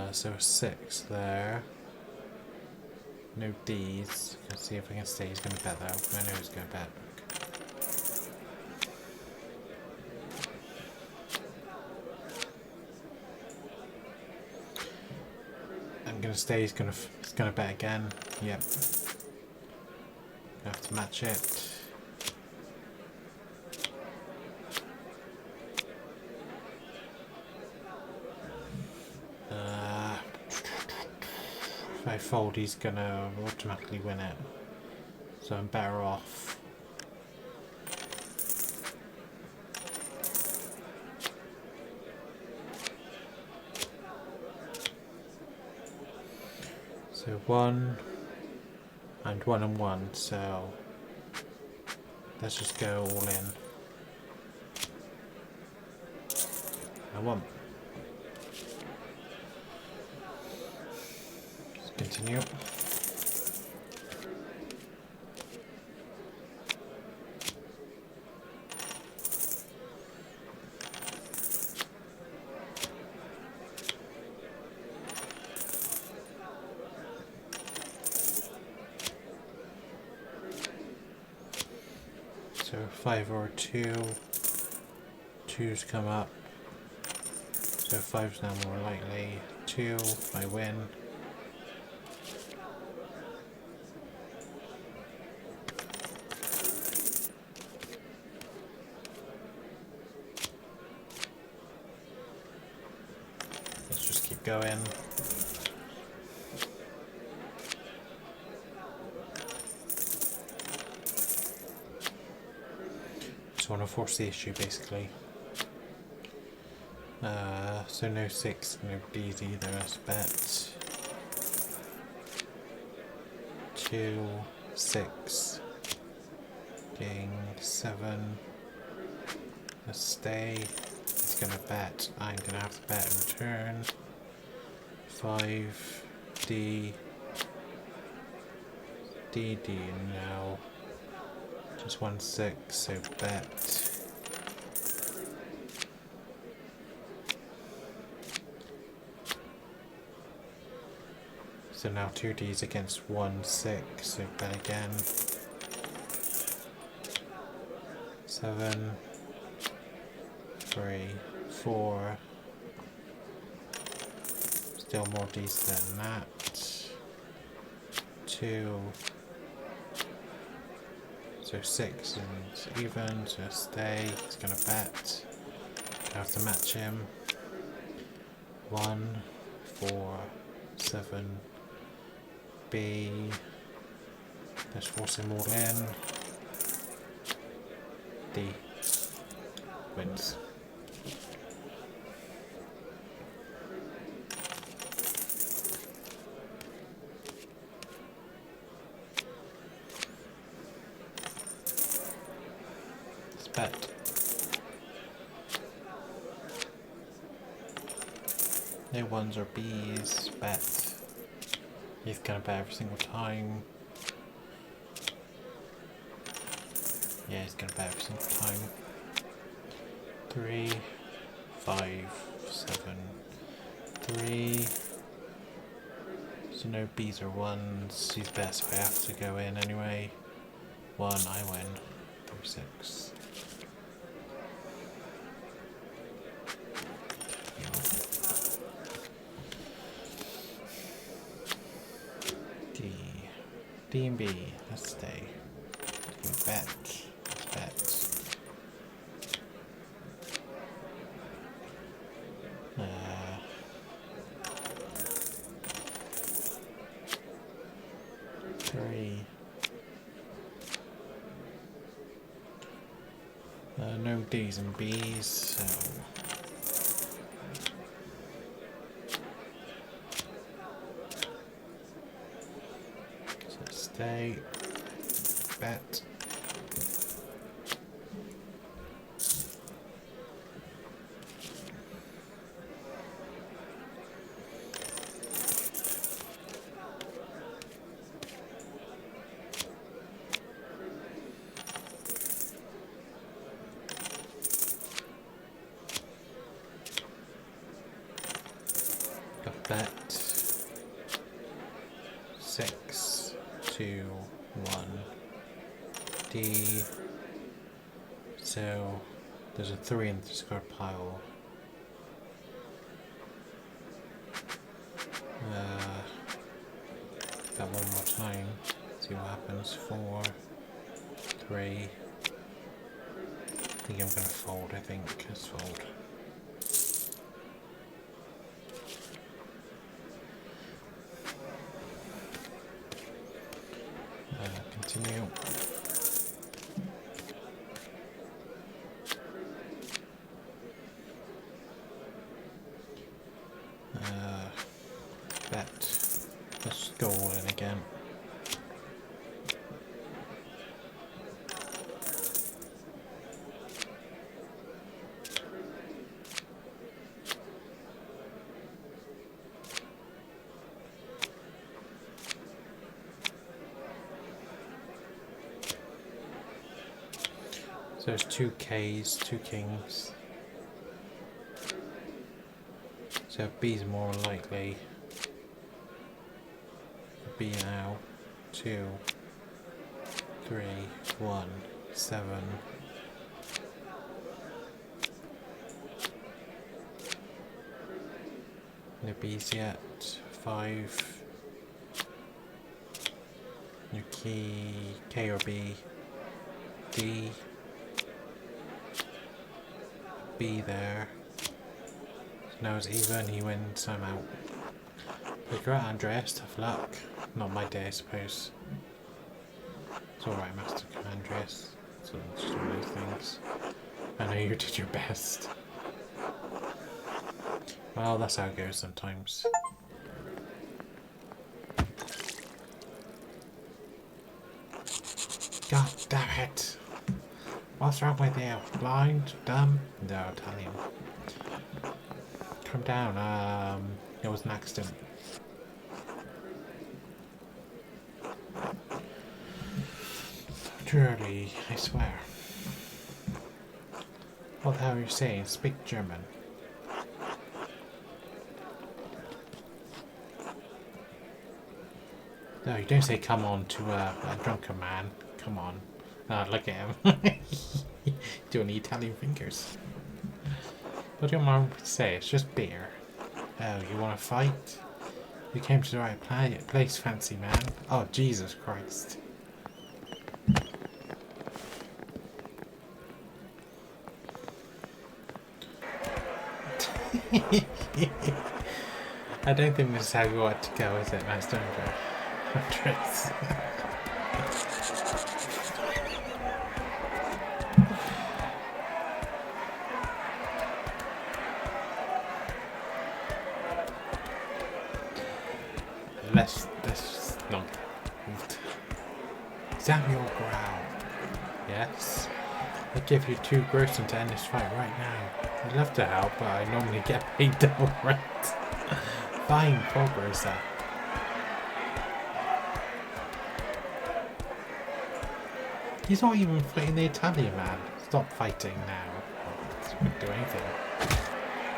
So a 6 there. No D's. Let's see if I can stay. He's going to bet though. I know he's going to bet. I'm going to stay. He's going to bet again. Yep. I have to match it. If I fold, he's gonna automatically win it. So I'm better off. So 1 and 1 and 1, so let's just go all in. I won. Let's continue. So 5 or 2. 2's come up. So 5's now more likely. 2, I win. Let's just keep going. Just want to force the issue basically. So no 6, no D's either, let's bet. 2, 6, King 7, let's stay. He's gonna bet, I'm gonna have to bet in return. 5, D, D, D, no. Just 1, 6, so bet. So now 2 D's against 1, 6, so bet again. 7, 3, 4. Still more D's than that. 2. So 6 and even, so stay. He's gonna bet. I have to match him. 1, 4, 7. B. Let's force him all in. D. Wins. Let's bet. No 1s or B's. Bet. He's gonna bet every single time. Yeah, he's gonna bet every single time. 3, 5, 7, 3. So no B's or 1s. He's bet, so I have to go in anyway. 1, I win. Number 6. D. D and B. Let's stay. Bet. Bet. Three. No D's and B's, so stay. Bet. Bet 6, 2, 1. D. So there's a 3 in the discard pile. That one more time. See what happens. 4, 3. I think I'm gonna fold. I think let's fold. Continue. Bet. Let's go all in again. So there's 2 Ks, 2 kings. So B's more likely. B now. 2, 3, 1, 7. No B's yet. 5. Your key, K or B. D. B there. So now it's even, he wins, I'm out. Figure out Andreas, tough luck. Not my day, I suppose. It's alright, Master Andreas. So it's just one of those things. I know you did your best. Well, that's how it goes sometimes. God damn it! What's wrong with you? Blind? Dumb? No, Italian. Come down, it was an accident. Truly, I swear. What the hell are you saying? Speak German. No, you don't say come on to a drunken man. Come on. Look at him. Doing the Italian fingers. What do you want to say? It's just beer. Oh, you want to fight? You came to the right place, fancy man. Oh, Jesus Christ. I don't think this is how you want to go, is it, Master Andreas? Let's not. Samuel growl. Yes. I'd give you 2 gross to end this fight right now. I'd love to help, but I normally get paid double rent. Fine, poor grocer. He's not even fighting the Italian man. Stop fighting now. This wouldn't do anything.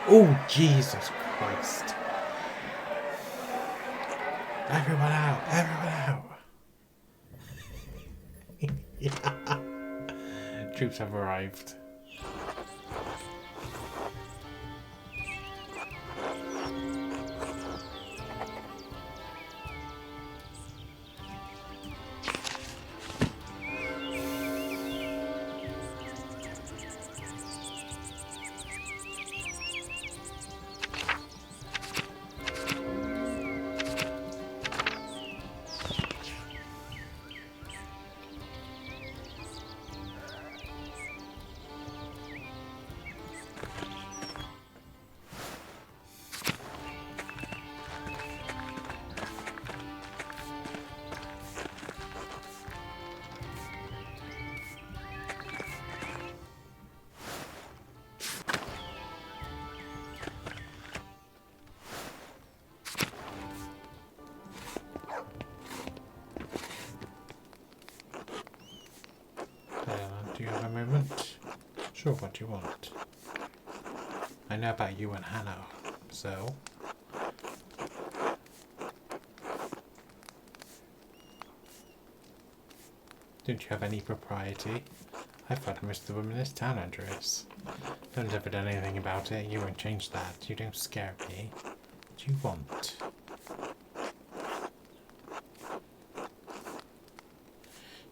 Oh, Jesus Christ. Everyone out! Everyone out! Yeah. troops have arrived. Do you have a moment? Sure, what do you want? I know about you and Hannah, so... Don't you have any propriety? I've fought most of the women in this town, Andreas. No one's ever done anything about it. You won't change that. You don't scare me. What do you want?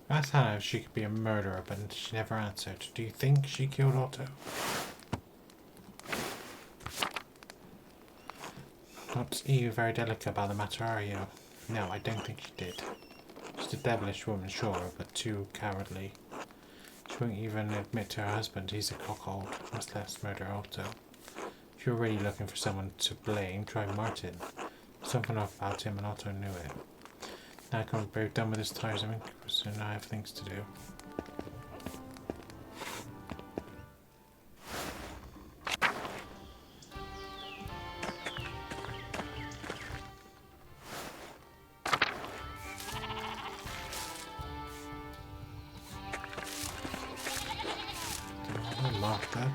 I asked Hannah if she could be a murderer, but she never answered. Do you think she killed Otto? Not you very delicate about the matter, are you? No, I don't think she did. She's a devilish woman, sure, but too cowardly. She won't even admit to her husband he's a cuckold, much less murder Otto. If you're really looking for someone to blame, try Martin. Something off about him and Otto knew it. Now I'm very done with this tiresome inquest, and I have things to do. Oh, Martha.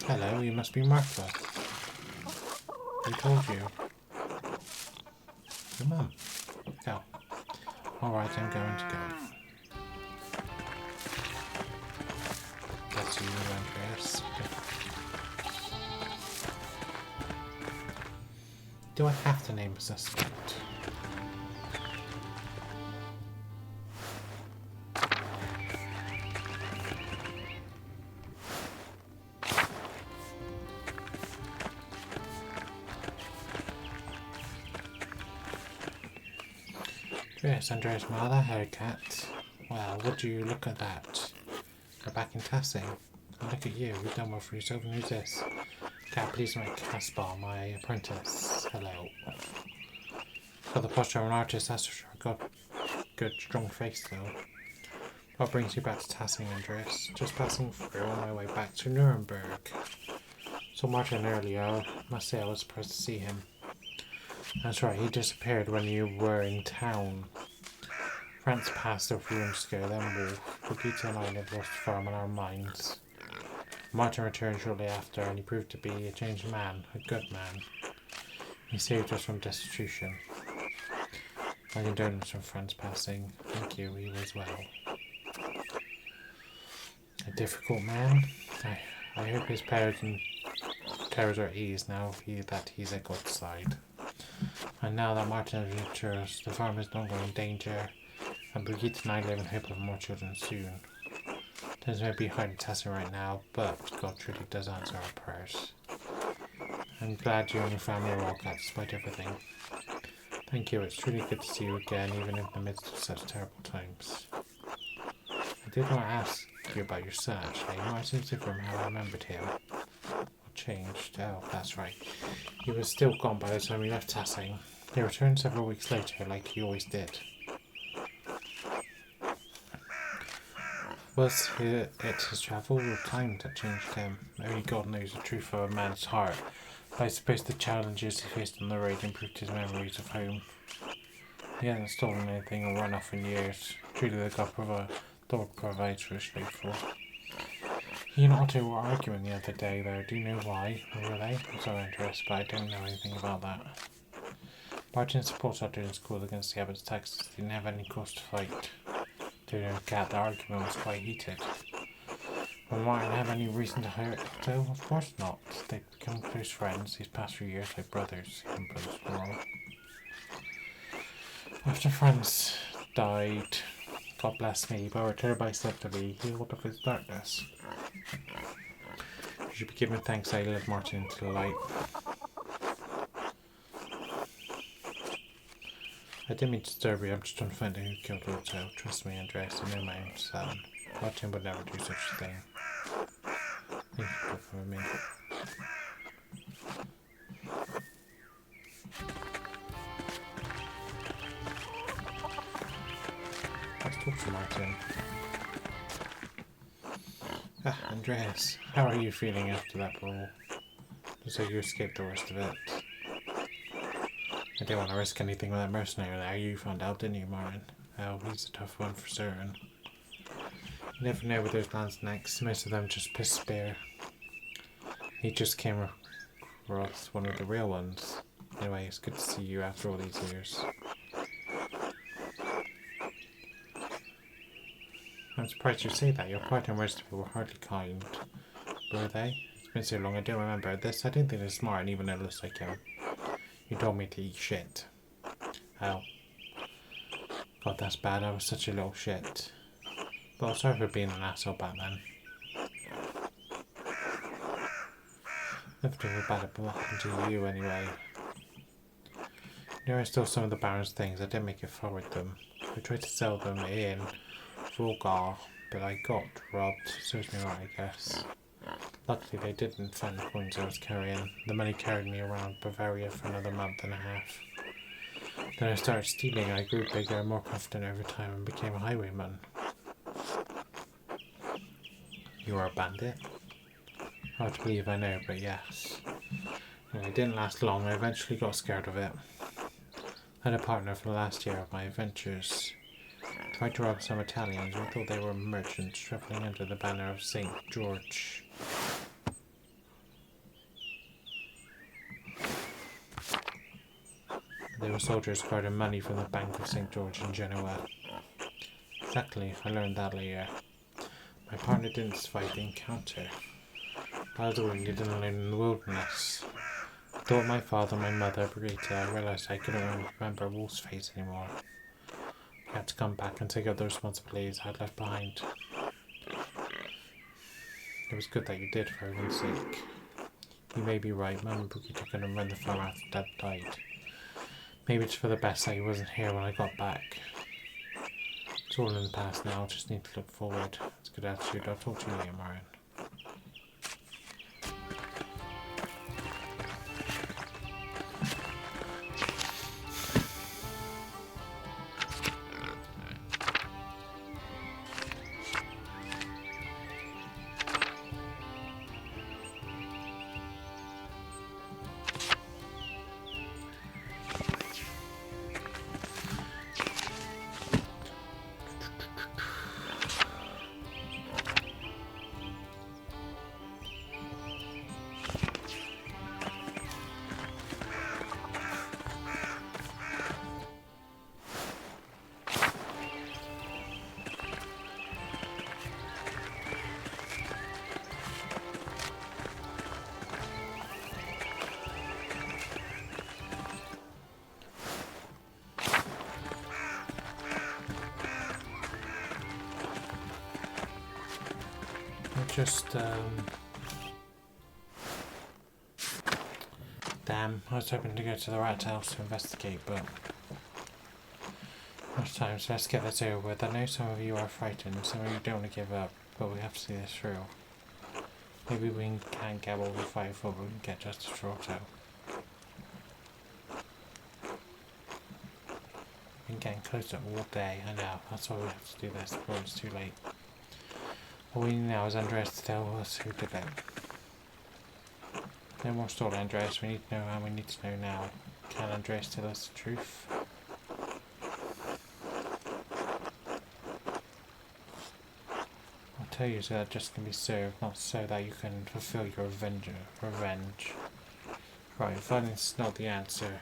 Hello, you must be Martha. Who told you? Your mum. Go. Alright, I'm going to go. That's you, Andreas. Do I have to name a suspect? Yes, Andreas Maler, haircut. Well, would you look at that? You're back in Tassing. And look at you, you've done well for yourself, and who's this? Cat, please make Caspar, my apprentice. Hello. Got the posture of an artist, that's for sure. Got good, strong face, though. What brings you back to Tassing, Andreas? Just passing through on my way back to Nuremberg. Saw Martin earlier. I must say I was surprised to see him. That's right, he disappeared when you were in town. France passed a few months ago, then Wolf. Brigitte and I have lost firm on our minds. Martin returned shortly after, and he proved to be a changed man, a good man. He saved us from destitution. My condolences from France passing. Thank you, he was well. A difficult man? I hope his parents are at ease now that he's at God's side. And now that Martin has returned, the farm is no longer in danger, and Brigitte and I live in hope of more children soon. Things may be hard to test right now, but God truly does answer our prayers. I'm glad you and your family are all okay despite everything. Thank you, it's truly good to see you again, even in the midst of such terrible times. I did want to ask you about your son, actually. Martin's different from how I remembered him. What changed? Oh, that's right. He was still gone by the time we left Tassing. He returned several weeks later, like he always did. Was it his travel or time that changed him? Only God knows the truth of a man's heart. But I suppose the challenges he faced on the road improved his memories of home. He hasn't stolen anything or run off in years. Truly the Lord provides for his faithful. He and Otto were arguing the other day, though. Do you know why? Were they? I'm sorry, Andreas, but I don't know anything about that. Martin supports Otto in school against the Abbot's taxes. He didn't have any cause to fight. During the argument was quite heated. Will Martin have any reason to hurt though? Of course not. They've become close friends these past few years, like brothers, even brothers more. After friends died, God bless me, but returned by subtly, healed of his darkness. You should be giving thanks I led Martin into the light. I didn't mean to disturb you, I'm just trying to find out who killed Otto. Trust me, Andreas, I know my own son. Martin would never do such a thing. Thank you for me. Let's talk to Martin. Ah, Andreas, how are you feeling after that brawl? Looks like you escaped the worst of it. I didn't want to risk anything with that mercenary there. You found out, didn't you, Martin? Oh, he's a tough one for certain. You never know where those lands next. Most of them just piss spear. He just came across one of the real ones. Anyway, it's good to see you after all these years. I'm surprised you say that. Your partner and most people were hardly kind. Were they? It's been so long, I don't remember this. I didn't think they're smart, and even it looks like him. You told me to eat shit. Oh. God, that's bad. I was such a little shit. But I'm sorry for being an asshole back then. Never feel bad about what happened to you anyway. There are still some of the Baron's things. I didn't make it forward them. I tried to sell them in Vulgar, but I got robbed. Serves me right, I guess. Luckily they didn't find the coins I was carrying. The money carried me around Bavaria for another month and a half. Then I started stealing. I grew bigger and more confident over time and became a highwayman. You were a bandit? Hard to believe, I know, but yes. Anyway, it didn't last long. I eventually got scared of it. I had a partner for the last year of my adventures. Tried to rob some Italians who thought they were merchants travelling under the banner of St. George. They were soldiers guarding money from the Bank of St. George in Genoa. Exactly, I learned that later. My partner didn't survive the encounter. I was wounded and alone in the wilderness. I thought my father, my mother, Brigitte. I realised I couldn't remember Wolf's face anymore. I had to come back and take up the responsibilities I had left behind. It was good that you did, for everyone's sake. You may be right, Mum and Brigitte couldn't run the farm after Dad died. Maybe it's for the best that he wasn't here when I got back. It's all in the past now, just need to look forward. It's a good attitude. I'll talk to you later, Marion. Damn, I was hoping to go to the rat house to investigate, but much time, so let's get this over with. I know some of you are frightened, some of you don't want to give up, but we have to see this through. Maybe we can't get what we fight for, but we can get justice for Otto. We've been getting closer all day, I know, that's why we have to do this before it's too late. All we need now is Andreas to tell us who did it. No more story, Andreas. We need to know how we need to know now. Can Andreas tell us the truth? I'll tell you so that justice can be served, not so that you can fulfill your revenge. Right, violence is not the answer.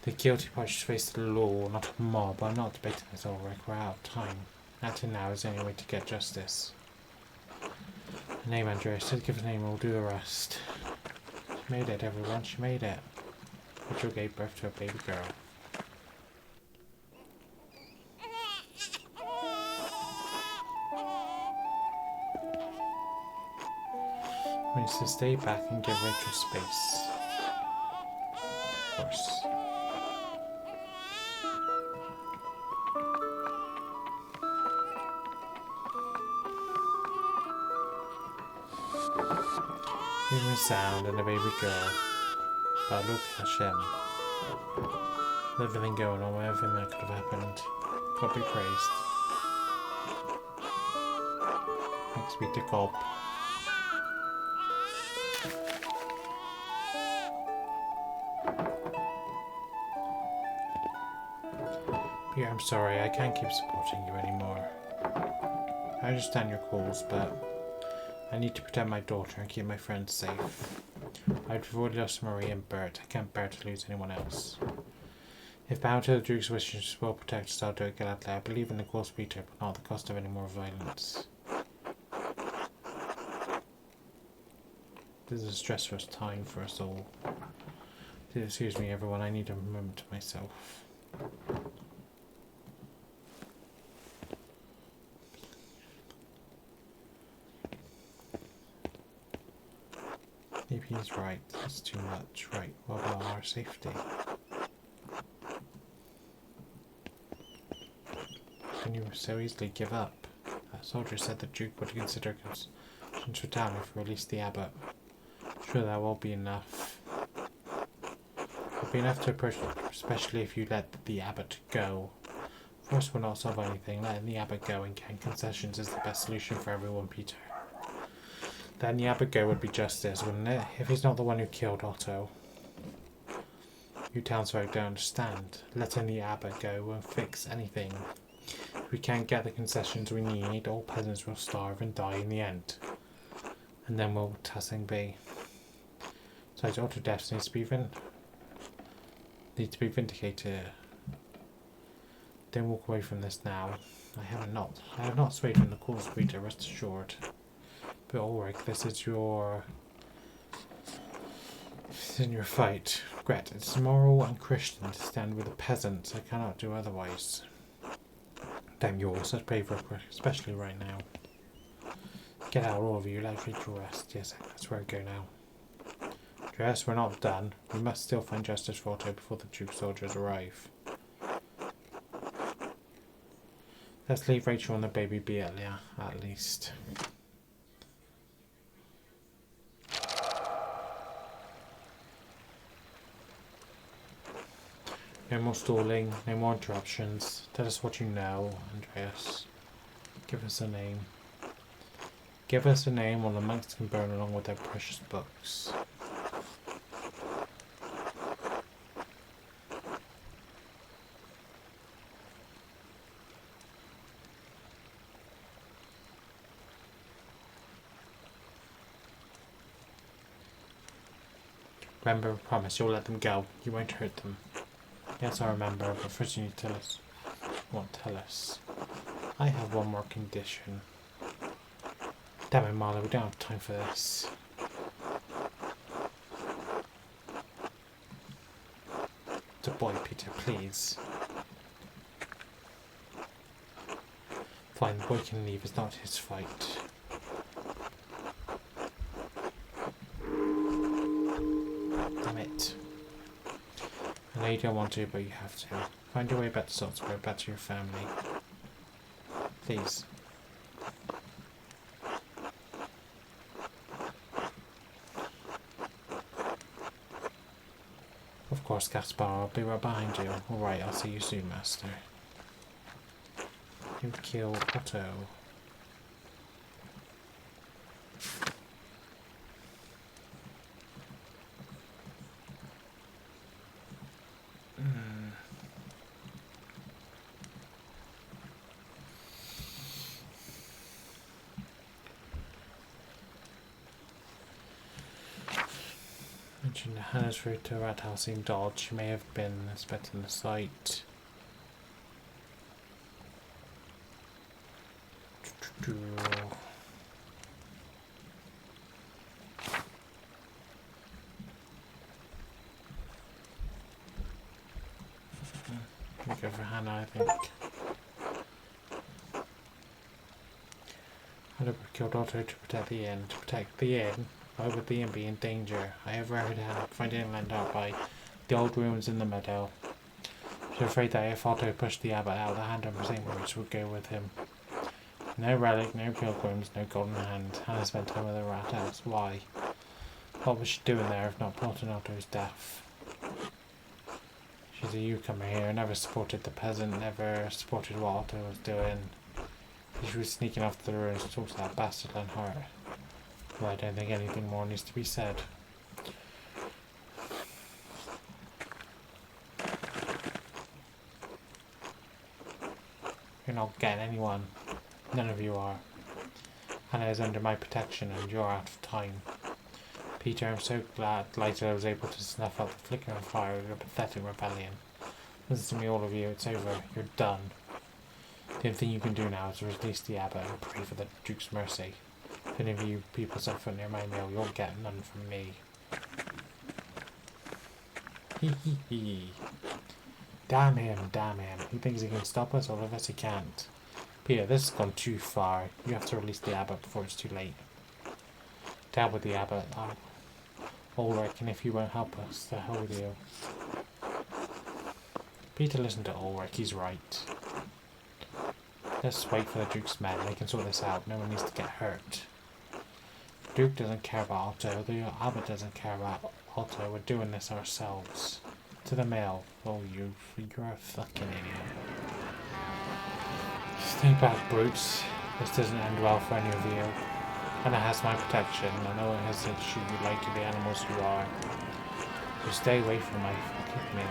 The guilty party should face the law, not a mob. I'm not debating this all, Rick. We're out of time. Acting now is the only way to get justice. Her name, Andreas. Just give her name, we'll do the rest. She made it, everyone. She made it. Rachel gave birth to a baby girl. We need to stay back and give Rachel space. Of course. Even a sound and a baby girl. Baruch Hashem. With everything going on, everything that could have happened. God be praised. Thanks be to God. Peter, I'm sorry, I can't keep supporting you anymore. I understand your calls, but I need to protect my daughter and keep my friends safe. I've already lost Marie and Bert. I can't bear to lose anyone else. If bound to the Duke's wishes will protect us, I'll do it gladly. I believe in the cause, Peter, but not at the cost of any more violence. This is a stressful time for us all. Excuse me, everyone, I need a moment to myself. Maybe he's right. It's too much. Right. What about our safety? Can you so easily give up? That soldier said the Duke would consider concessions for town if we released the abbot. Sure, that won't be enough. It'll be enough to approach, especially if you let the abbot go. First, we'll not solve anything. Letting the abbot go and getting concessions is the best solution for everyone, Peter. Then the abbot go would be justice, wouldn't it? If he's not the one who killed Otto. You townsfolk don't understand. Letting the abbot go won't fix anything. If we can't get the concessions we need, all peasants will starve and die in the end. And then will Tassing be? Besides, Otto deaths needs to be vindicated. Don't walk away from this now. I have not swayed from the cause, Peter, rest assured. But Ulrich, this is your fight. Gret, it's moral and Christian to stand with the peasants. I cannot do otherwise. Damn, you're such brave work, especially right now. Get out, all of you. Let Rachel rest. Yes, that's where I go now. Yes, we're not done. We must still find justice for Otto before the Duke's soldiers arrive. Let's leave Rachel and the baby be at least. No more stalling, no more interruptions. Tell us what you know, Andreas. Give us a name. Give us a name or the monks can burn along with their precious books. Remember, promise you'll let them go. You won't hurt them. Yes, I remember, but first you need to tell us. You won't tell us. I have one more condition. Damn it, Maler, we don't have time for this. It's a boy, Peter, please. Fine, the boy can leave. It's not his fight. Damn it. I know you don't want to, but you have to. Find your way back to Salzburg, back to your family. Please. Of course, Gaspar, I'll be right behind you. Alright, I'll see you soon, Master. You kill Otto. Watching Hannah's route to a rat house seemed odd. She may have been expecting the sight. We go for Hannah, I think. Hannah killed Otto to protect the inn. To protect the inn? Why would the inn be in danger? I have heard Hannah find it land out by the old ruins in the meadow. She was afraid that if Otto pushed the abbot out, the hand of his words would go with him. No relic, no pilgrims, no golden hand. Hannah spent time with the rat house. Why? What was she doing there if not plotting Otto's death? She's a newcomer here, never supported the peasant, never supported what Otto was doing. She was sneaking off the ruins to talk to that bastard Lenhart. Well, I don't think anything more needs to be said. You're not getting anyone. None of you are. Hannah is under my protection and you're out of time. Peter, I'm so delighted I was able to snuff out the flickering fire of your pathetic rebellion. Listen to me, all of you, it's over. You're done. The only thing you can do now is release the abbot and pray for the Duke's mercy. If any of you people set foot near my mill, you'll get none from me. Hee hee hee. Damn him, damn him. He thinks he can stop us, all of us he can't. Peter, this has gone too far. You have to release the abbot before it's too late. To hell with the abbot. Ulrich, and if you won't help us, the hell with you. Peter, listen to Ulrich, he's right. Let's wait for the Duke's men, they can sort this out, no one needs to get hurt. The Duke doesn't care about Otto, the abbot doesn't care about Otto, we're doing this ourselves. To the mill. Oh, you're a fucking idiot. Stay back, brutes. This doesn't end well for any of you. Hannah has my protection. I know it has to shoot you like the animals you are. So stay away from my fucking meal.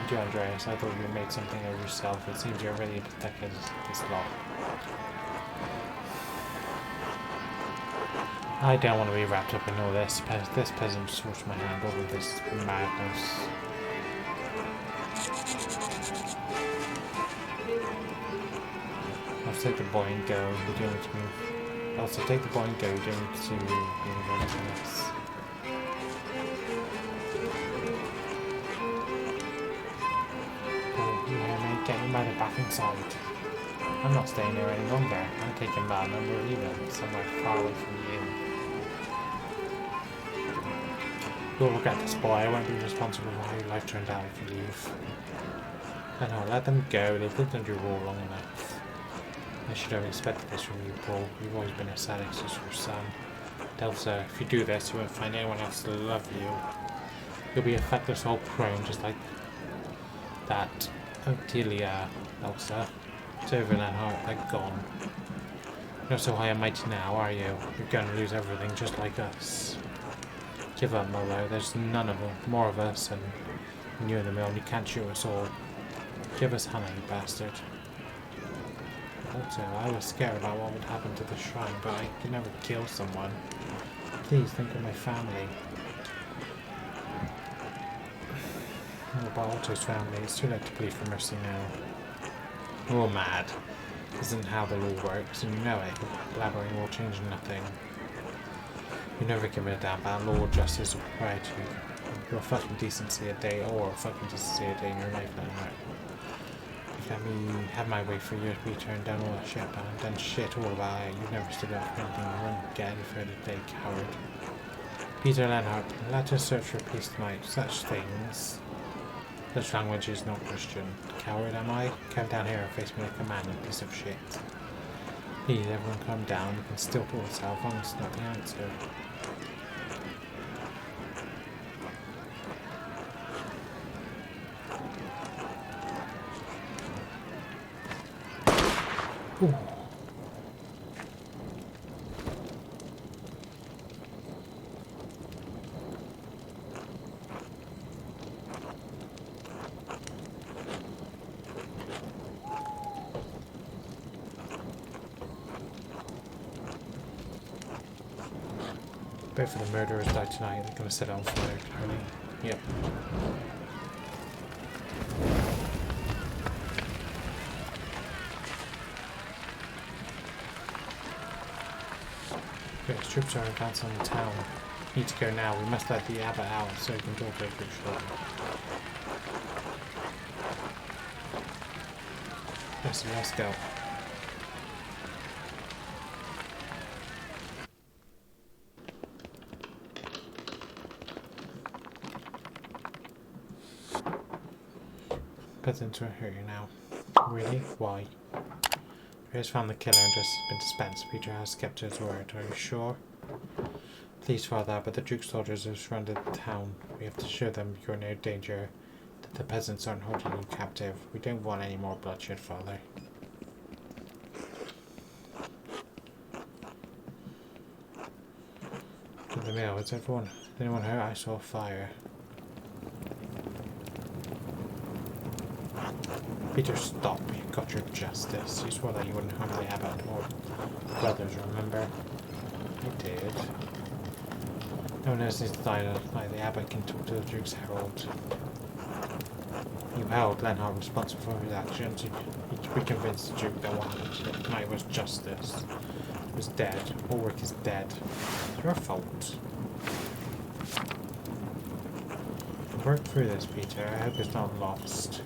And you, Andreas, I thought you made something of yourself. It seems you're really protected this lot. I don't want to be wrapped up in all this. This peasant forced my hand over this madness. I'll take the boy and go. You don't need to move. Also, take the boy and go. You don't need to move anything else. Oh, you hear me? Get your mother back inside. I'm not staying here any longer. I'm taking my number of leaving somewhere far away from you. You'll regret this, boy. I won't be responsible for how your life turned out if you leave. I know, let them go. They've lived under your rule long enough. I should have expected this from you, Paul. You've always been a sad excuse for your son. Delsa, if you do this, you won't find anyone else to love you. You'll be a feckless old crone just like that. Oh, Delia, Elsa. It's over that heart, they're gone. You're not so high and mighty now, are you? You're going to lose everything just like us. Give up, Molo. There's none of them. More of us, and you in the mill, and you can't shoot us all. Give us Hannah, you bastard. Also, I was scared about what would happen to the shrine, but I could never kill someone. Please think of my family. What about Otto's family? It's too late to plead for mercy now. You're all mad. This isn't how the law works, and you know it. Blabbering will change nothing. You never give a damn about law, justice, or propriety. You're a fucking decency a day, or a fucking decency a day in your life, Lenhart. You've let me have my way for years, Peter, and done all that shit, but I've done shit all about it. You've never stood up for anything. You won't get any further today, coward. Peter Lenhart, let us search for peace tonight. Such things. Such language is not Christian. Coward, am I? Come down here and face me like a man, you piece of shit. Please, everyone calm down. You can still pull this out. Violence is not the answer. Ooh. wait for the murderers to die tonight. They're gonna set it on fire, clearly. Yep. British troops are advancing on the town. Need to go now. We must let the abbot out so he can talk over his shoulder. Yes, let's go. Peasants are here now. Really? Why? Andreas found the killer and just been dispensed. Peter has kept his word. Are you sure? Please, Father, but the Duke's soldiers have surrounded the town. We have to show them you're in no danger, that the peasants aren't holding you captive. We don't want any more bloodshed, Father. To the mill. Is anyone hurt? I saw fire. Peter, stop. You got your justice. You swore that you wouldn't harm the abbot or brothers, remember? You did. No one else needs to die like the abbot can talk to the Duke's herald. You held Lenhart responsible for his actions. We convinced the Duke that what happened tonight was justice. He was dead. Ulrich is dead. It's your fault. Work through this, Peter. I hope it's not lost.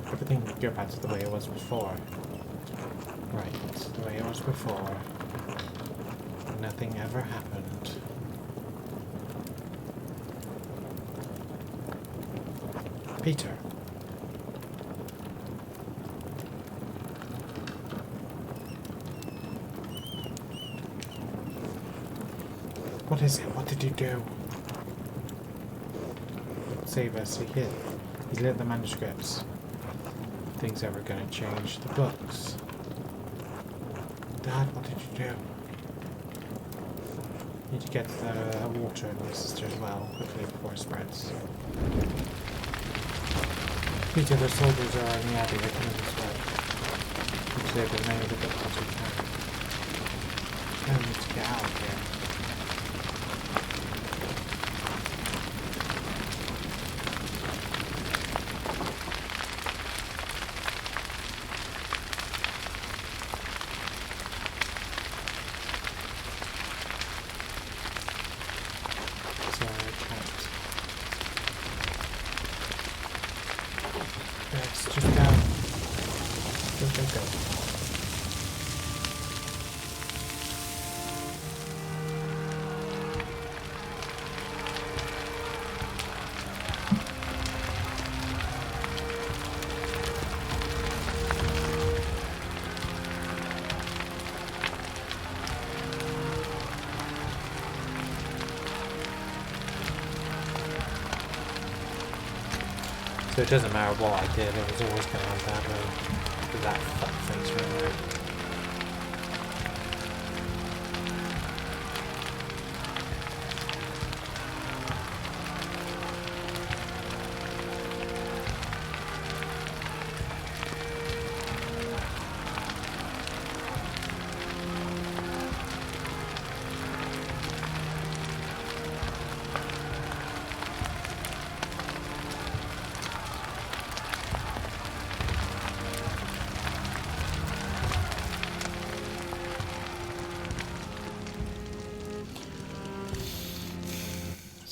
Everything can go back to the way it was before. Right, the way it was before. Nothing ever happened. Peter. What is it? What did you do? Save us. He lit the manuscripts. Things ever gonna change. The books. Dad, what did you do? Need to get the water and my sister as well, quickly before it spreads. Peter, the soldiers are in the abbey. They're coming this way. We save as many of the books as we can. Now we need to get out of here. So it doesn't matter what I did, it was always going to end that way. With that fuckface right there.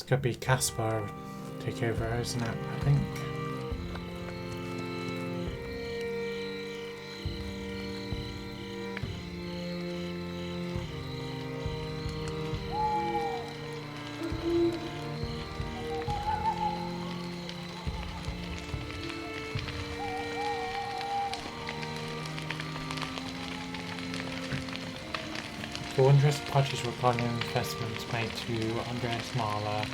Could be Caspar take over, isn't it? I think. The interested parties were planning investments made to Andreas Maler,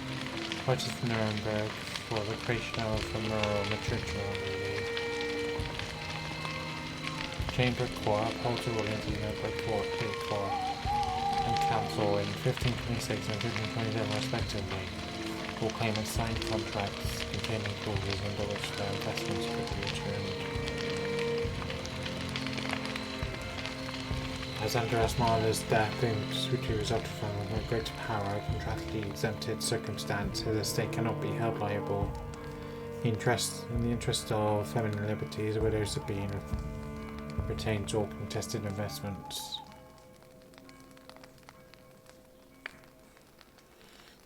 purchased in Nuremberg for the creation of a mural in the church Chamber Court upholds the rulings of the Nuremberg Court, and Council in 1526 and 1527 respectively. All claimants signed contracts containing clauses under which their investments could be returned. I As Andreas Maler's death which resulted from a greater power, a contractually exempted circumstance, his estate cannot be held liable. In the interest of feminine liberties, the widows have been retains all contested investments.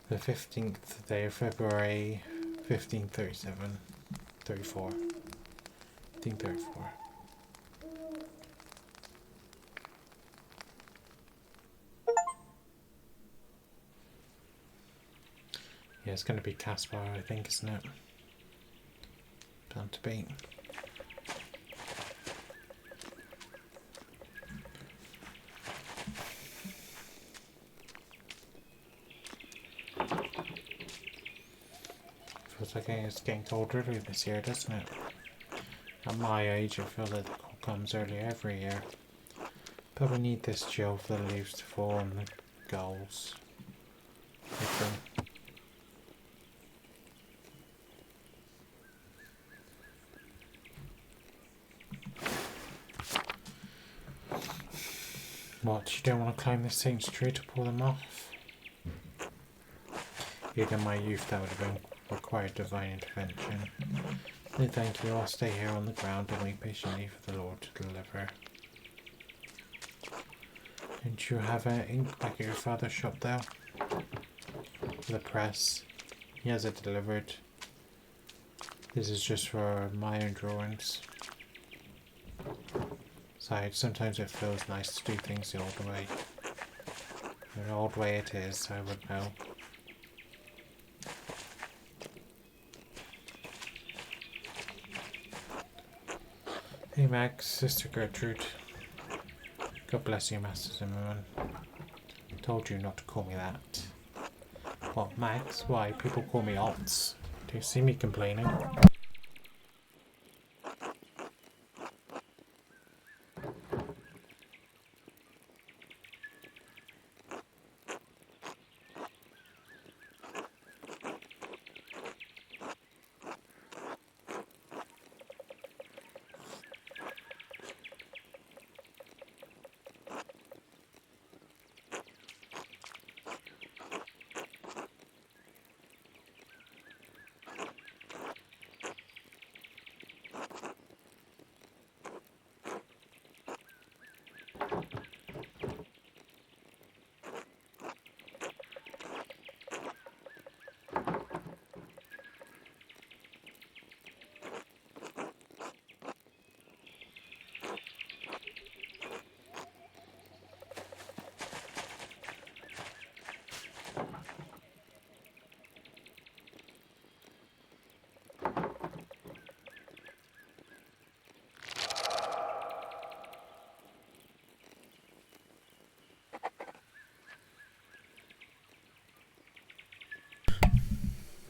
The 15th day of February, 1534. Yeah, it's going to be Caspar, I think, isn't it? Bound to be. Feels like it's getting cold early this year, doesn't it? At my age, I feel like the cold comes earlier every year. But we need this chill for the leaves to fall and the gulls. What, you don't want to climb the saint's tree to pull them off? Even in my youth that would have been required divine intervention. No thank you, I'll stay here on the ground and wait patiently for the Lord to deliver. Didn't you have ink back at your father's shop though? The press. He has it delivered. This is just for my own drawings. Besides, sometimes it feels nice to do things the old way. The old way it is, I would know. Hey Max, Sister Gertrude. God bless you, Master Zimmerman. Told you not to call me that. What, Max? Why? People call me Otts. Do you see me complaining?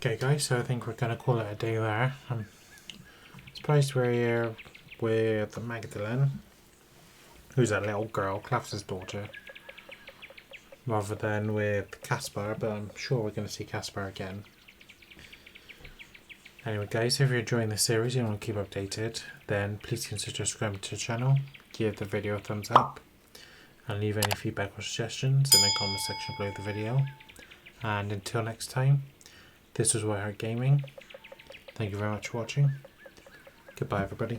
Okay guys, so I think we're going to call it a day there. I'm surprised we're here with Magdalene, who's that little girl, Klaus's daughter, rather than with Caspar, but I'm sure we're going to see Caspar again. Anyway guys, if you're enjoying the series and want to keep updated, then please consider subscribing to the channel, give the video a thumbs up, and leave any feedback or suggestions in the comment section below the video. And until next time, this was White Heart Gaming. Thank you very much for watching. Goodbye everybody.